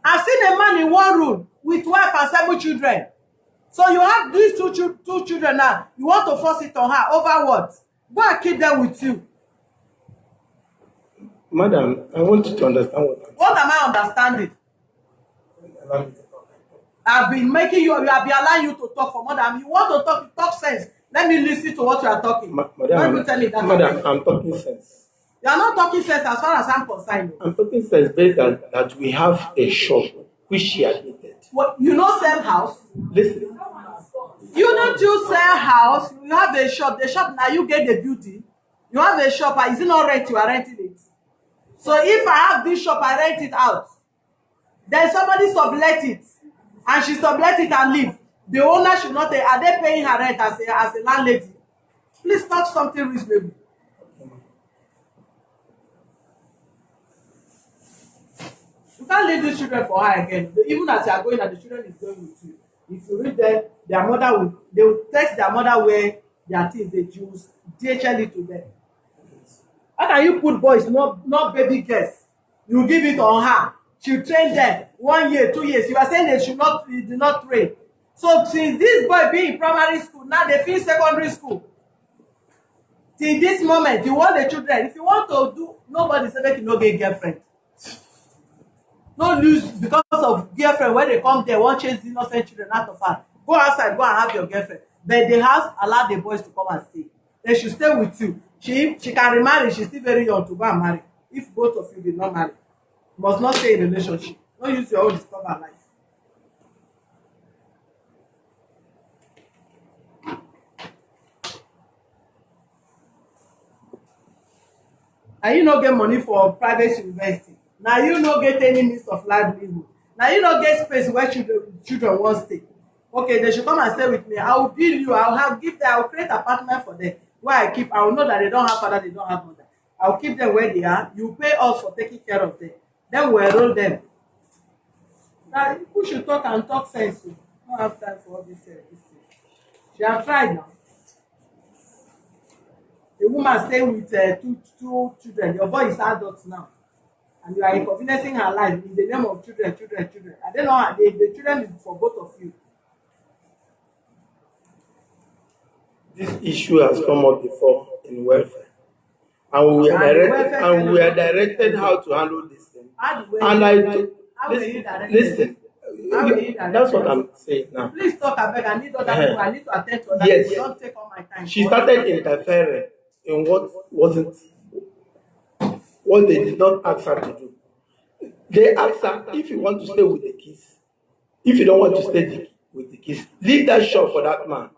I've seen a man in one room with wife and 7 children. So you have these two children now. You want to force it on her over what? Go and keep them with you. Madam, I want you to understand what I'm What am I understanding? saying. I've been making you, have been allowing you to talk for more than you want to talk sense. Let me listen to what you are talking. Madam, you tell me that madam, I'm talking sense. You are not talking sense as far as I'm concerned. I'm talking sense based on that we have a shop which she admitted. What, you don't sell house? Listen. You don't you sell house? You have a shop. The shop now you get the beauty. You have a shop. Is it not rent? You are renting it. So if I have this shop, I rent it out. Then somebody sublet it, and she sublet it and leave. The owner should not. Are they paying her rent as a landlady? Please talk something reasonable. You can't leave these children for her again. Even as you are going, and the children is going with you. If you read them, their mother they will text their mother where their things they choose, DHL it to them. How can you put boys, not baby girls? You give it on her. She train them 1 year, 2 years. You are saying they do not train. So since this boy be in primary school, now they finish secondary school. Till this moment, you want the children. If you want to do, nobody say make you no get girlfriend. No lose because of girlfriend when they come there, won't chase innocent children out of her. Go outside, go and have your girlfriend. But the house allow the boys to come and stay. They should stay with you. She can remarry, she's still very young to go and marry. If both of you did not marry, you must not stay in a relationship. Don't use your own disturb her life. Now you no get money for private university. Now you no get any means of livelihood. Now you no get space where children want stay. Okay, they should come and stay with me. I will build you. I will create apartment for them where I will know that they don't have father, they don't have mother. I will keep them where they are. You pay us for taking care of them. Then we enroll them. Now people should talk and talk sense. We don't have time for all this thing. She have tried now. A woman staying with two children. Your boy is adult now, and you are inconveniencing her life in the name of children. I don't know. The children is for both of you. This issue has come up before in welfare, and we are directed how to handle this thing. Listen. That's what I'm saying now. Please talk, abeg. I need other people. I need to attend to other Yes. people. Don't take all my time. She started interfering in what they did not ask her to do. They asked her if you want to stay with the kids. If you don't want to stay with the kids, leave that shop for that man.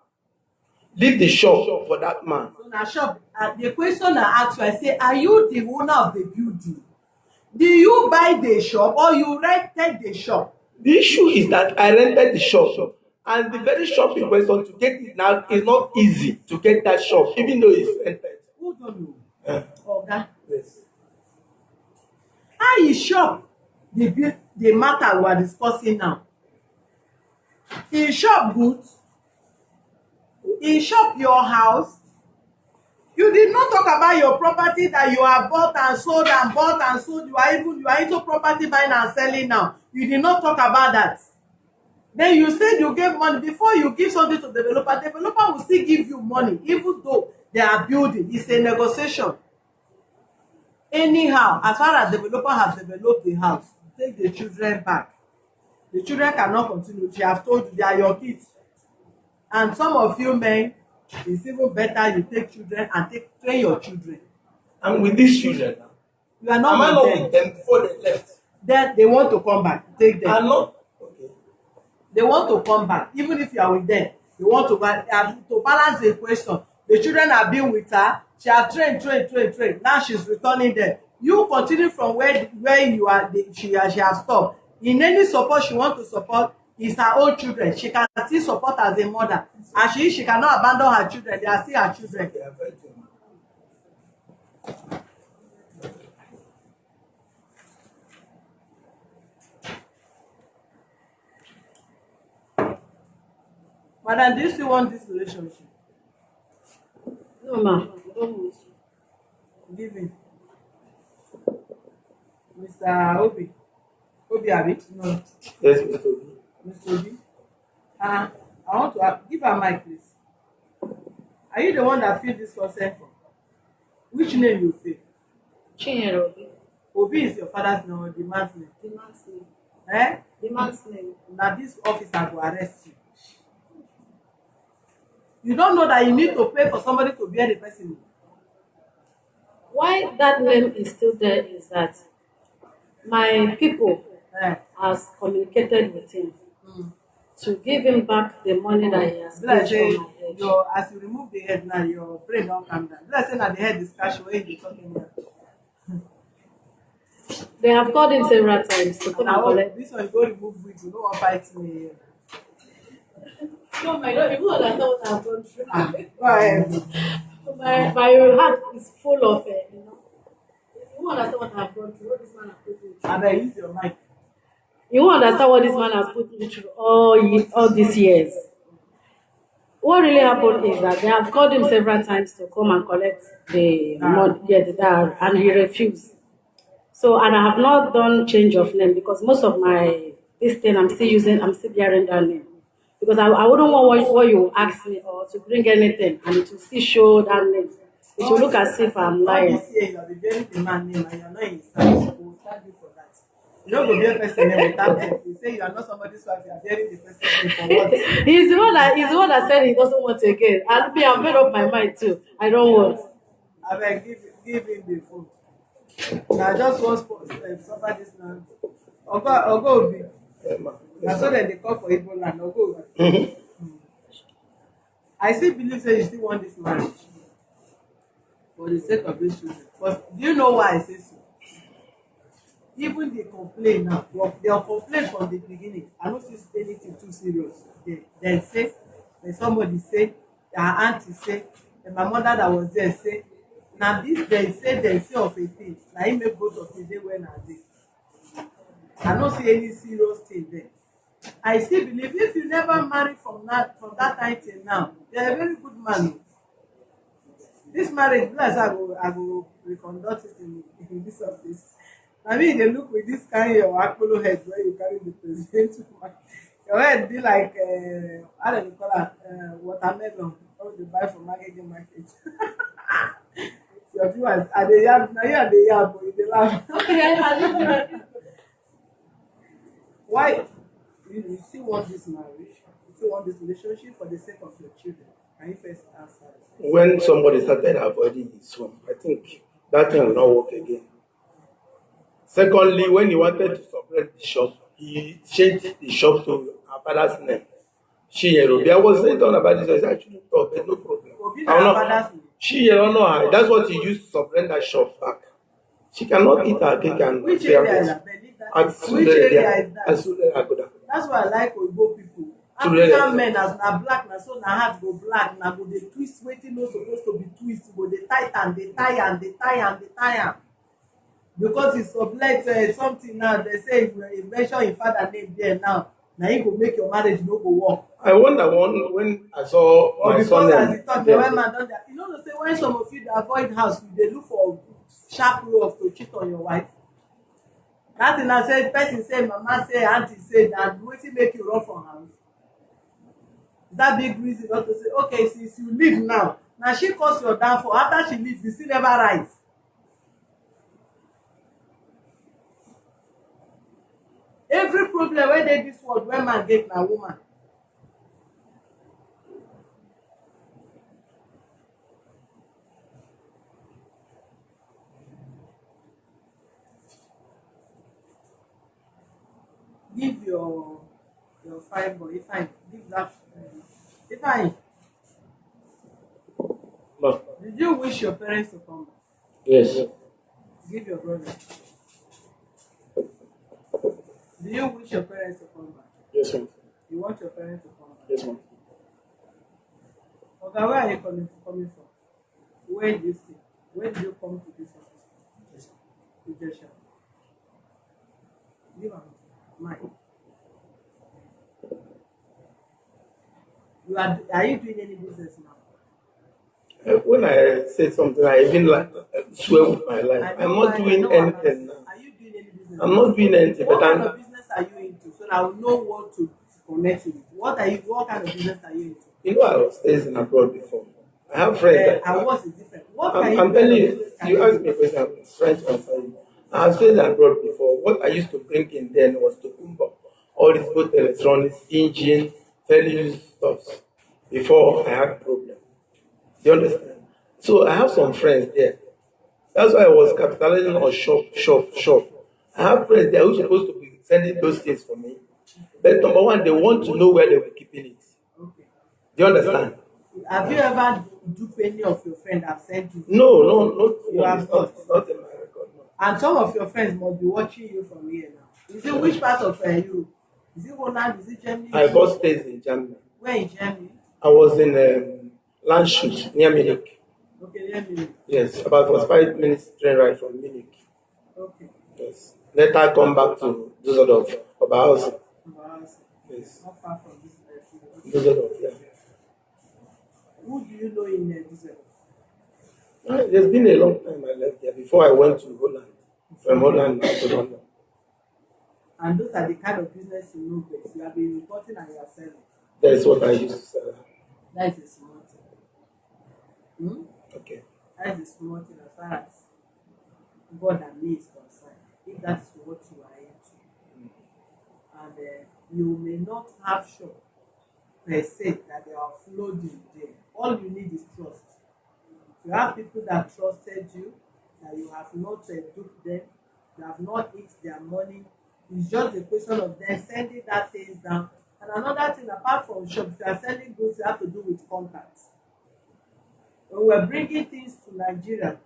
Leave the shop for that man. So now, shop. The question I ask you, I say, are you the owner of the building? Do you buy the shop or you rented the shop? The issue is that I rented the shop, and the very shop in question to get it now is not easy to get that shop, even though it's rented. Who don't know? Oga. Yes. How is shop the matter we are discussing now? Is shop good? Is shop your house? You did not talk about your property that you have bought and sold and bought and sold. You are into property buying and selling now. You did not talk about that. Then you said you gave money. Before you give something to developer will still give you money, even though they are building. It's a negotiation. Anyhow, as far as developer has developed the house, take the children back. The children cannot continue. She have told you they are your kids. And some of you men, it's even better you take children and train your children. And with these children now, you are not with them before they left. Then they want to come back. Take them. I'm not. Okay. They want to come back. Even if you are with them, they want to balance the equation. The children have been with her. She has trained. Now she's returning them. You continue from where you are. She has stopped. In any support she wants to support is her own children. She can still support as a mother. And she cannot abandon her children. They are still her children. Madam, do you still want this relationship? No, ma. I don't want to. Give him. Mr. Obi. Obi Abi? No. Yes, Mr. Obi. Mr. Obi. I want to give her mic, please. Are you the one that filled this consent form? Which name you fill? Chinyere Obi. Obi is your father's name or the man's name? The man's name. Eh? The man's name. Now this officer will arrest you. You don't know that you need to pay for somebody to bear the person. Why that name is still there is that my people Eh? has communicated with him to give him back the money that he has Be like paid say from my head. as you remove the head now, your brain don't calm down. Be like say now the head is cash when you talking here. They have called him several times to come and Now collect. this one go remove wig, you don't want fight me. No, my God, you won't understand what I've gone through. Go ahead. My heart is full of you know. You won't understand what I've gone through. What this man has put me through. And I use your mic. You won't understand what this man has put me through all these years. What really happened is that they have called him several times to come and collect the money, and he refused. So, and I have not done change of name because most of my this thing I'm still bearing that name. Because I wouldn't want what you ask me or to bring anything and it will still show that name. It will look as if I'm All lying. this year you are bearing the man name and you are not in his house. We will charge you for that. You don't go bear person name without it. You say you are not somebody's wife, you are bearing the person name for what? He's the one that said he doesn't want again. And me, I've made up my mind too. I don't want. I beg, give him the phone. Now just one suffer this now. Ogo Obi. Na so dem dey call for Igbo land. Ogo Obi. I still believe say you still want this marriage for the sake of these children. But do you know why I say so? Even the complaint now, they are complaint from the beginning. I don't see anything too serious. They say, when somebody say, their auntie say, and my mother that was there say, now this they say of a thing. Now he make both of you they when I did. I don't see any serious thing there. I still believe if you never marry from that time till now, you're a very good man. This marriage, plus I go reconduct it in this office. I mean, they look with this kind of Apollo head where you carry the president. Your head be like, how do you call it, watermelon, or you buy from market. Your viewers, are they yam? Now you are the yam, but they laugh. Why? You still want this marriage? You still want this relationship for the sake of your children? Can you first answer? When somebody started avoiding his home, I think that thing will not work again. Secondly, when he wanted to separate the shop, he changed the shop to her father's name. I was saying about this, I shouldn't talk, but no problem. That's what he used to separate that shop back. She cannot eat her cake and which area is that? Which area is that? That's why I like Oyibo people. African men as na black na so na heart go black na go dey twist wetin no suppose to be twist go dey tie am dey tie am dey tie am dey tie am because e sublet something now dey say if you mention im father name there now na him go make your marriage no go work. I wonder when I saw my son because as he talk the when man don dey you know say when some of you dey avoid house you dey look for sharp way of to cheat on your wife. That thing na say person say mama say aunty say na wetin make you run from house. That big reason not to say okay since you leave now she cause your downfall after she leave you still never rise. Every problem wey dey this world wey man get na woman. Give your fine boy fine give that fine. Ma. Did you wish your parents to come back? Yes. Give your brother. Do you wish your parents to come back? Yes, ma'am. You want your parents to come back? Yes, ma'am. Okay, where are you coming from? Where do you stay? When did you come to this office? Yes. Give am mine. You Are you doing any business now? When I say something, I even like swear with my life. I'm not doing anything now. Are you doing any business? I'm not doing anything, What but kind I'm. of business are you into? So that I will know what to connect you with. What kind of business are you into? You know, I was staying abroad before. I have friends that. And what is different? What can you I'm do? telling you, you asked me a question, I'm trying to answer you. I have stayed abroad before. What I used to bring in then was to kumba. All these both electronics, engine, fairly stuff. Before I had problem. Do you understand? So I have some friends there. That's why I was capitalizing on shop. I have friends there who are supposed to be sending those things for me. But number one, they want to know where they were keeping it. Okay. Do you understand? Have you ever duped any of your friends that sent you? No, not You have not in my record. No. And some of your friends must be watching you from here now. Is it which part of Europe? Is it Holland? Is it Germany? I got stays in Germany. Where in Germany? I was in Landshut near Munich. Okay, let me. Yes, about 45 minutes train ride from Munich. Okay. Yes. Later I come back to Düsseldorf, Oberhausen. Yes. How far from this place? Düsseldorf, yeah. Who do you know in Düsseldorf? There's been a long time I left there before I went to Holland. From Holland to London. And those are the kind of business you know best. You have been reporting and you are selling. That's what I used to sell. That is a small thing. Okay. That is a small thing as far as God and me is concerned. If that is what you are into. And you may not have shop per se that they are flooding there. All you need is trust. You have people that trusted you, that you have not duped them, you have not eaten their money. It's just a question of them sending that things down. And another thing, apart from shops, if you are selling goods, you have to do with contacts. When we were bringing things to Nigeria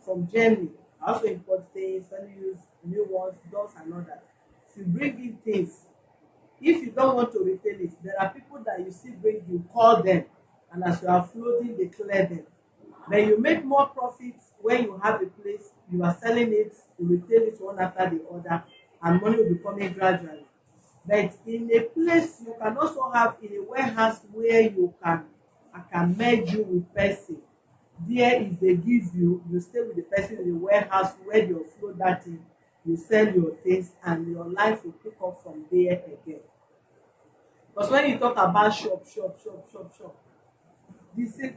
from Germany, I also import things, selling use new ones, doors and all that. If you bring in things, if you don't want to retail it, there are people that you see bring, you call them, and as you are floating, they clear them. Then you make more profits when you have a place, you are selling it, you retail it one after the other, and money will be coming gradually. But in a place, you can also have in a warehouse where I can merge you with person. There, if they give you, you stay with the person in the warehouse where you float that in, you sell your things, and your life will pick up from there again. Because when you talk about shop, this is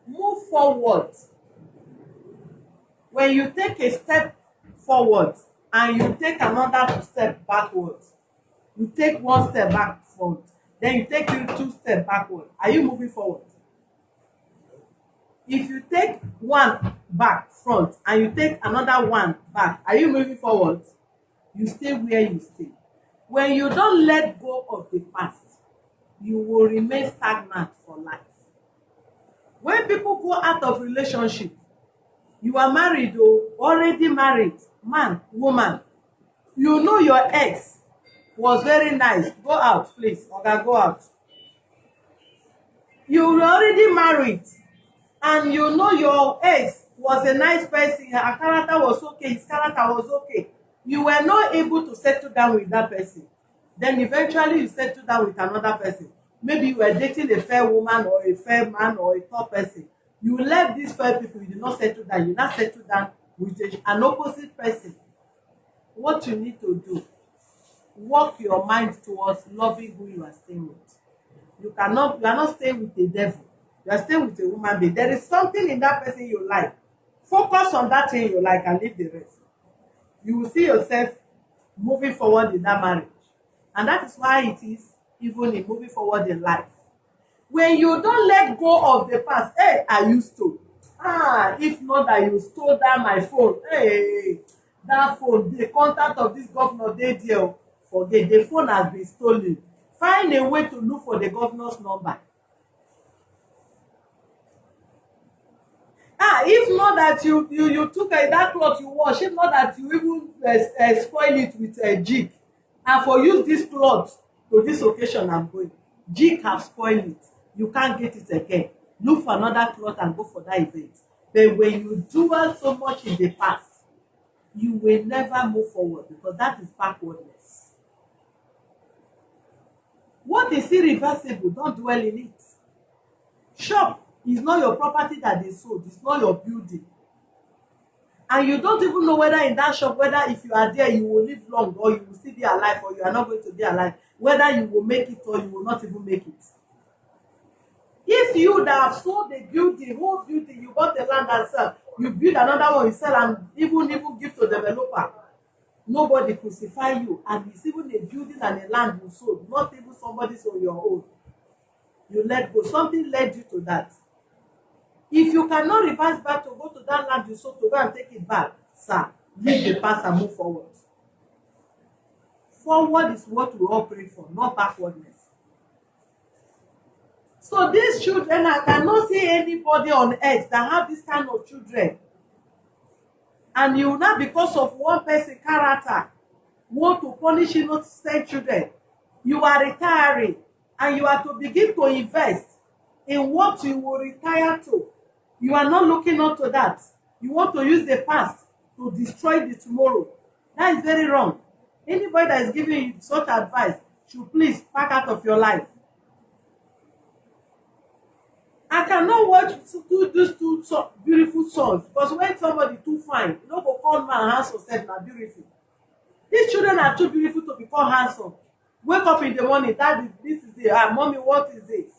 move forward. When you take a step forward and you take another step backward, you take one step back front, then you take you 2 steps backward. Are you moving forward? If you take one back front and you take another one back, are you moving forward? You stay where you stay. When you don't let go of the past, you will remain stagnant for life. When people go out of relationship, you are married or already married, man, woman, you know your ex was very nice. Go out, please. Okay, go out. You were already married and you know your ex was a nice person, her character was okay, his character was okay. You were not able to settle down with that person. Then eventually you settle down with another person. Maybe you were dating a fair woman or a fair man or a tall person. You left these fair people, you did not settle down. You now settle down with an opposite person. What you need to do, work your mind towards loving who you are staying with. You are not staying with the devil. You are staying with a woman being. There is something in that person you like. Focus on that thing you like and leave the rest. You will see yourself moving forward in that marriage. And that is why it is even in moving forward in life. When you don't let go of the past, hey, I used to. If not that you stole down my phone, hey, that phone, the contact of this governor, they deal. Forget, the phone has been stolen. Find a way to look for the governor's number. If not that you took that cloth you wash, if not that you even spoil it with a jig, and for use this cloth to this occasion I'm going, jig have spoiled it, you can't get it again. Look for another cloth and go for that event. But when you dwell so much in the past, you will never move forward because that is backwardness. What What is irreversible, don't dwell in it. Shop is not your property that is sold, it's not your building. And you don't even know whether in that shop, whether if you are there, you will live long or you will still be alive or you are not going to be alive, whether you will make it or you will not even make it. If you that have sold the building, whole building, you bought the land and sell, you build another one, you sell and even give to developer, nobody crucify you. And it's even a building and a land you sold, not even somebody's on your own. You let go. Something led you to that. If you cannot reverse back to go to that land you sold to go and take it back, sir, leave the past and move forward. Forward is what we all pray for, not backwardness. So these children, I cannot see anybody on earth that have this kind of children. And you now, because of one person's character, want to punish innocent children. You are retiring and you are to begin to invest in what you will retire to. You are not looking onto that. You want to use the past to destroy the tomorrow. That is very wrong. Anybody that is giving you such advice should please pack out of your life. I cannot watch these two beautiful sons because when somebody too fine, you know, go call man handsome self na beautiful. These children are too beautiful to be called handsome. Wake up in the morning, Daddy, this is it. Mommy, what is this?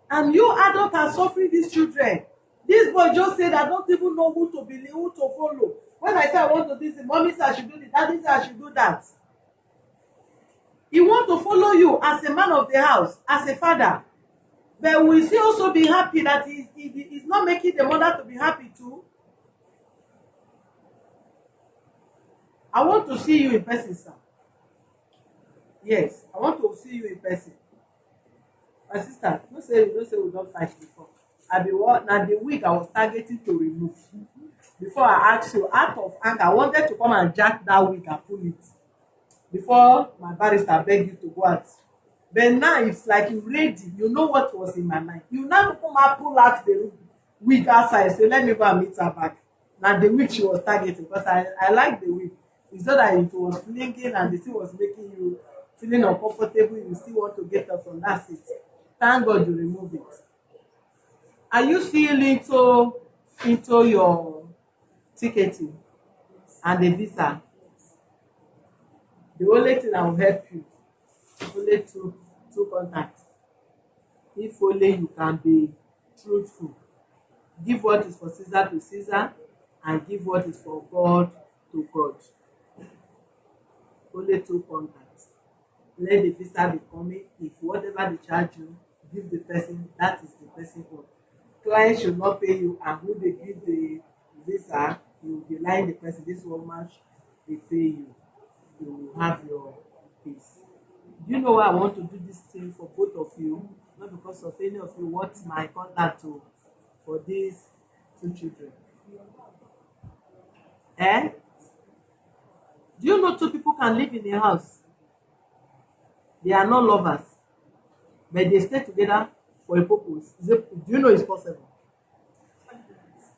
And you adults are suffering these children. This boy just said, I don't even know who to believe, who to follow. When I say I want to do this, mommy said I should do this, daddy said I should do that. He want to follow you as a man of the house, as a father. But will he also be happy that he's not making the mother to be happy too? I want to see you in person, sir. Yes, I want to see you in person. My sister, don't say we don't fight before. I be what now the week I was targeting to remove. Before I asked you, out of anger, I wanted to come and jack that wig and pull it. Before my barrister begged you to go out. But now it's like you ready, you know what was in my mind. You now come and pull out the wig outside, say, let me go and meet her back. Now the wig she was targeting, because I like the wig. It's not that it was flinging and the thing was making you feeling uncomfortable, you still want to get up from that seat. Thank God you remove it. Are you still into your ticketing and the visa? The only thing that will help you, only two contacts. If only you can be truthful. Give what is for Caesar to Caesar and give what is for God to God. Only two contacts. Let the visa be coming. If whatever they charge you, give the person, that is the person own. Client should not pay you, and who they give the visa, you will be lying the person, this woman they pay you. You will have your peace. Do you know why I want to do this thing for both of you? Not because of any of you want my contact to for these two children. Eh? Do you know two people can live in a house? They are not lovers, but they stay together for a purpose. Do you know it's possible?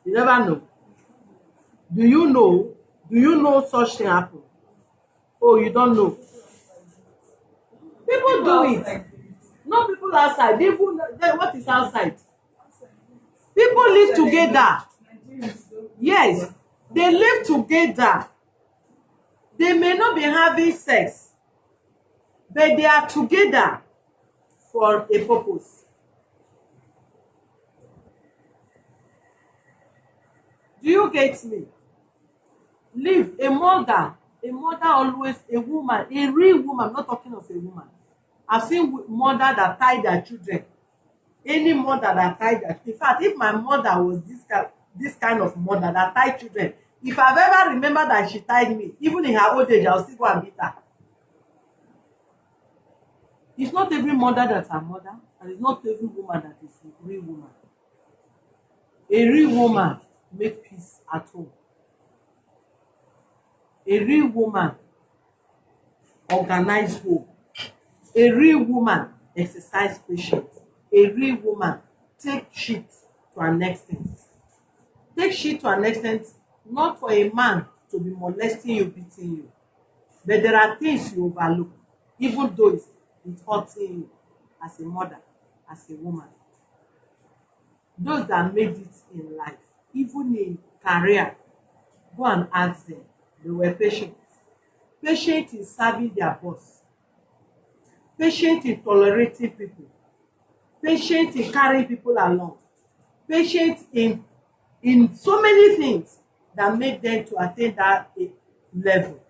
You never know. Do you know such thing happen? Oh, you don't know. People do it. No people outside. People, what is outside? People live together. Yes, they live together. They may not be having sex, but they are together for a purpose. Do you get me? Live a mother always, a woman, a real woman. I'm not talking of a woman. I've seen mother that tie their children. Any mother that tie their, in fact, if my mother was this kind of mother that tie children, if I've ever remembered that she tied me, even in her old age, I'll still go and beat her. It's not every mother that's a mother, and it's not every woman that is a real woman. A real woman make peace at home. A real woman organize home. A real woman exercise patience. A real woman take shit to an extent. Take shit to an extent, not for a man to be molesting you, beating you. But there are things you overlook. even though it's hurting you as a mother, as a woman. Those that made it in life, even in career, go and ask them. They were patient. Patient in serving their boss, patient in tolerating people, patient in carrying people along, patient in so many things that make them to attain that level.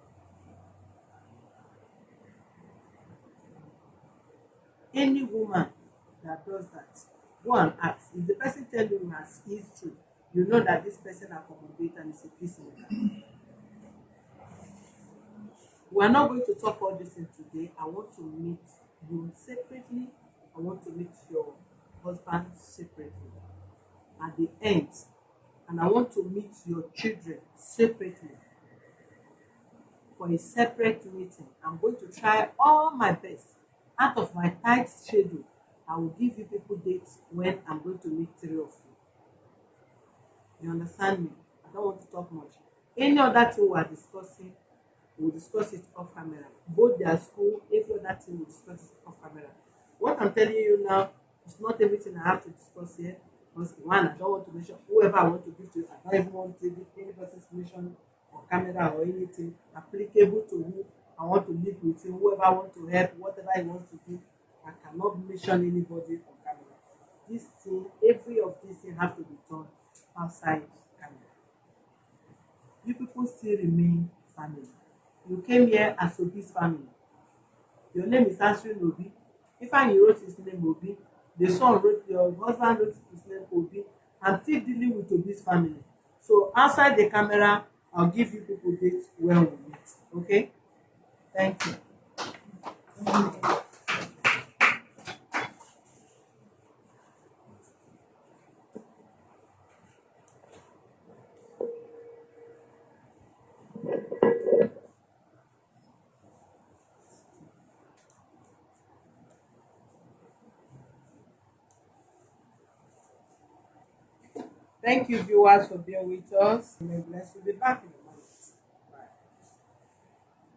Any woman that does that, go and ask. If the person tell you as is true, you know that this person accommodate and is a peacemaker. We are not going to talk all this in today. I want to meet you separately. I want to meet your husband separately at the end. And I want to meet your children separately for a separate meeting. I'm going to try all my best. Out of my tight schedule, I will give you people dates when I'm going to meet three of you. You understand me? I don't want to talk much. Any other thing we are discussing, we'll discuss it off camera. Both their school, every other thing we'll discuss it off camera. What I'm telling you now is not everything I have to discuss here. Because one, I don't want to mention whoever I want to give to. I don't even want to give any person's mention or camera or anything applicable to who I want to live with him, whoever I want to help, whatever he wants to do. I cannot mention anybody on camera. This thing, every of these things have to be done outside camera. You people still remain family. You came here as Obi's family. Your name is answering Obi. If I wrote his name Obi, the son wrote, your husband wrote his name Obi. I'm still dealing with Obi's family. So outside the camera, I'll give you people dates when we meet. Okay? Thank you. Thank you, viewers, for being with us. May bless you. Be back.